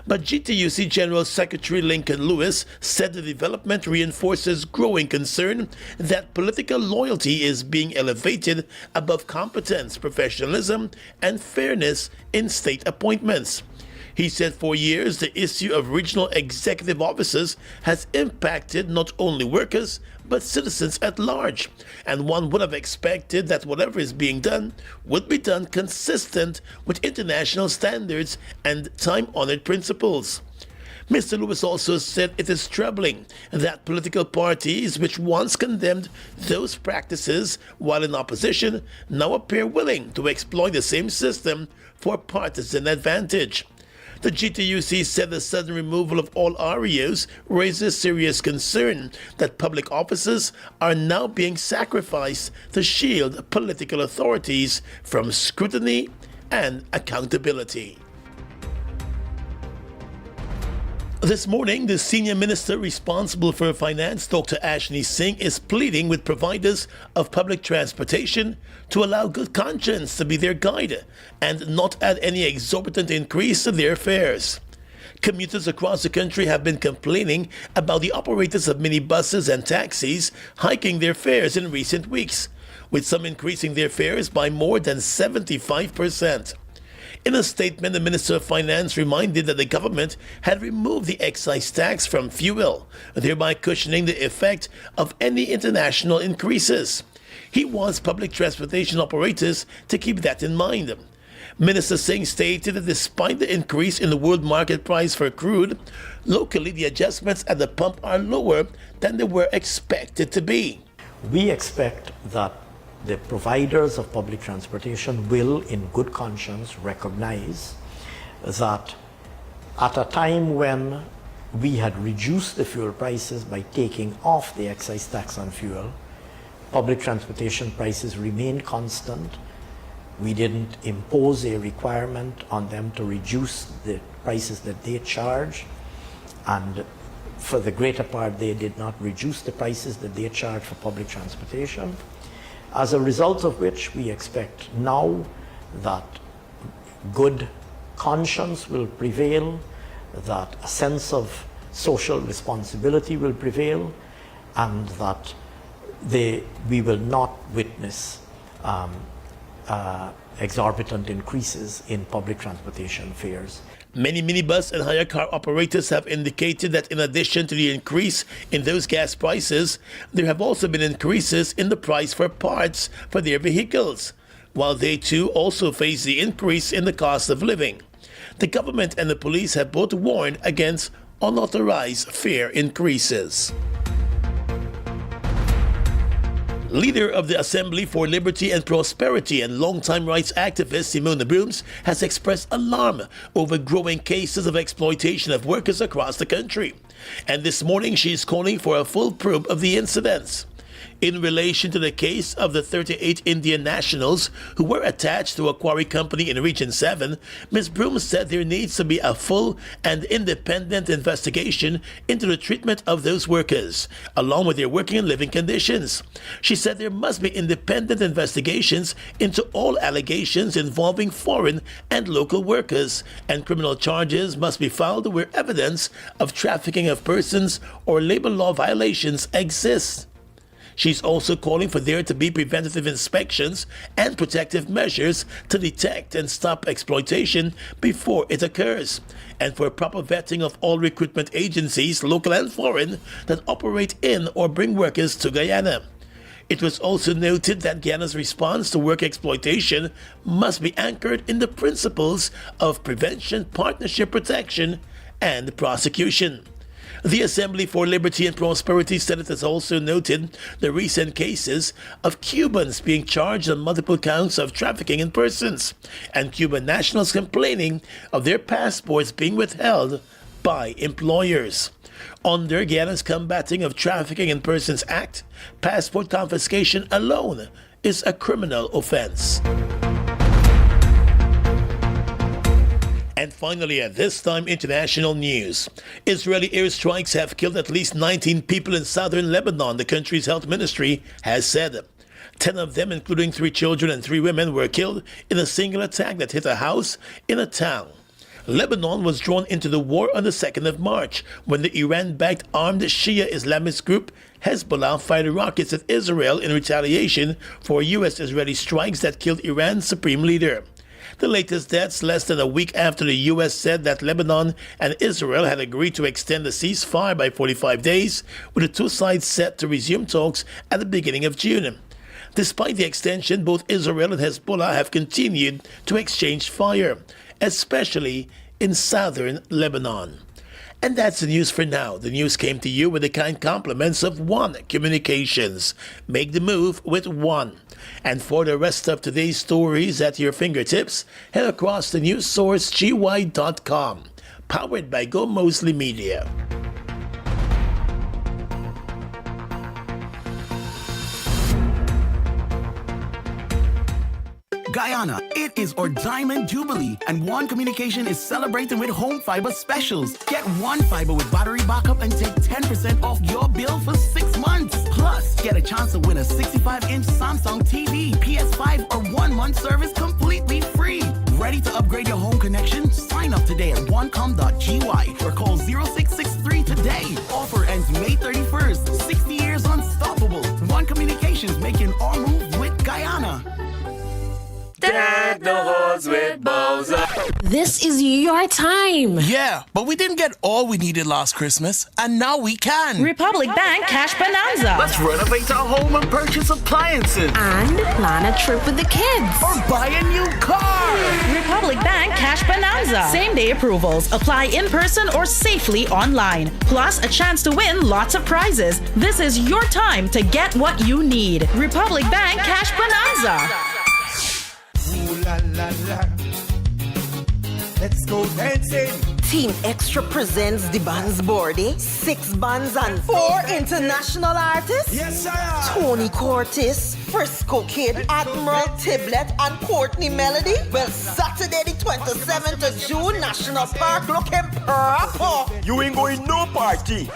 But GTUC General Secretary Lincoln Lewis said the development reinforces growing concern that political loyalty is being elevated above competence, professionalism, and fairness in state appointments. He said for years the issue of regional executive offices has impacted not only workers but citizens at large, and one would have expected that whatever is being done would be done consistent with international standards and time-honored principles. Mr. Lewis also said it is troubling that political parties which once condemned those practices while in opposition now appear willing to exploit the same system for partisan advantage. The GTUC said the sudden removal of all REOs raises serious concern that public offices are now being sacrificed to shield political authorities from scrutiny and accountability. This morning, the senior minister responsible for finance, Dr. Ashni Singh, is pleading with providers of public transportation to allow good conscience to be their guide and not add any exorbitant increase to their fares. Commuters across the country have been complaining about the operators of minibuses and taxis hiking their fares in recent weeks, with some increasing their fares by more than 75%. In a statement, the Minister of Finance reminded that the government had removed the excise tax from fuel, thereby cushioning the effect of any international increases. He wants public transportation operators to keep that in mind. Minister Singh stated that despite the increase in the world market price for crude, locally the adjustments at the pump are lower than they were expected to be. We expect that the providers of public transportation will, in good conscience, recognize that at a time when we had reduced the fuel prices by taking off the excise tax on fuel, public transportation prices remained constant. We didn't impose a requirement on them to reduce the prices that they charge, and for the greater part, they did not reduce the prices that they charge for public transportation. As a result of which, we expect now that good conscience will prevail, that a sense of social responsibility will prevail, and that we will not witness exorbitant increases in public transportation fares. Many minibus and hire car operators have indicated that in addition to the increase in those gas prices, there have also been increases in the price for parts for their vehicles, while they too also face the increase in the cost of living. The government and the police have both warned against unauthorized fare increases. Leader of the Assembly for Liberty and Prosperity and longtime rights activist Simone Brooms has expressed alarm over growing cases of exploitation of workers across the country. And this morning she is calling for a full probe of the incidents. In relation to the case of the 38 Indian nationals who were attached to a quarry company in Region 7, Ms. Broom said there needs to be a full and independent investigation into the treatment of those workers, along with their working and living conditions. She said there must be independent investigations into all allegations involving foreign and local workers, and criminal charges must be filed where evidence of trafficking of persons or labor law violations exists. She's also calling for there to be preventative inspections and protective measures to detect and stop exploitation before it occurs, and for proper vetting of all recruitment agencies, local and foreign, that operate in or bring workers to Guyana. It was also noted that Guyana's response to work exploitation must be anchored in the principles of prevention, partnership, protection, and prosecution. The Assembly for Liberty and Prosperity said it has also noted the recent cases of Cubans being charged on multiple counts of trafficking in persons, and Cuban nationals complaining of their passports being withheld by employers. Under Guyana's Combating of Trafficking in Persons Act, passport confiscation alone is a criminal offense. And finally, at this time, international news. Israeli airstrikes have killed at least 19 people in southern Lebanon, the country's health ministry has said. 10 of them, including 3 children and 3 women, were killed in a single attack that hit a house in a town. Lebanon was drawn into the war on the 2nd of March when the Iran-backed armed Shia Islamist group Hezbollah fired rockets at Israel in retaliation for U.S.-Israeli strikes that killed Iran's supreme leader. The latest deaths less than a week after the U.S. said that Lebanon and Israel had agreed to extend the ceasefire by 45 days, with the two sides set to resume talks at the beginning of June. Despite the extension, both Israel and Hezbollah have continued to exchange fire, especially in southern Lebanon. And that's the news for now. The news came to you with the kind compliments of One Communications. Make the move with One. And for the rest of today's stories at your fingertips, head across to newssourceg.com, powered by Gomoseley Media. Guyana, it is our Diamond Jubilee, and One Communication is celebrating with home fiber specials. Get One Fiber with battery backup and take 10% off your bill for 6 months. Plus, get a chance to win a 65-inch Samsung TV, PS5, or 1-month service completely free. Ready to upgrade your home connection? Sign up today at onecom.gy or call 0663 today. Offer ends May 31st. 60 years unstoppable. One Communications making our move with Guyana. Deck the halls with Bowser. This is your time. Yeah, but we didn't get all we needed last Christmas, and now we can. Republic Bank Cash Bonanza. Let's renovate our home and purchase appliances. And plan a trip with the kids. Or buy a new car. Republic Bank Cash Bonanza. Same-day approvals. Apply in person or safely online. Plus, a chance to win lots of prizes. This is your time to get what you need. Republic Bank Cash Bonanza. Ooh la la la. Let's go dancing. Team Extra presents the bands Bordy, 6 bands and 4 international artists. Yes, sir. Tony Curtis, Frisco Kid, Admiral Tiblet, and Courtney Melody. Well, Saturday the 27th of June, National Park looking proper. You ain't going no party.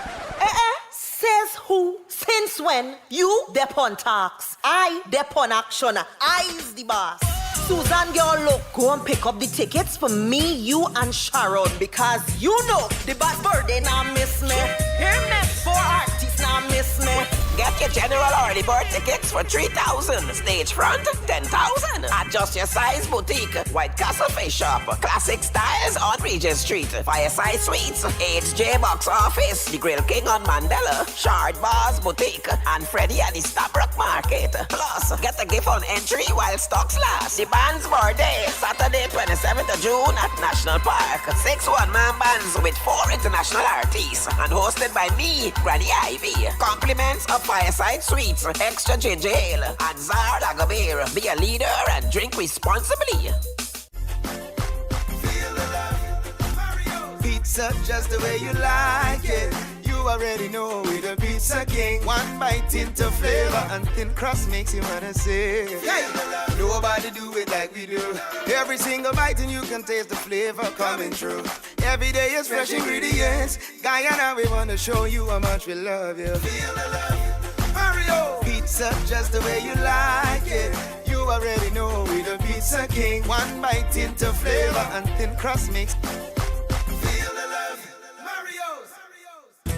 Says who? Since when? You dep on talks. I dep on action. I's the boss. Susan, girl, look, go and pick up the tickets for me, you, and Sharon, because you know the bad birthday now miss me. Hear me? 4 artists now miss me. Get your general early bird tickets for 3,000. Stage front, 10,000. Adjust your size boutique. White Castle Face Shop. Classic Styles on Regent Street. Fireside Suites. HJ Box Office. The Grill King on Mandela. Shard Bars Boutique. And Freddy at the Stabrook Market. Plus, get a gift on entry while stocks last. The band's birthday, Saturday 27th of June at National Park. 6 one-man bands with 4 international artists. And hosted by me, Granny Ivy. Compliments of Fireside Suites, extra ginger ale, and Zard Agavir. Be a leader and drink responsibly. Pizza just the way you like it. You already know we're the Pizza King. One bite into flavor and thin crust makes you wanna say, hey, nobody do it like we do. Every single bite and you can taste the flavor coming through. Every day is fresh ingredients. Guyana, we wanna show you how much we love you. Feel the love. Mario. Pizza just the way you like it. You already know we're the Pizza King. One bite into flavor and thin crust makes. Feel the love. Mario's.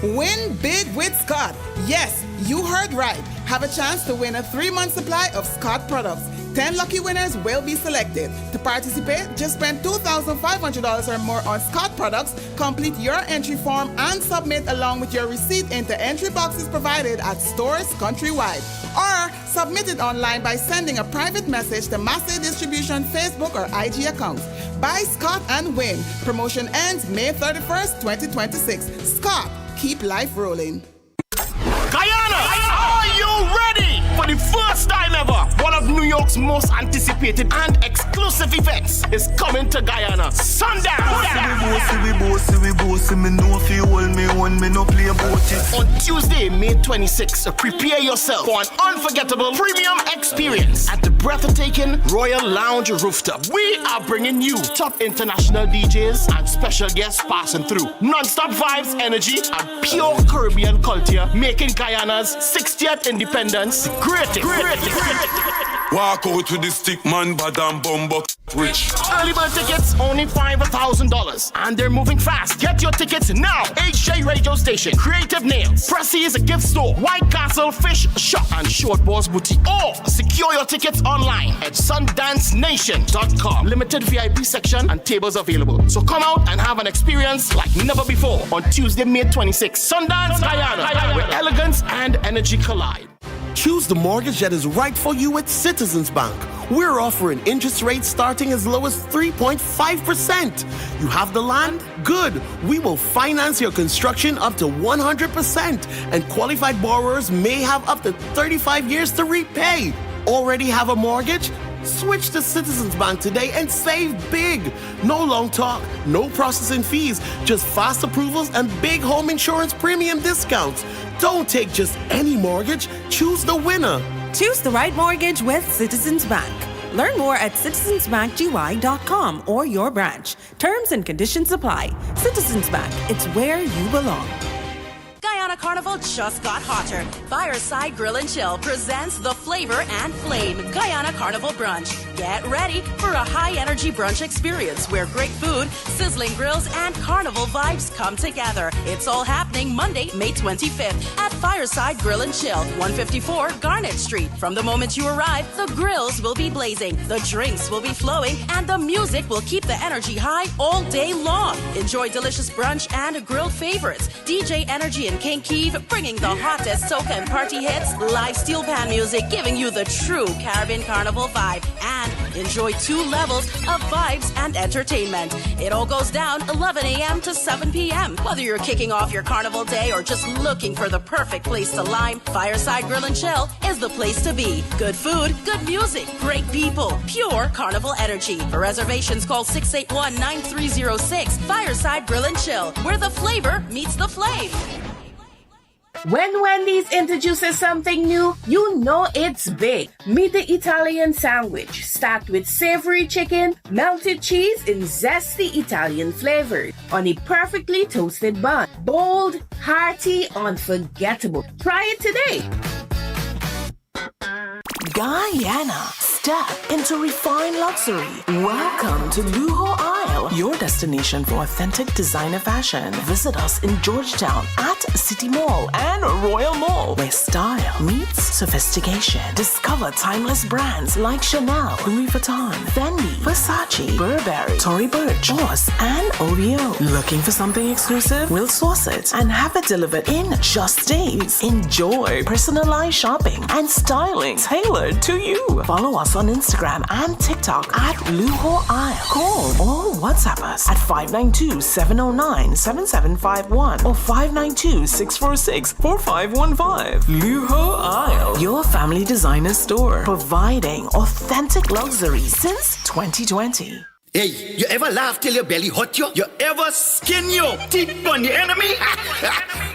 Win big with Scott. Yes, you heard right. Have a chance to win a 3-month supply of Scott products. 10 lucky winners will be selected. To participate, just spend $2,500 or more on Scott products, complete your entry form, and submit along with your receipt into entry boxes provided at stores countrywide. Or submit it online by sending a private message to Massey Distribution Facebook or IG accounts. Buy Scott and win. Promotion ends May 31st, 2026. Scott, keep life rolling. Guyana, are you ready for the first time ever? One of New York's most anticipated and exclusive events is coming to Guyana. Sundance. On Tuesday, May 26th, prepare yourself for an unforgettable premium experience at the breathtaking Royal Lounge Rooftop. We are bringing you top international DJs and special guests passing through. Non-stop vibes, energy, and pure Caribbean culture, making Guyana's 60th independence greatest. Walk out with the stick man, badam bumbo rich. Early bird tickets only $5,000, and they're moving fast. Get your tickets now. HJ Radio Station, Creative Nails, Pressy's Gift Store, White Castle Fish Shop, and Short Boss Boutique. Or secure your tickets online at sundancenation.com. Limited VIP section and tables available. So come out and have an experience like never before on Tuesday, May 26th. Sundance, Guyana, where elegance and energy collide. Choose the mortgage that is right for you at Citizens Bank. We're offering interest rates starting as low as 3.5%. You have the land? Good. We will finance your construction up to 100%. And qualified borrowers may have up to 35 years to repay. Already have a mortgage? Switch to Citizens Bank today and save big. No long talk, no processing fees, just fast approvals and big home insurance premium discounts. Don't take just any mortgage, choose the winner. Choose the right mortgage with Citizens Bank. Learn more at citizensbankgy.com or your branch. Terms and conditions apply. Citizens Bank, it's where you belong. Guyana Carnival just got hotter. Fireside Grill and Chill presents the Flavor and Flame Guyana Carnival Brunch. Get ready for a high-energy brunch experience where great food, sizzling grills, and carnival vibes come together. It's all happening Monday, May 25th at Fireside Grill and Chill, 154 Garnet Street. From the moment you arrive, the grills will be blazing, the drinks will be flowing, and the music will keep the energy high all day long. Enjoy delicious brunch and grilled favorites. DJ Energy and King Keeve bringing the hottest soca and party hits, live steel pan music giving you the true Caribbean Carnival vibe, and enjoy 2 levels of vibes and entertainment. It all goes down 11 a.m. to 7 p.m. Whether you're kicking off your carnival day or just looking for the perfect place to lime, Fireside Grill and Chill is the place to be. Good food, good music, great people, pure carnival energy. For reservations, call 681-9306. Fireside Grill and Chill, where the flavor meets the flame. When Wendy's introduces something new, you know it's big. Meet the Italian sandwich, stacked with savory chicken, melted cheese, and zesty Italian flavors on a perfectly toasted bun. Bold, hearty, unforgettable. Try it today. Guyana. Step into refined luxury. Welcome to Lujo Isle, your destination for authentic designer fashion. Visit us in Georgetown at City Mall and Royal Mall, where style meets sophistication. Discover timeless brands like Chanel, Louis Vuitton, Fendi, Versace, Burberry, Tory Burch, Boss, and OVO. Looking for something exclusive? We'll source it and have it delivered in just days. Enjoy personalized shopping and styling tailored to you. Follow us on Instagram and TikTok at Lujo Isle. Call or WhatsApp us at 592-709-7751 or 592-646-4515. Lujo Isle, your family designer store, providing authentic luxury since 2020. Hey, you ever laugh till your belly hot you? You ever skin your teeth on your enemy?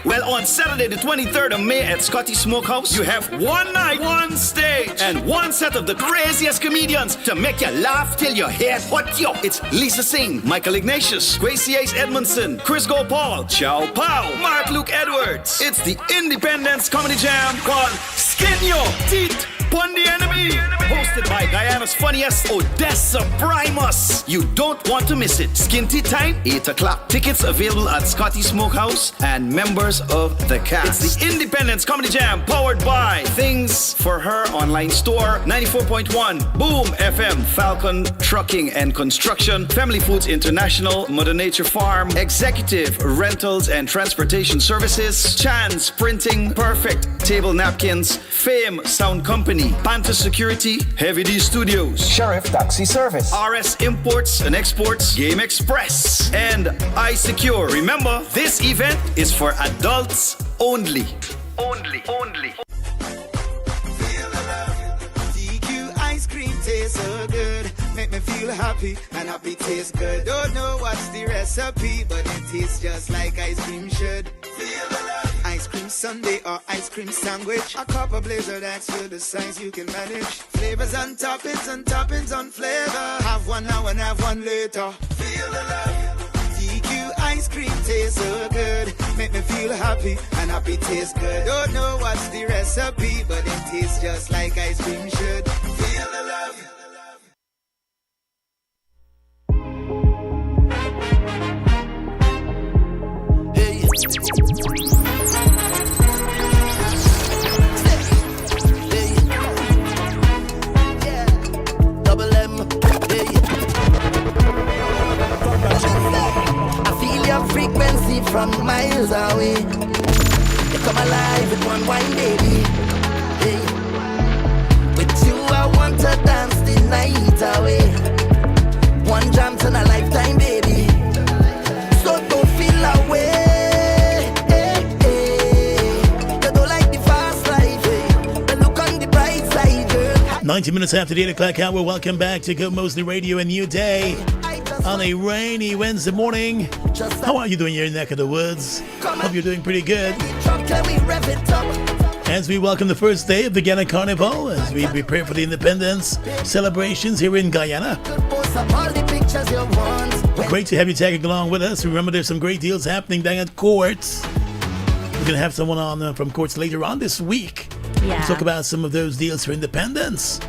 Well, on Saturday the 23rd of May at Scotty Smokehouse, you have one night, one stage, and one set of the craziest comedians to make you laugh till your hair hot you. It's Lisa Singh, Michael Ignatius, Gracie Ace Edmondson, Chris Gopal, Chow Pow, Mark Luke Edwards. It's the Independence Comedy Jam called Skin Your Teeth on the enemy. Hosted by Guyana's funniest Odessa Primus. You don't want to miss it. Skinty time, 8 o'clock. Tickets available at Scotty Smokehouse and members of the cast. It's the Independence Comedy Jam powered by Things for Her online store, 94.1, Boom FM, Falcon Trucking and Construction, Family Foods International, Mother Nature Farm, Executive Rentals and Transportation Services, Chan's Printing, Perfect Table Napkins, Fame Sound Company, Panther Security, Heavy D Studios, Sheriff Taxi Service, RS Imports and Exports, Game Express, and iSecure. Remember, this event is for adults only. Only. DQ ice cream tastes so good. Make me feel happy, and happy tastes good. Don't know what's the recipe, but it tastes just like ice cream should. Feel the love. Ice cream sundae or ice cream sandwich. A cup of blazer, that's you the size you can manage. Flavors and toppings on flavor. Have one now and have one later. Feel the love. DQ ice cream tastes so good. Make me feel happy, and happy tastes good. Don't know what's the recipe, but it tastes just like ice cream should. Feel the love. Double M, I feel your frequency from miles away. You come alive with one wine, baby. Hey. With you, I want to dance the night away. One jam to a lifetime, baby. So don't feel away. 90 minutes after the 8 o'clock hour, welcome back to Gomoseley Radio, a new day on a rainy Wednesday morning. How are you doing here in the neck of the woods? Hope you're doing pretty good. As we welcome the first day of the Guyana Carnival, as we prepare for the independence celebrations here in Guyana. Great to have you tagging along with us. Remember, there's some great deals happening down at Courts. We're going to have someone on from Courts later on this week. Yeah. Talk about some of those deals for independence.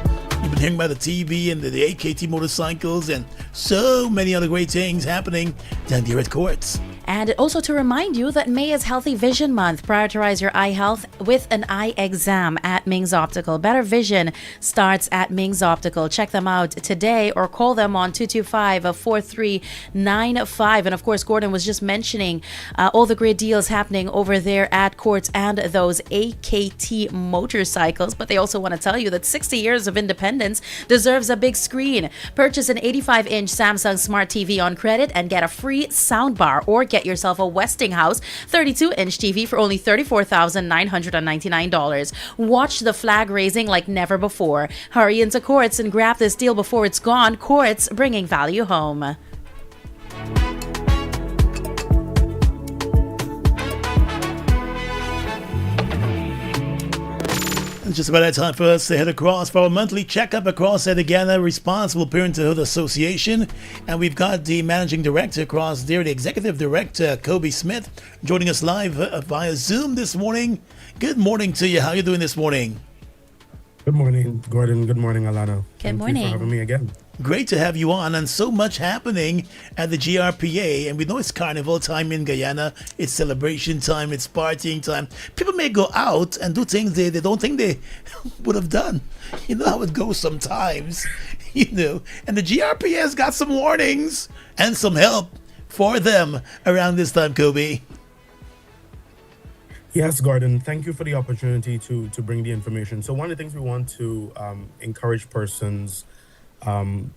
You've been hearing about the TV and the AKT motorcycles and so many other great things happening down here at Courts. And also to remind you that May is Healthy Vision Month. Prioritize your eye health with an eye exam at Ming's Optical. Better vision starts at Ming's Optical. Check them out today or call them on 225-4395. And of course, Gordon was just mentioning all the great deals happening over there at Courts and those AKT motorcycles. But they also want to tell you that 60 years of independence deserves a big screen. Purchase an 85-inch Samsung Smart TV on credit and get a free soundbar, or get yourself a Westinghouse 32-inch TV for only $34,999. Watch the flag raising like never before. Hurry into Courts and grab this deal before it's gone. Courts, bringing value home. It's just about that time for us to head across for our monthly checkup across the Guyana Responsible Parenthood Association. And we've got the managing director across there, the executive director, Kobe Smith, joining us live via Zoom this morning. Good morning to you. How are you doing this morning? Good morning, Gordon. Good morning, Alana. Good morning. Thank you for having me again. Great to have you on, and so much happening at the GRPA. And we know it's carnival time in Guyana. It's celebration time. It's partying time. People may go out and do things they don't think they would have done. You know how it goes sometimes, you know. And the GRPA has got some warnings and some help for them around this time, Kobe. Yes, Gordon. Thank you for the opportunity to bring the information. So one of the things we want to encourage persons to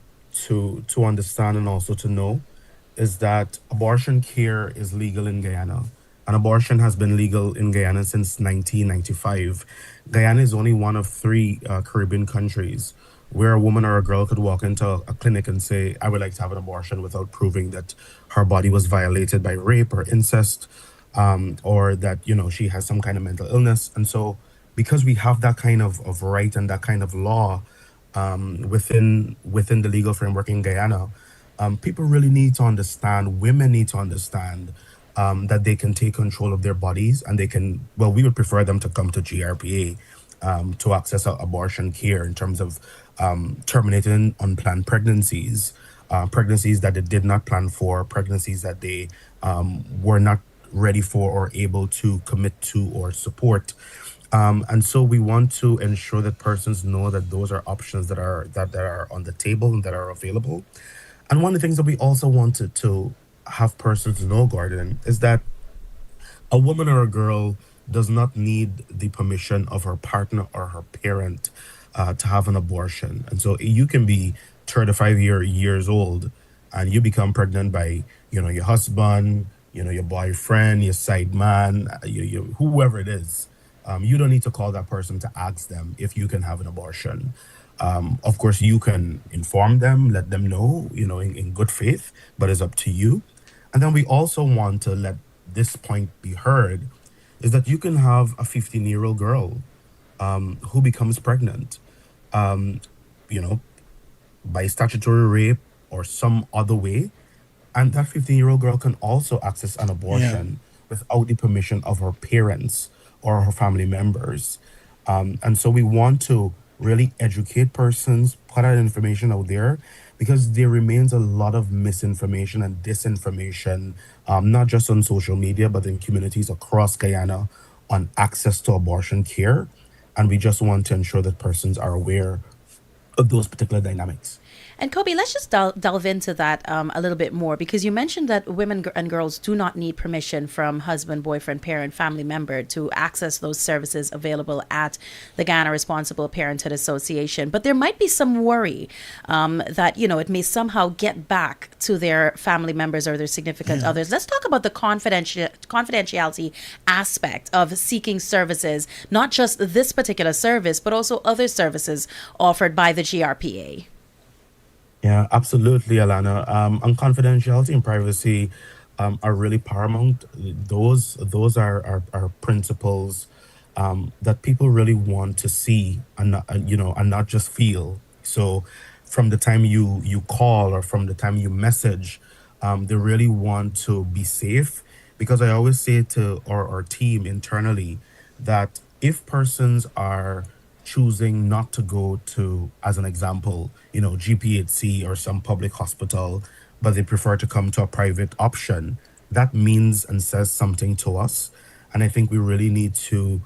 understand and also to know is that abortion care is legal in Guyana. And abortion has been legal in Guyana since 1995. Guyana is only one of 3 Caribbean countries where a woman or a girl could walk into a clinic and say, I would like to have an abortion, without proving that her body was violated by rape or incest, or that, you know, she has some kind of mental illness. And so because we have that kind of right and that kind of law within the legal framework in Guyana, people really need to understand, women need to understand that they can take control of their bodies, and they can, well, we would prefer them to come to GRPA to access abortion care in terms of terminating unplanned pregnancies, pregnancies that they did not plan for, pregnancies that they were not ready for or able to commit to or support. And so we want to ensure that persons know that those are options that are on the table and that are available. And one of the things that we also wanted to have persons know, Gordon, is that a woman or a girl does not need the permission of her partner or her parent to have an abortion. And so you can be 35 years old and you become pregnant by, your husband, your boyfriend, your side man, whoever it is. You don't need to call that person to ask them if you can have an abortion. Of course, you can inform them, let them know, in good faith, but it's up to you. And then we also want to let this point be heard is that you can have a 15-year-old girl who becomes pregnant, you know, by statutory rape or some other way. And that 15-year-old girl can also access an abortion without the permission of her parents or her family members. And so we want to really educate persons, put that information out there, because there remains a lot of misinformation and disinformation, not just on social media, but in communities across Guyana on access to abortion care. And we just want to ensure that persons are aware of those particular dynamics. And Kobe, let's just delve into that a little bit more, because you mentioned that women and girls do not need permission from husband, boyfriend, parent, family member to access those services available at the Guyana Responsible Parenthood Association. But there might be some worry that, it may somehow get back to their family members or their significant others. Let's talk about the confidentiality aspect of seeking services, not just this particular service, but also other services offered by the GRPA. Yeah, absolutely, Alana. And confidentiality and privacy are really paramount. Those are principles that people really want to see and not just feel. So, from the time you call or from the time you message, they really want to be safe. Because I always say to our team internally that if persons are choosing not to go to, as an example, GPHC or some public hospital, but they prefer to come to a private option, that means and says something to us. And I think we really need to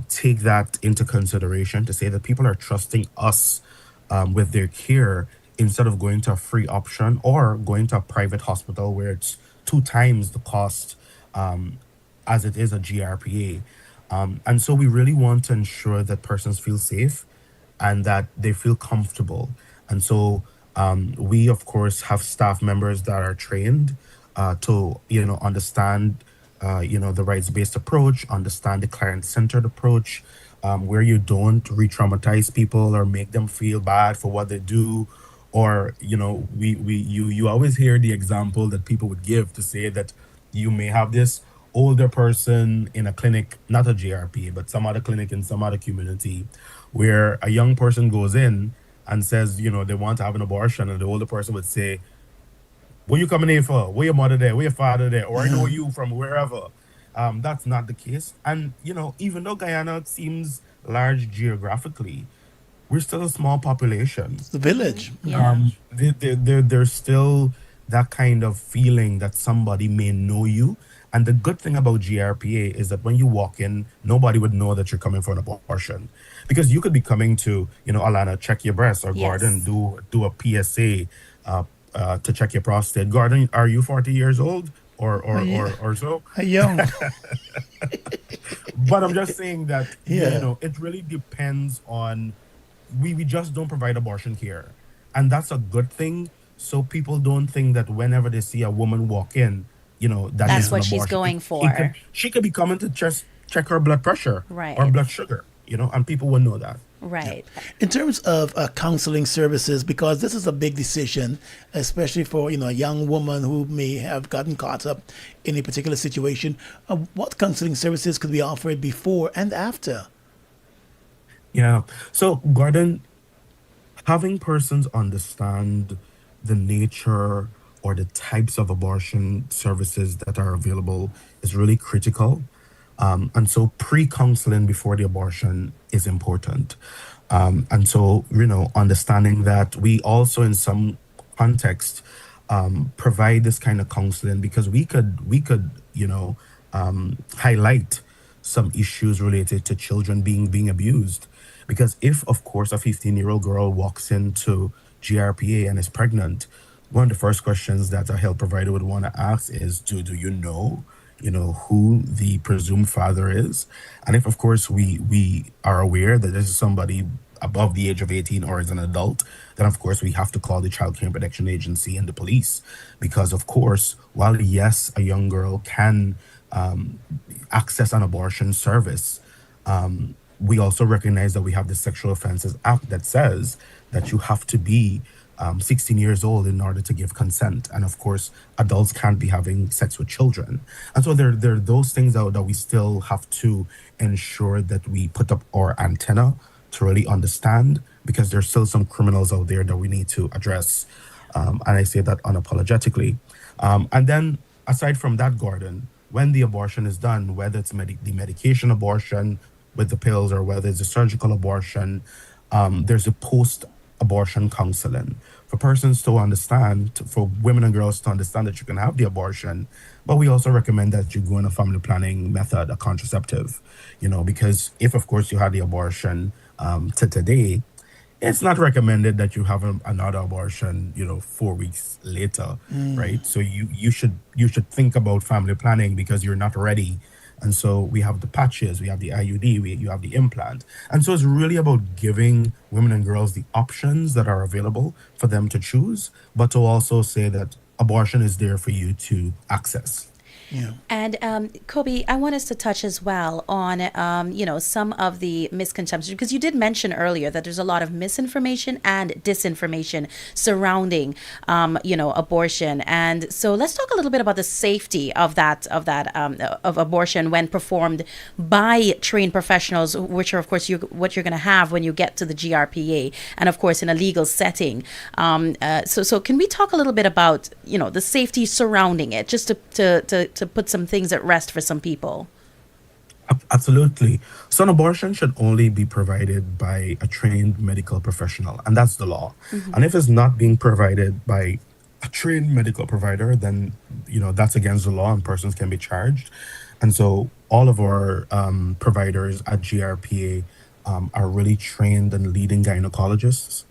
take that into consideration to say that people are trusting us with their care instead of going to a free option or going to a private hospital where it's 2 times the cost as it is a GRPA. And so we really want to ensure that persons feel safe and that they feel comfortable. And so we, of course, have staff members that are trained to, understand, the rights-based approach, understand the client-centered approach, where you don't re-traumatize people or make them feel bad for what they do. Or, you always hear the example that people would give to say that you may have this older person in a clinic, not a GRPA, but some other clinic in some other community, where a young person goes in and says, they want to have an abortion, and the older person would say, what you coming here for? Where your mother there? Where your father there? Or I know you from wherever. That's not the case. And, even though Guyana seems large geographically, we're still a small population. It's the village. There's still that kind of feeling that somebody may know you. And the good thing about GRPA is that when you walk in, nobody would know that you're coming for an abortion. Because you could be coming to, Alana, check your breast, or Gordon, do a PSA to check your prostate. Gordon, are you 40 years old or so? Young. But I'm just saying that, it really depends on, we just don't provide abortion care. And that's a good thing. So people don't think that whenever they see a woman walk in, that's what she's going for. She could be coming to just check her blood pressure or blood sugar, and people will know that. Right. In terms of counseling services, because this is a big decision, especially for a young woman who may have gotten caught up in a particular situation, what counseling services could be offered before and after? Yeah. So, Gordon, having persons understand the nature or the types of abortion services that are available is really critical. And so pre-counseling before the abortion is important. And so, understanding that we also in some context provide this kind of counseling because we could highlight some issues related to children being abused. Because if, of course, a 15-year-old girl walks into GRPA and is pregnant, one of the first questions that a health provider would want to ask is, do you know who the presumed father is? And if, of course, we are aware that this is somebody above the age of 18 or is an adult, then, of course, we have to call the Child Care Protection Agency and the police. Because, of course, while, yes, a young girl can access an abortion service, we also recognize that we have the Sexual Offences Act that says that you have to be 16 years old in order to give consent. And of course, adults can't be having sex with children. And so there are those things that we still have to ensure that we put up our antenna to really understand, because there's still some criminals out there that we need to address. And I say that unapologetically. And then aside from that, Gordon, when the abortion is done, whether it's the medication abortion with the pills or whether it's a surgical abortion, there's a post-abortion counseling for persons to understand, for women and girls to understand that you can have the abortion. But we also recommend that you go on a family planning method, a contraceptive, because if, of course, you had the abortion to today, it's not recommended that you have another abortion, 4 weeks later, right? So you should think about family planning because you're not ready. And so we have the patches, we have the IUD, you have the implant. And so it's really about giving women and girls the options that are available for them to choose, but to also say that abortion is there for you to access. Yeah. And Kobe, I want us to touch as well on, some of the misconceptions, because you did mention earlier that there's a lot of misinformation and disinformation surrounding, abortion. And so let's talk a little bit about the safety of of abortion when performed by trained professionals, which are, of course, what you're going to have when you get to the GRPA, and of course in a legal setting. So can we talk a little bit about, the safety surrounding it, just to put some things at rest for some people? Absolutely. So an abortion should only be provided by a trained medical professional, and that's the law. Mm-hmm. And if it's not being provided by a trained medical provider, then, that's against the law and persons can be charged. And so all of our providers at GRPA are really trained and leading gynecologists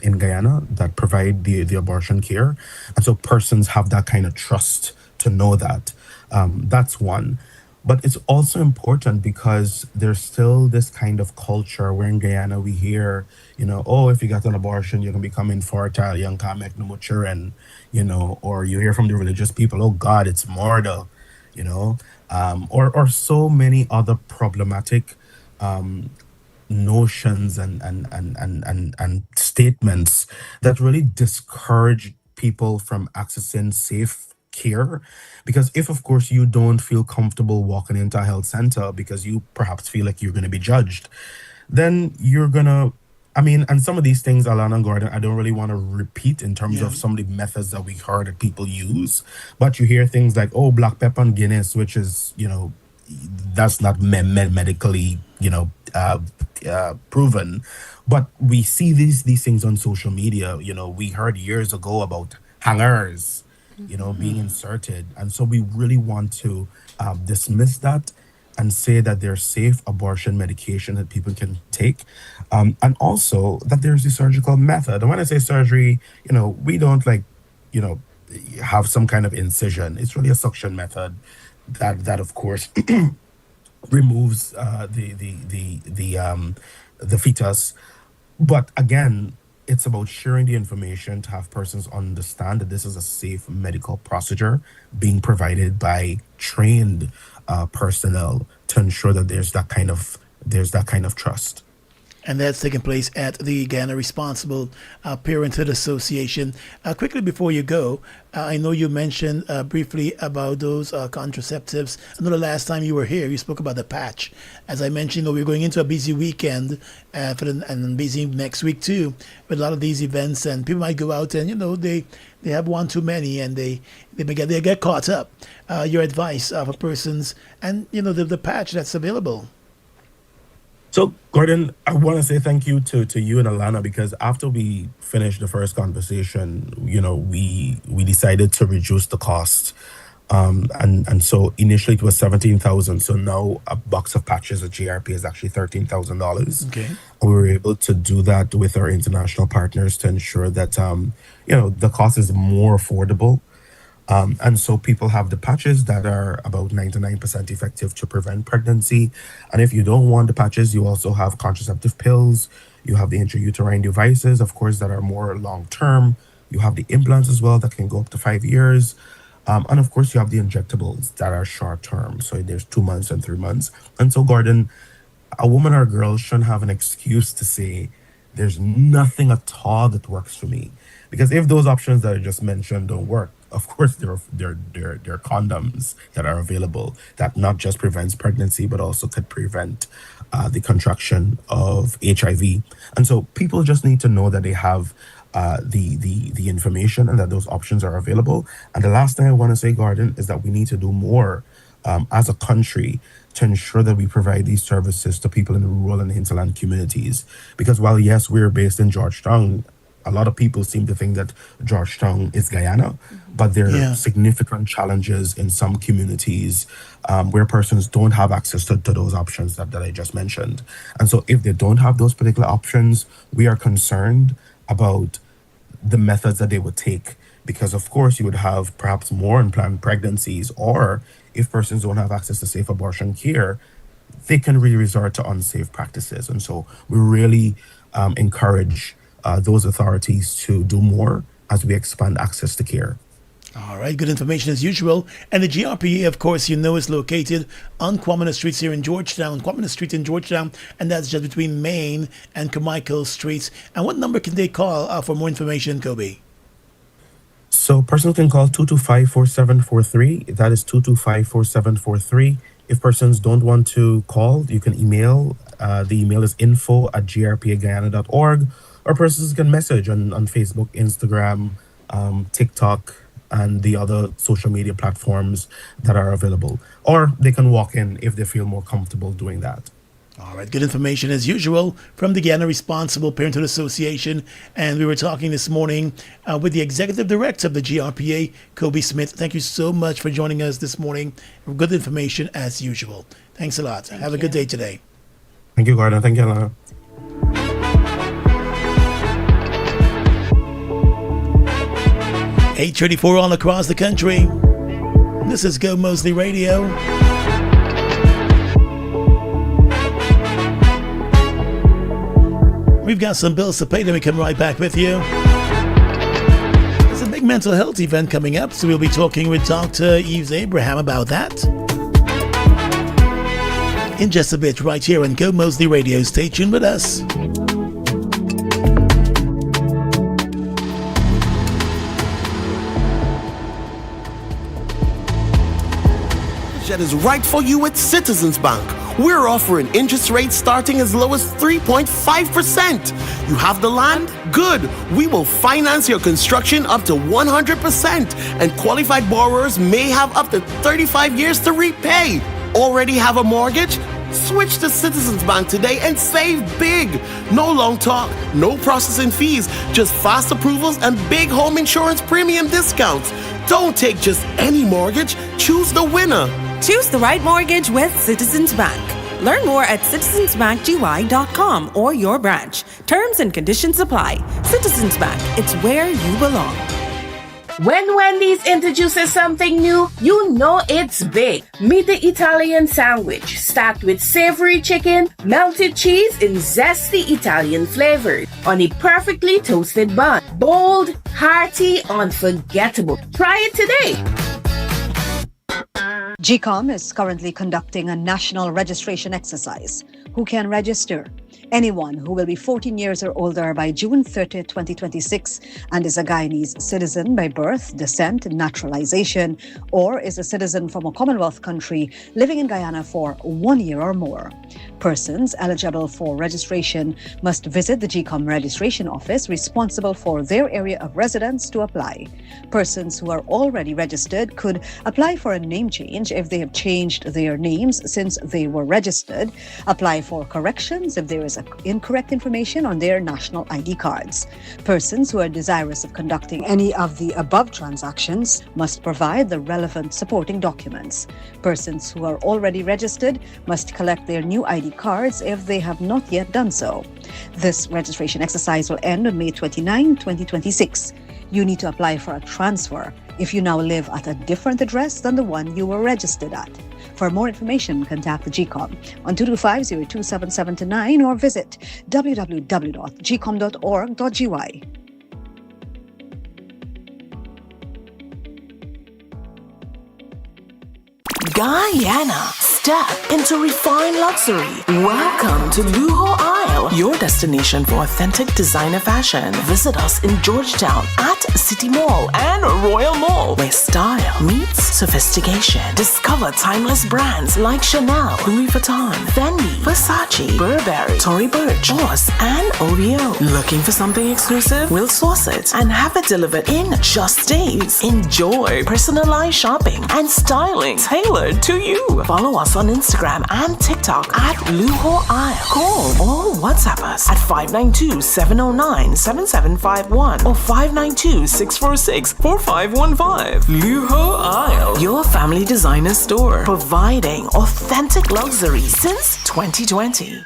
in Guyana that provide the abortion care. And so persons have that kind of trust to know that. That's one. But it's also important because there's still this kind of culture where in Guyana we hear, if you got an abortion, you can become infertile, you can't make no more children, or you hear from the religious people, oh God, it's murder, or so many other problematic notions and statements that really discourage people from accessing safe care. Because if, of course, you don't feel comfortable walking into a health center because you perhaps feel like you're going to be judged, then you're going to, and some of these things, Alana and Gordon, I don't really want to repeat in terms of some of the methods that we heard that people use. But you hear things like, black pepper and Guinness, which is, that's not medically, proven. But we see these things on social media. We heard years ago about hangers, being inserted. And so we really want to dismiss that and say that there's safe abortion medication that people can take. And also that there's the surgical method. And when I say surgery, we don't have some kind of incision. It's really a suction method that of course removes the fetus. But again, it's about sharing the information to have persons understand that this is a safe medical procedure being provided by trained personnel to ensure that there's that kind of trust. and that's taking place at the Guyana Responsible Parenthood Association. Quickly before you go, I know you mentioned briefly about those contraceptives. I know the last time you were here, you spoke about the patch. As I mentioned, we're going into a busy weekend and busy next week too, with a lot of these events, and people might go out and they have one too many, and they get caught up. Your advice for persons and the patch that's available. So, Gordon, I want to say thank you to you and Alana, because after we finished the first conversation, we decided to reduce the cost. And so initially it was $17,000. So now a box of patches at GRPA is actually $13,000. Okay. We were able to do that with our international partners to ensure that, the cost is more affordable. And so people have the patches that are about 99% effective to prevent pregnancy. And if you don't want the patches, you also have contraceptive pills. You have the intrauterine devices, of course, that are more long-term. You have the implants as well that can go up to 5 years. And of course, you have the injectables that are short-term. So there's 2 months and 3 months. And so, Gordon, a woman or a girl shouldn't have an excuse to say, there's nothing at all that works for me. Because if those options that I just mentioned don't work, of course, there are condoms that are available that not just prevents pregnancy, but also could prevent the contraction of HIV. And so people just need to know that they have the information and that those options are available. And the last thing I want to say, Gordon, is that we need to do more as a country to ensure that we provide these services to people in the rural and hinterland communities. Because while, yes, we're based in Georgetown, a lot of people seem to think that Georgetown is Guyana, but there are significant challenges in some communities where persons don't have access to those options that I just mentioned. And so if they don't have those particular options, we are concerned about the methods that they would take. Because, of course, you would have perhaps more unplanned pregnancies, or if persons don't have access to safe abortion care, they can really resort to unsafe practices. And so we really encourage those authorities to do more as we expand access to care. All right, good information as usual. And the GRPA, of course, is located on Quamina Streets here in Georgetown, Quamina Street in Georgetown, and that's just between Main and Carmichael Streets. And what number can they call for more information, Kobe? So persons can call 225-4743. That is 225-4743. If persons don't want to call, you can email. The email is info@grpaguyana.org. Or persons can message on Facebook, Instagram, TikTok, and the other social media platforms that are available. Or they can walk in if they feel more comfortable doing that. All right, good information as usual from the Guyana Responsible Parenthood Association. And we were talking this morning with the Executive Director of the GRPA, Kobe Smith. Thank you so much for joining us this morning. Good information as usual. Thanks a lot. Have a good day today. Thank you, Gordon. Thank you, Alana. 8:34 all across the country. This is Gomoseley Radio. We've got some bills to pay, then we come right back with you. There's a big mental health event coming up, so we'll be talking with Dr. Yves Abraham about that in just a bit, right here on Gomoseley Radio. Stay tuned with us. That is right for you at Citizens Bank. We're offering interest rates starting as low as 3.5%. You have the land? Good. We will finance your construction up to 100%, and qualified borrowers may have up to 35 years to repay. Already have a mortgage? Switch to Citizens Bank today and save big. No long talk, no processing fees, just fast approvals and big home insurance premium discounts. Don't take just any mortgage. Choose the winner. Choose the right mortgage with Citizens Bank. Learn more at citizensbankgy.com or your branch. Terms and conditions apply. Citizens Bank, it's where you belong. When Wendy's introduces something new, you know it's big. Meet the Italian sandwich, stacked with savory chicken, melted cheese, and zesty Italian flavors on a perfectly toasted bun. Bold, hearty, unforgettable. Try it today. GCOM is currently conducting a national registration exercise. Who can register? Anyone who will be 14 years or older by June 30, 2026 and is a Guyanese citizen by birth, descent, naturalization, or is a citizen from a Commonwealth country living in Guyana for 1 year or more. Persons eligible for registration must visit the GCOM registration office responsible for their area of residence to apply. Persons who are already registered could apply for a name change if they have changed their names since they were registered, apply for corrections if there is incorrect information on their national ID cards. Persons who are desirous of conducting any of the above transactions must provide the relevant supporting documents. Persons who are already registered must collect their new ID cards if they have not yet done so. This registration exercise will end on May 29, 2026. You need to apply for a transfer if you now live at a different address than the one you were registered at. For more information, contact the GCOM on 225-027729 or visit www.gcom.org.gy. Guyana, step into refined luxury. Welcome to Luho Isle, your destination for authentic designer fashion. Visit us in Georgetown at City Mall and Royal Mall, where style meets sophistication. Discover timeless brands like Chanel, Louis Vuitton, Fendi, Versace, Burberry, Tory Burch, Boss, and OVO. Looking for something exclusive? We'll source it and have it delivered in just days. Enjoy personalized shopping and styling tailored to you. Follow us on Instagram and TikTok at Luho Isle. Call or WhatsApp us at 592-709-7751 or 592-646-4515. Luho Isle, your family designer store, providing authentic luxury since 2020.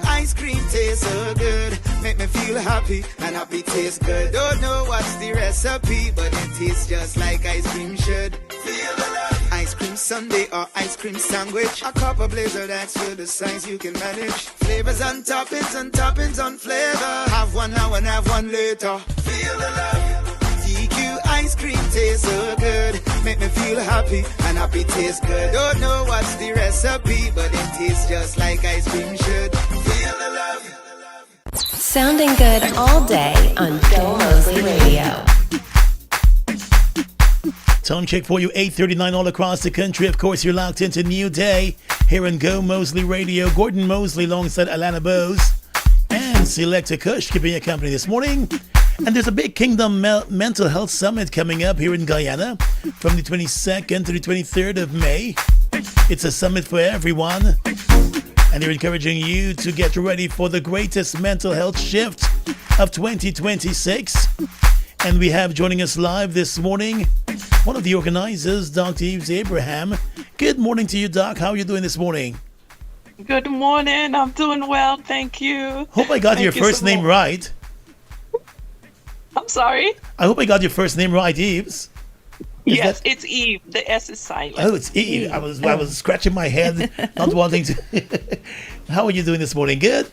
Ice cream tastes so good, make me feel happy, and happy tastes good. Don't know what's the recipe, but it tastes just like ice cream should. Feel the love. Ice cream sundae or ice cream sandwich, a cup of blazer that's good, the size you can manage. Flavors and toppings on flavor. Have one now and have one later. Feel the love. TQ ice cream tastes so good, make me feel happy, and happy tastes good. Don't know what's the recipe, but it tastes just like ice cream should. Feel the love. Sounding good all day on Gomoseley Radio. Tone check for you, 8:39 all across the country. Of course, you're locked into New Day here in Gomoseley Radio. Gordon Mosley alongside Alana Bose and Selector Kush keeping you company this morning. And there's a big Kingdom Mental Health Summit coming up here in Guyana from the 22nd to the 23rd of May. It's a summit for everyone, and they're encouraging you to get ready for the greatest mental health shift of 2026. And we have joining us live this morning one of the organizers, Dr. Eves Abraham. Good morning to you, Doc. How are you doing this morning? Good morning. I'm doing well, thank you. Hope I got your first name right. I'm sorry? I hope I got your first name right, Eves. Yes, it's Eve. The S is silent. Oh, it's Eve. I was scratching my head, not wanting to. How are you doing this morning? Good?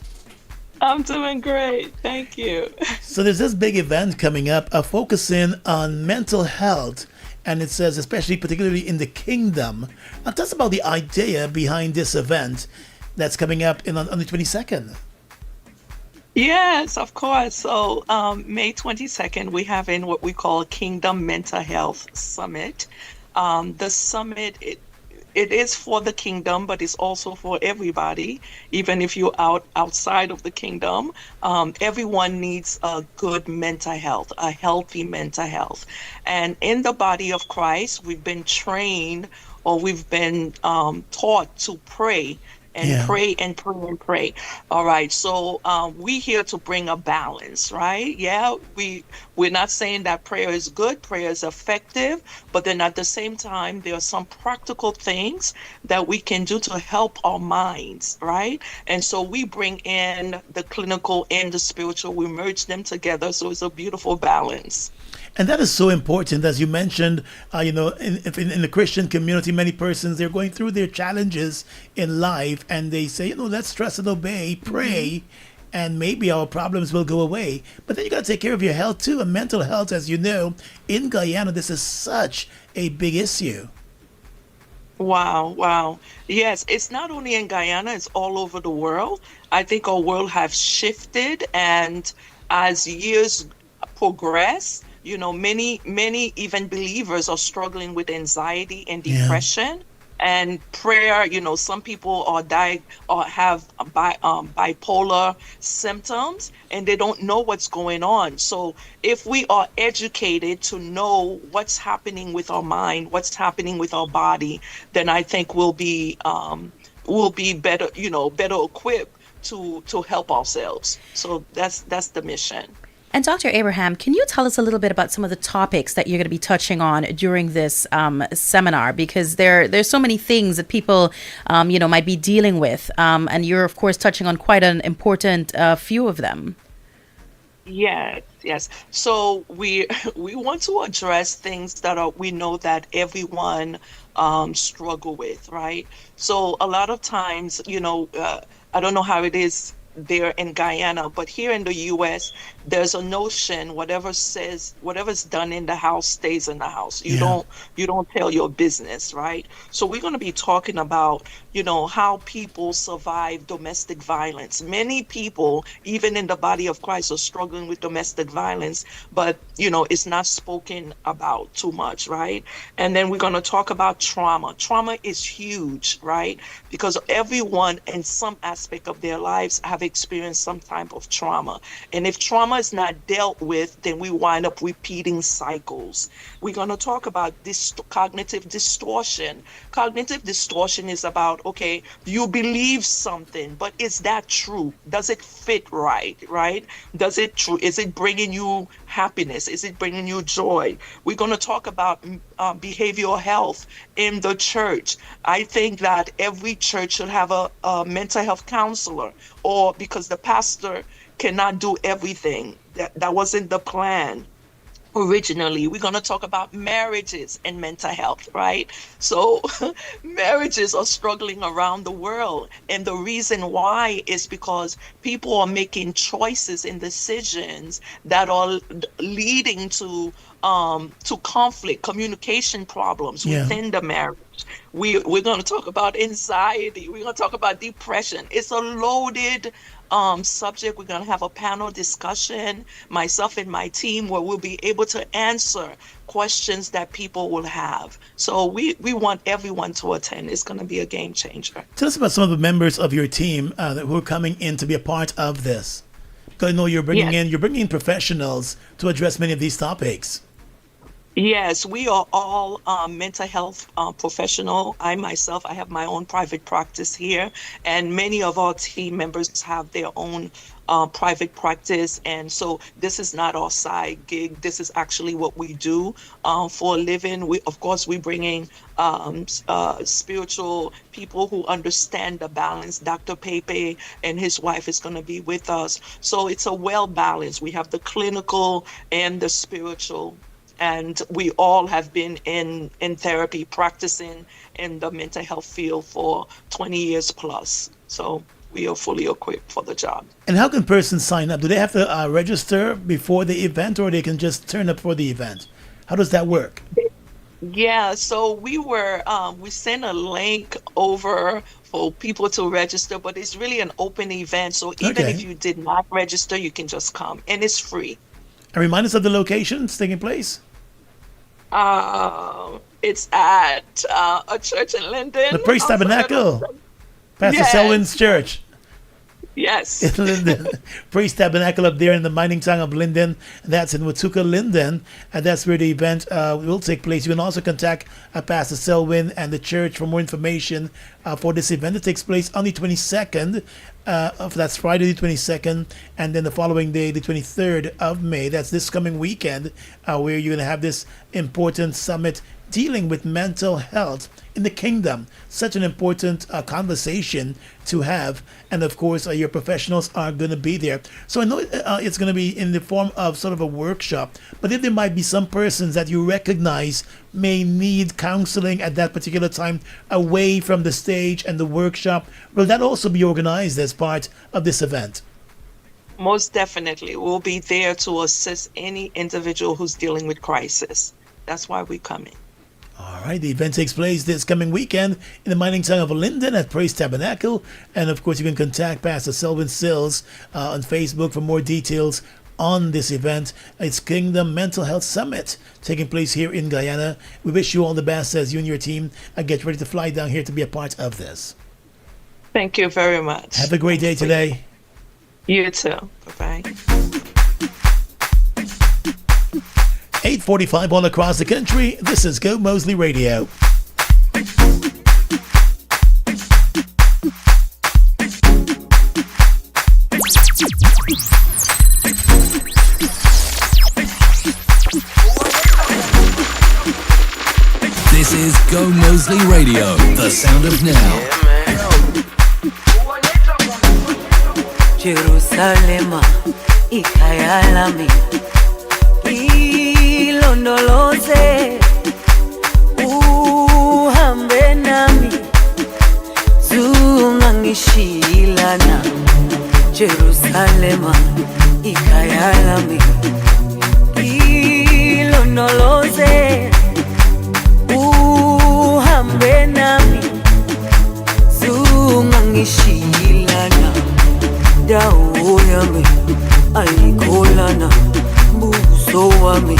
I'm doing great. Thank you. So there's this big event coming up, focusing on mental health. And it says, especially particularly in the kingdom. Now, tell us about the idea behind this event that's coming up on the 22nd. Yes, of course. So May 22nd, we have in what we call Kingdom Mental Health Summit. The summit, it is for the kingdom, but it's also for everybody. Even if you're outside of the kingdom, everyone needs a good mental health, a healthy mental health. And in the body of Christ, we've been trained, or we've been taught to pray. Pray and pray and pray. All right. So we here to bring a balance, right? Yeah, we're not saying that prayer is good, prayer is effective, but then at the same time, there are some practical things that we can do to help our minds, right? And so we bring in the clinical and the spiritual, we merge them together. So it's a beautiful balance. And that is so important, as you mentioned, in the Christian community, many persons, they're going through their challenges in life, and they say, let's trust and obey, pray, and maybe our problems will go away. But then you got to take care of your health too, and mental health, as you know, in Guyana, this is such a big issue. Wow, wow. Yes, it's not only in Guyana, it's all over the world. I think our world have shifted, and as years progress, many even believers are struggling with anxiety and Yeah. depression and prayer. Some people are or have bipolar symptoms, and they don't know what's going on. So if we are educated to know what's happening with our mind, what's happening with our body, then I think we'll be better, better equipped to help ourselves. So that's the mission. And Dr. Abraham, can you tell us a little bit about some of the topics that you're going to be touching on during this seminar? Because there's so many things that people, might be dealing with, and you're of course touching on quite an important few of them. Yes, yes. So we we want to address things that we know that everyone struggle with, right? So a lot of times, I don't know how it is there in Guyana, but here in the US, there's a notion whatever's done in the house stays in the house. You don't tell your business, right? So we're going to be talking about, how people survive domestic violence. Many people, even in the body of Christ, are struggling with domestic violence, but it's not spoken about too much, right? And then we're going to talk about trauma. Trauma is huge, right? Because everyone in some aspect of their lives have experienced some type of trauma. And if trauma is not dealt with, then we wind up repeating cycles. We're going to talk about this cognitive distortion. Cognitive distortion is about, okay, you believe something, but is that true? Does it fit right? Is it bringing you happiness? Is it bringing you joy? We're going to talk about behavioral health in the church. I think that every church should have a mental health counselor, or because the pastor cannot do everything. That wasn't the plan originally. We're going to talk about marriages and mental health, right? So marriages are struggling around the world. And the reason why is because people are making choices and decisions that are leading to conflict, communication problems within the marriage. We're going to talk about anxiety. We're going to talk about depression. It's a loaded subject. We're going to have a panel discussion, myself and my team, where we'll be able to answer questions that people will have. So we want everyone to attend. It's going to be a game changer. Tell us about some of the members of your team who are coming in to be a part of this. Because I know you're bringing in professionals to address many of these topics. Yes, we are all mental health professional. I myself, I have my own private practice here, and many of our team members have their own private practice. And so this is not our side gig. This is actually what we do for a living. We bring in spiritual people who understand the balance. Dr. Pepe and his wife is going to be with us. So it's a well balance. We have the clinical and the spiritual. And we all have been in therapy, practicing in the mental health field for 20 years plus. So we are fully equipped for the job. And how can persons sign up? Do they have to register before the event, or they can just turn up for the event? How does that work? Yeah, so we sent a link over for people to register, but it's really an open event. So even if you did not register, you can just come, and it's free. And remind us of the locations taking place. It's at a church in Linden. The Praise Tabernacle. Pastor Selwyn's church. Yes. In Linden. Praise Tabernacle up there in the mining town of Linden. That's in Watuka, Linden. And that's where the event will take place. You can also contact Pastor Selwyn and the church for more information for this event. It takes place on the 22nd. That's Friday the 22nd, and then the following day, the 23rd of May. That's this coming weekend, where you're going to have this important summit dealing with mental health in the kingdom. Such an important conversation to have. And of course, your professionals are going to be there. So I know it's going to be in the form of sort of a workshop, but if there might be some persons that you recognize may need counseling at that particular time away from the stage and the workshop, will that also be organized as part of this event? Most definitely. We'll be there to assist any individual who's dealing with crisis. That's why we're coming. All right, the event takes place this coming weekend in the mining town of Linden at Praise Tabernacle. And of course, you can contact Pastor Selwyn Sills on Facebook for more details on this event. It's Kingdom Mental Health Summit taking place here in Guyana. We wish you all the best as you and your team get ready to fly down here to be a part of this. Thank you very much. Have a great day today. You too. Bye-bye. 8:45 all across the country. This is Gomoseley Radio. This is Gomoseley Radio, the sound of now. Jerusalema ikayalami ilondoloze uhambe nami zungangishilana Jerusalema ikayalami ilondoloze uhambe nami zungangishilana dawo yami ayikholana buso wami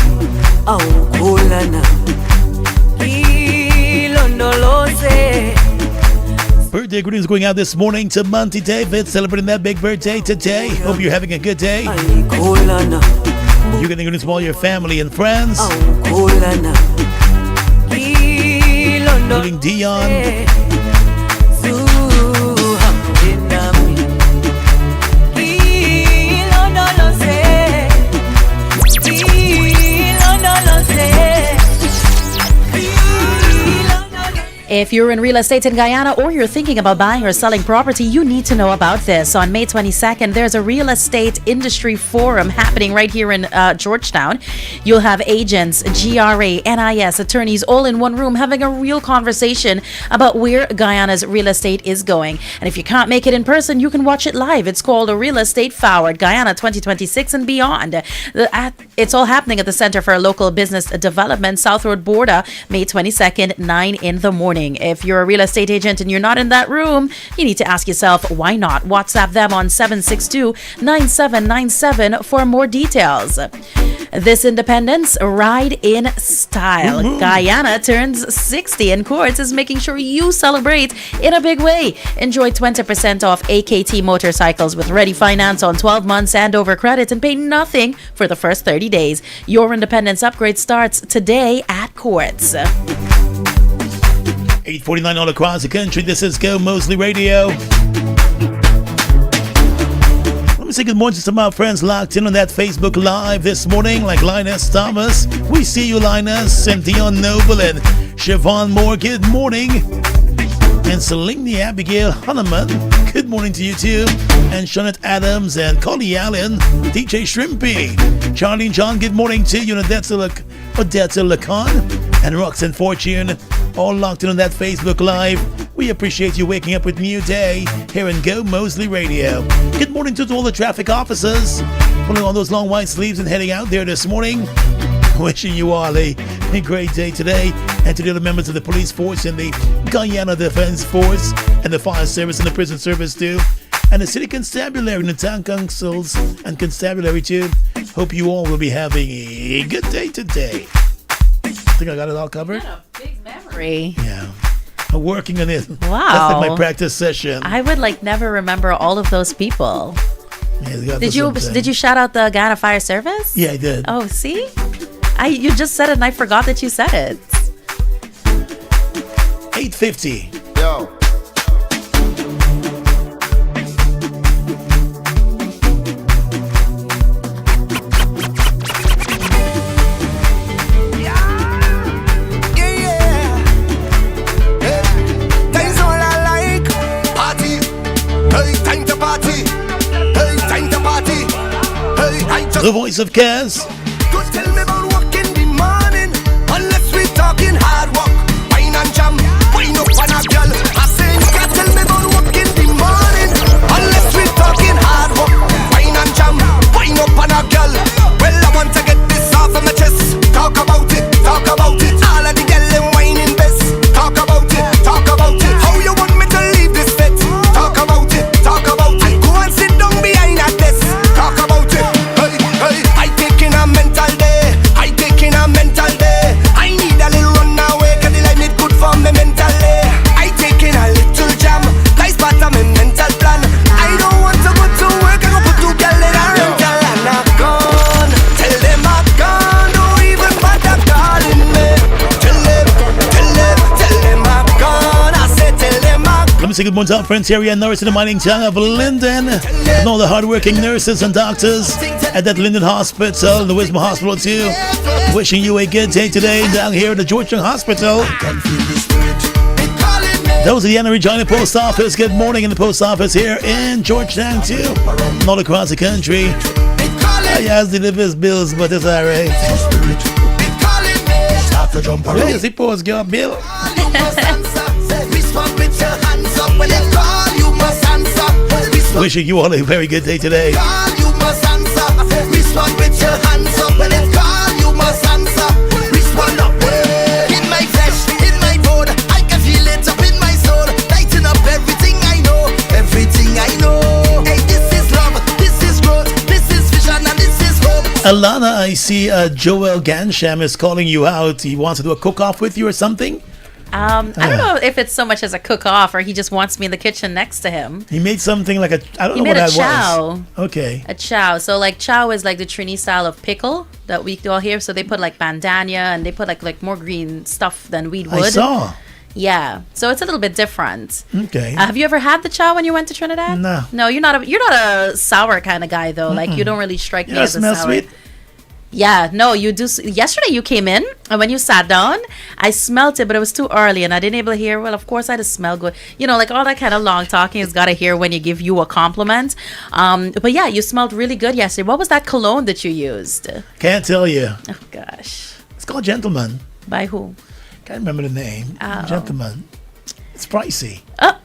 awukholana ilondoloze. Birthday greetings going out this morning to Monty David, celebrating that big birthday today. Hope you're having a good day. You're getting greetings from all your family and friends, including Dion. If you're in real estate in Guyana or you're thinking about buying or selling property, you need to know about this. On May 22nd, there's a real estate industry forum happening right here in Georgetown. You'll have agents, GRA, NIS, attorneys all in one room having a real conversation about where Guyana's real estate is going. And if you can't make it in person, you can watch it live. It's called a Real Estate Forward Guyana 2026 and beyond. It's all happening at the Center for Local Business Development, South Road Border, May 22nd, 9 in the morning. If you're a real estate agent and you're not in that room, you need to ask yourself, why not? WhatsApp them on 762-9797 for more details. This Independence, ride in style. Mm-hmm. Guyana turns 60 and Quartz is making sure you celebrate in a big way. Enjoy 20% off AKT motorcycles with ready finance on 12 months and over credit and pay nothing for the first 30 days. Your Independence upgrade starts today at Quartz. 8:49 all across the country. This is Gomoseley Radio. Let me say good morning to some of my friends locked in on that Facebook Live this morning, like Linus Thomas. We see you, Linus, and Dion Noble and Siobhan Moore. Good morning. And Selene Abigail Hunneman. Good morning to you too. And Shawnette Adams and Collie Allen, DJ Shrimpy. Charlie and John, good morning to you. Odetta Lacan and Roxanne Fortune, all locked in on that Facebook Live. We appreciate you waking up with New Day here in Gomoseley Radio. Good morning to all the traffic officers pulling on those long white sleeves and heading out there this morning. Wishing you all a great day today, and to the other members of the police force and the Guyana Defense Force and the fire service and the prison service too, and the city constabulary and the town councils and constabulary too. Hope you all will be having a good day today. I think I got it all covered. What a big memory. Yeah. I'm working on it. Wow. That's like my practice session. I would never remember all of those people. Yeah, did you shout out the Guyana Fire Service? Yeah, I did. Oh, see? You just said it and I forgot that you said it. 8:50. Yo. The voice of Kaz. Don't tell me about work in the morning unless we talking hard work. Wine and jam, wine up on a girl. I say you can't tell me about work in the morning unless we talking hard work. Wine and jam, wine up on a girl. Well, I want to get this off of my chest. Talk about it, talk about it. All of the girls them whining. say good morning to our friends here in Norris in the mining town of Linden, and all the hardworking nurses and doctors at that Linden Hospital, the Wisdom Hospital too. Wishing you a good day today down here at the Georgetown Hospital. Those are the Henry Johnny Post Office. Good morning in the post office here in Georgetown too, and all across the country. He has to live his bills, but it's alright. Where is he post your bill? Wishing you all a very good day today. Alana, I see Joel Gansham is calling you out. He wants to do a cook-off with you or something? I don't know if it's so much as a cook-off or he just wants me in the kitchen next to him. He made something like I don't know what that was. Okay. A chow. So like chow is like the Trini style of pickle that we do all here. So they put like bandana and they put like more green stuff than weed would. I saw. Yeah, so it's a little bit different. Okay. Have you ever had the chow when you went to Trinidad? No. No, you're not a sour kind of guy though. Like you don't really strike me as a sour. Sweet? Yeah, no, you do. Yesterday you came in and when you sat down, I smelt it, but it was too early and I didn't able to hear. Well, of course I had to smell good. You know, like all that kind of long talking is got to hear when you give you a compliment. But yeah, you smelled really good yesterday. What was that cologne that you used? Can't tell you. Oh gosh. It's called Gentleman. By who? Can't remember the name. Oh. Gentleman. It's pricey. Oh.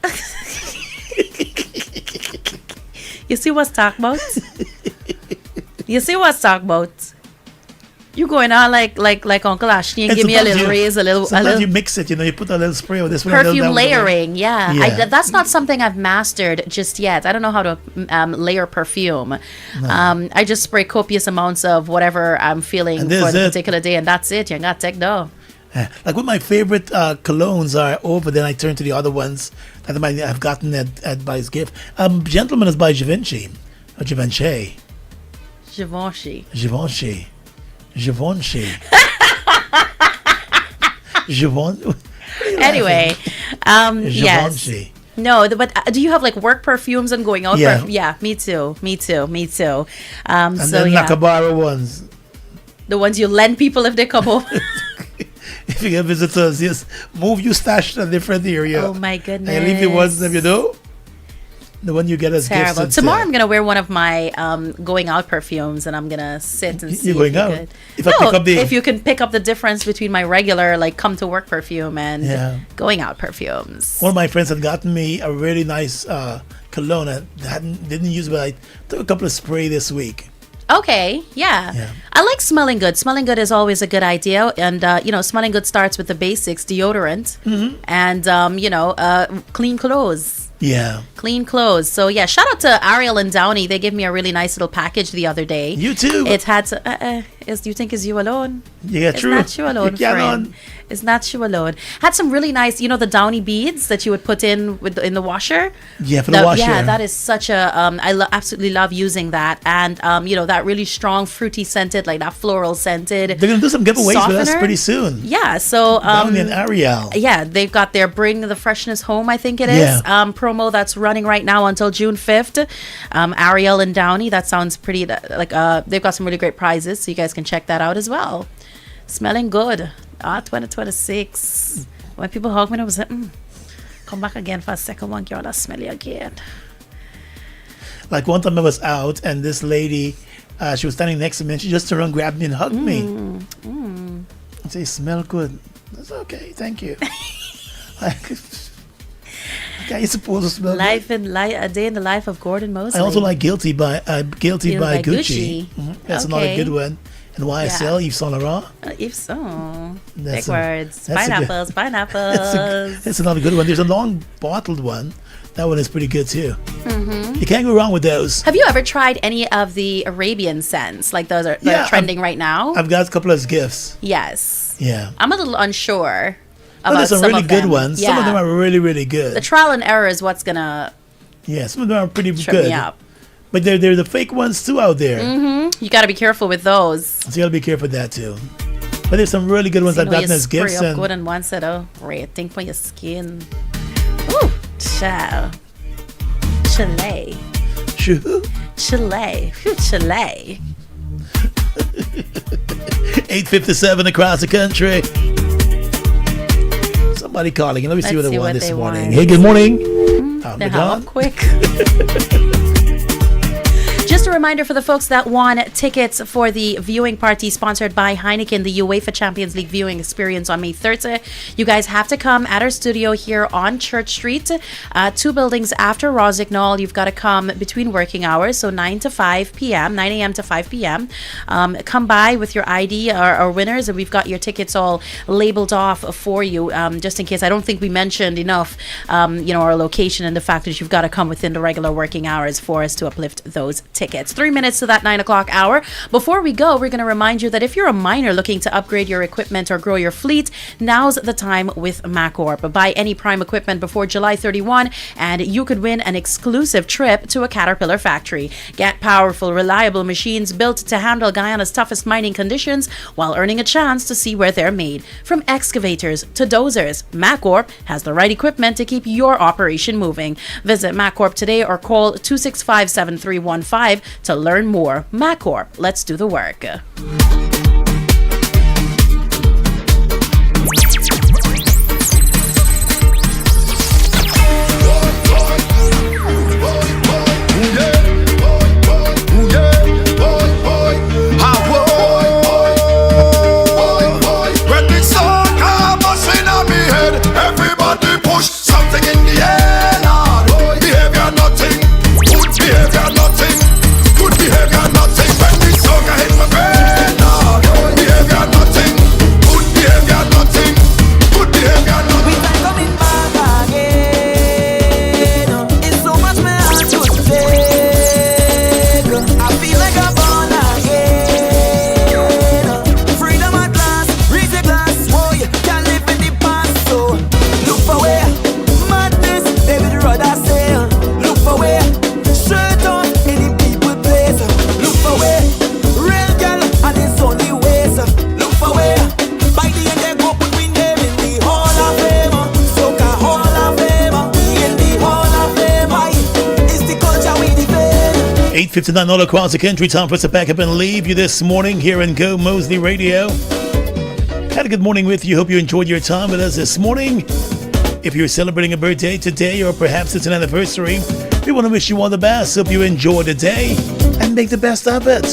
You see what's talk about? You see what's talk about? You going on like Uncle Ashley and give me a little raise, a little. You mix it, you know, you put a little spray of this one. Perfume layering, yeah. That's not something I've mastered just yet. I don't know how to layer perfume. No. I just spray copious amounts of whatever I'm feeling for the particular day, and that's it. You got to take down. Like what my favorite colognes are over, then I turn to the other ones that I've gotten at by his gift. Gentleman is by Givenchy. Or Givenchy. Givenchy. Givenchy. Givenchy. Givenchy. Anyway, yes. No, but do you have like work perfumes and going out? Yeah. Yeah, me too. And so then Nakabara ones. The ones you lend people if they come home. If you get visitors, just move your stash to a different area. Oh my goodness. And leave the ones that you do. The one you get as terrible. gifts. Tomorrow I'm gonna wear one of my going out perfumes and I'm gonna sit and see. You're going out? If you can pick up the difference between my regular like come to work perfume and going out perfumes. One of my friends had gotten me a really nice cologne. I didn't use it, but I took a couple of spray this week. Okay, yeah. I like smelling good. Smelling good is always a good idea. And, smelling good starts with the basics, deodorant and, clean clothes. Yeah. Clean clothes. So, yeah, shout out to Ariel and Downey. They gave me a really nice little package the other day. You too. It had to, you think it's you alone? Yeah, true. It's not you alone, friend. It's not you alone. Had some really nice, the Downy beads that you would put in in the washer. Yeah, for the washer. Yeah, that is such a, I absolutely love using that. And, that really strong fruity scented, like that floral scented. They're going to do some giveaways with us pretty soon. Yeah, so. Downy and Ariel. Yeah, they've got their Bring the Freshness Home, I think it is. Yeah. Promo that's running right now until June 5th. Ariel and Downey, that sounds pretty, they've got some really great prizes, so you guys can check that out as well. Smelling good. 2026. When people hug me, I was like, come back again for a second one, girl, I'll smell you again. Like one time I was out and this lady, she was standing next to me and she just turned around, grabbed me and hugged me. And say, smell good. That's okay, thank you. Okay, you're supposed to smell good. A day in the life of Gordon Moseley. I also like Guilty by Gucci. That's another good one. And YSL, Yves Saint Laurent. Yves Saint. Big words. Pineapples. That's another good one. There's a long bottled one. That one is pretty good too. You can't go wrong with those. Have you ever tried any of the Arabian scents? Like those are trending right now? I've got a couple of gifts. Yes. Yeah. I'm a little unsure about there's some really good ones. Yeah. Some of them are really, really good. The trial and error is what's going to some of them are pretty trip me up. But they're the fake ones too out there. You got to be careful with those. So you got to be careful with that too. But there's some really good ones I've gotten as gifts. Good and one set of rating for your skin. Ooh, Child. Chile. Chile. Chile. 8:57 across the country. Somebody calling. Let me see what they want this morning. Hey, good morning. They're up quick. Just a reminder for the folks that won tickets for the viewing party sponsored by Heineken, the UEFA Champions League viewing experience on May 30th. You guys have to come at our studio here on Church Street, 2 buildings after Rossignol. You've got to come between working hours, so 9 to 5 p.m., 9 a.m. to 5 p.m. Come by with your ID or winners, and we've got your tickets all labeled off for you, just in case. I don't think we mentioned enough, our location and the fact that you've got to come within the regular working hours for us to uplift those tickets. 3 minutes to that 9 o'clock hour. Before we go, we're going to remind you that if you're a miner looking to upgrade your equipment or grow your fleet, now's the time with Macorp. Buy any prime equipment before July 31 and you could win an exclusive trip to a Caterpillar factory. Get powerful, reliable machines built to handle Guyana's toughest mining conditions while earning a chance to see where they're made. From excavators to dozers, Macorp has the right equipment to keep your operation moving. Visit Macorp today or call 265-7315 to learn more. Macorp, let's do the work. Everybody push something in the air, Lord. Behavior nothing, good behavior nothing, good behavior nothing. When the soca hit my brain, Lord. Behavior nothing, good behavior nothing, good behavior nothing. We can coming back again. It's so much my heart to take. I feel like I'm born again. Freedom at last, reach the glass. Oh, you can't live in the past, so look for where madness, David Rudder say. Look for where shirt on any people place. Look for where real girl and it's only ways. Look for where by the end they go put me name in the Hall of Fame. Soca Hall of Fame, in the Hall of Fame. Why is the culture we defend? 8:59 all across the country. Time for us to pack up and leave you this morning here in Gomoseley Radio. Had a good morning with you. Hope you enjoyed your time with us this morning. If you're celebrating a birthday today or perhaps it's an anniversary, we want to wish you all the best. Hope you enjoy the day and make the best of it.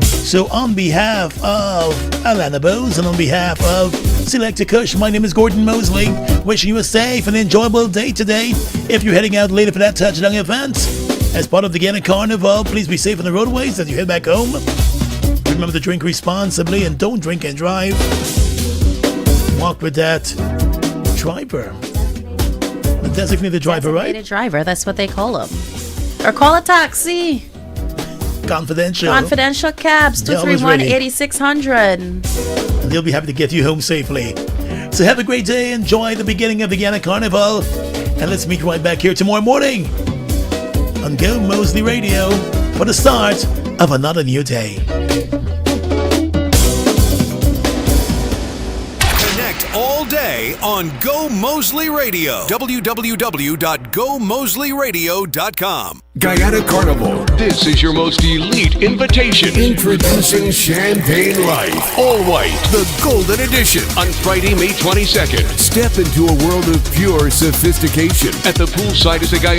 So on behalf of Alana Bose and on behalf of Selector Kush, my name is Gordon Mosley, wishing you a safe and enjoyable day today. If you're heading out later for that touchdown event, as part of the Guyana Carnival, please be safe on the roadways as you head back home. Remember to drink responsibly and don't drink and drive. Walk with that driver. The designated driver, right? Designated driver, that's what they call them. Or call a taxi. Confidential. Confidential cabs, 231-8600. And they'll be happy to get you home safely. So have a great day. Enjoy the beginning of the Guyana Carnival. And let's meet right back here tomorrow morning on Gomoseley Radio for the start of another new day. All day on Gomoseley Radio. www.gomoseleyradio.com. Guyana Carnival. This is your most elite invitation. Introducing Champagne Life. All white. The Golden Edition. On Friday, May 22nd. Step into a world of pure sophistication. At the poolside is a guy.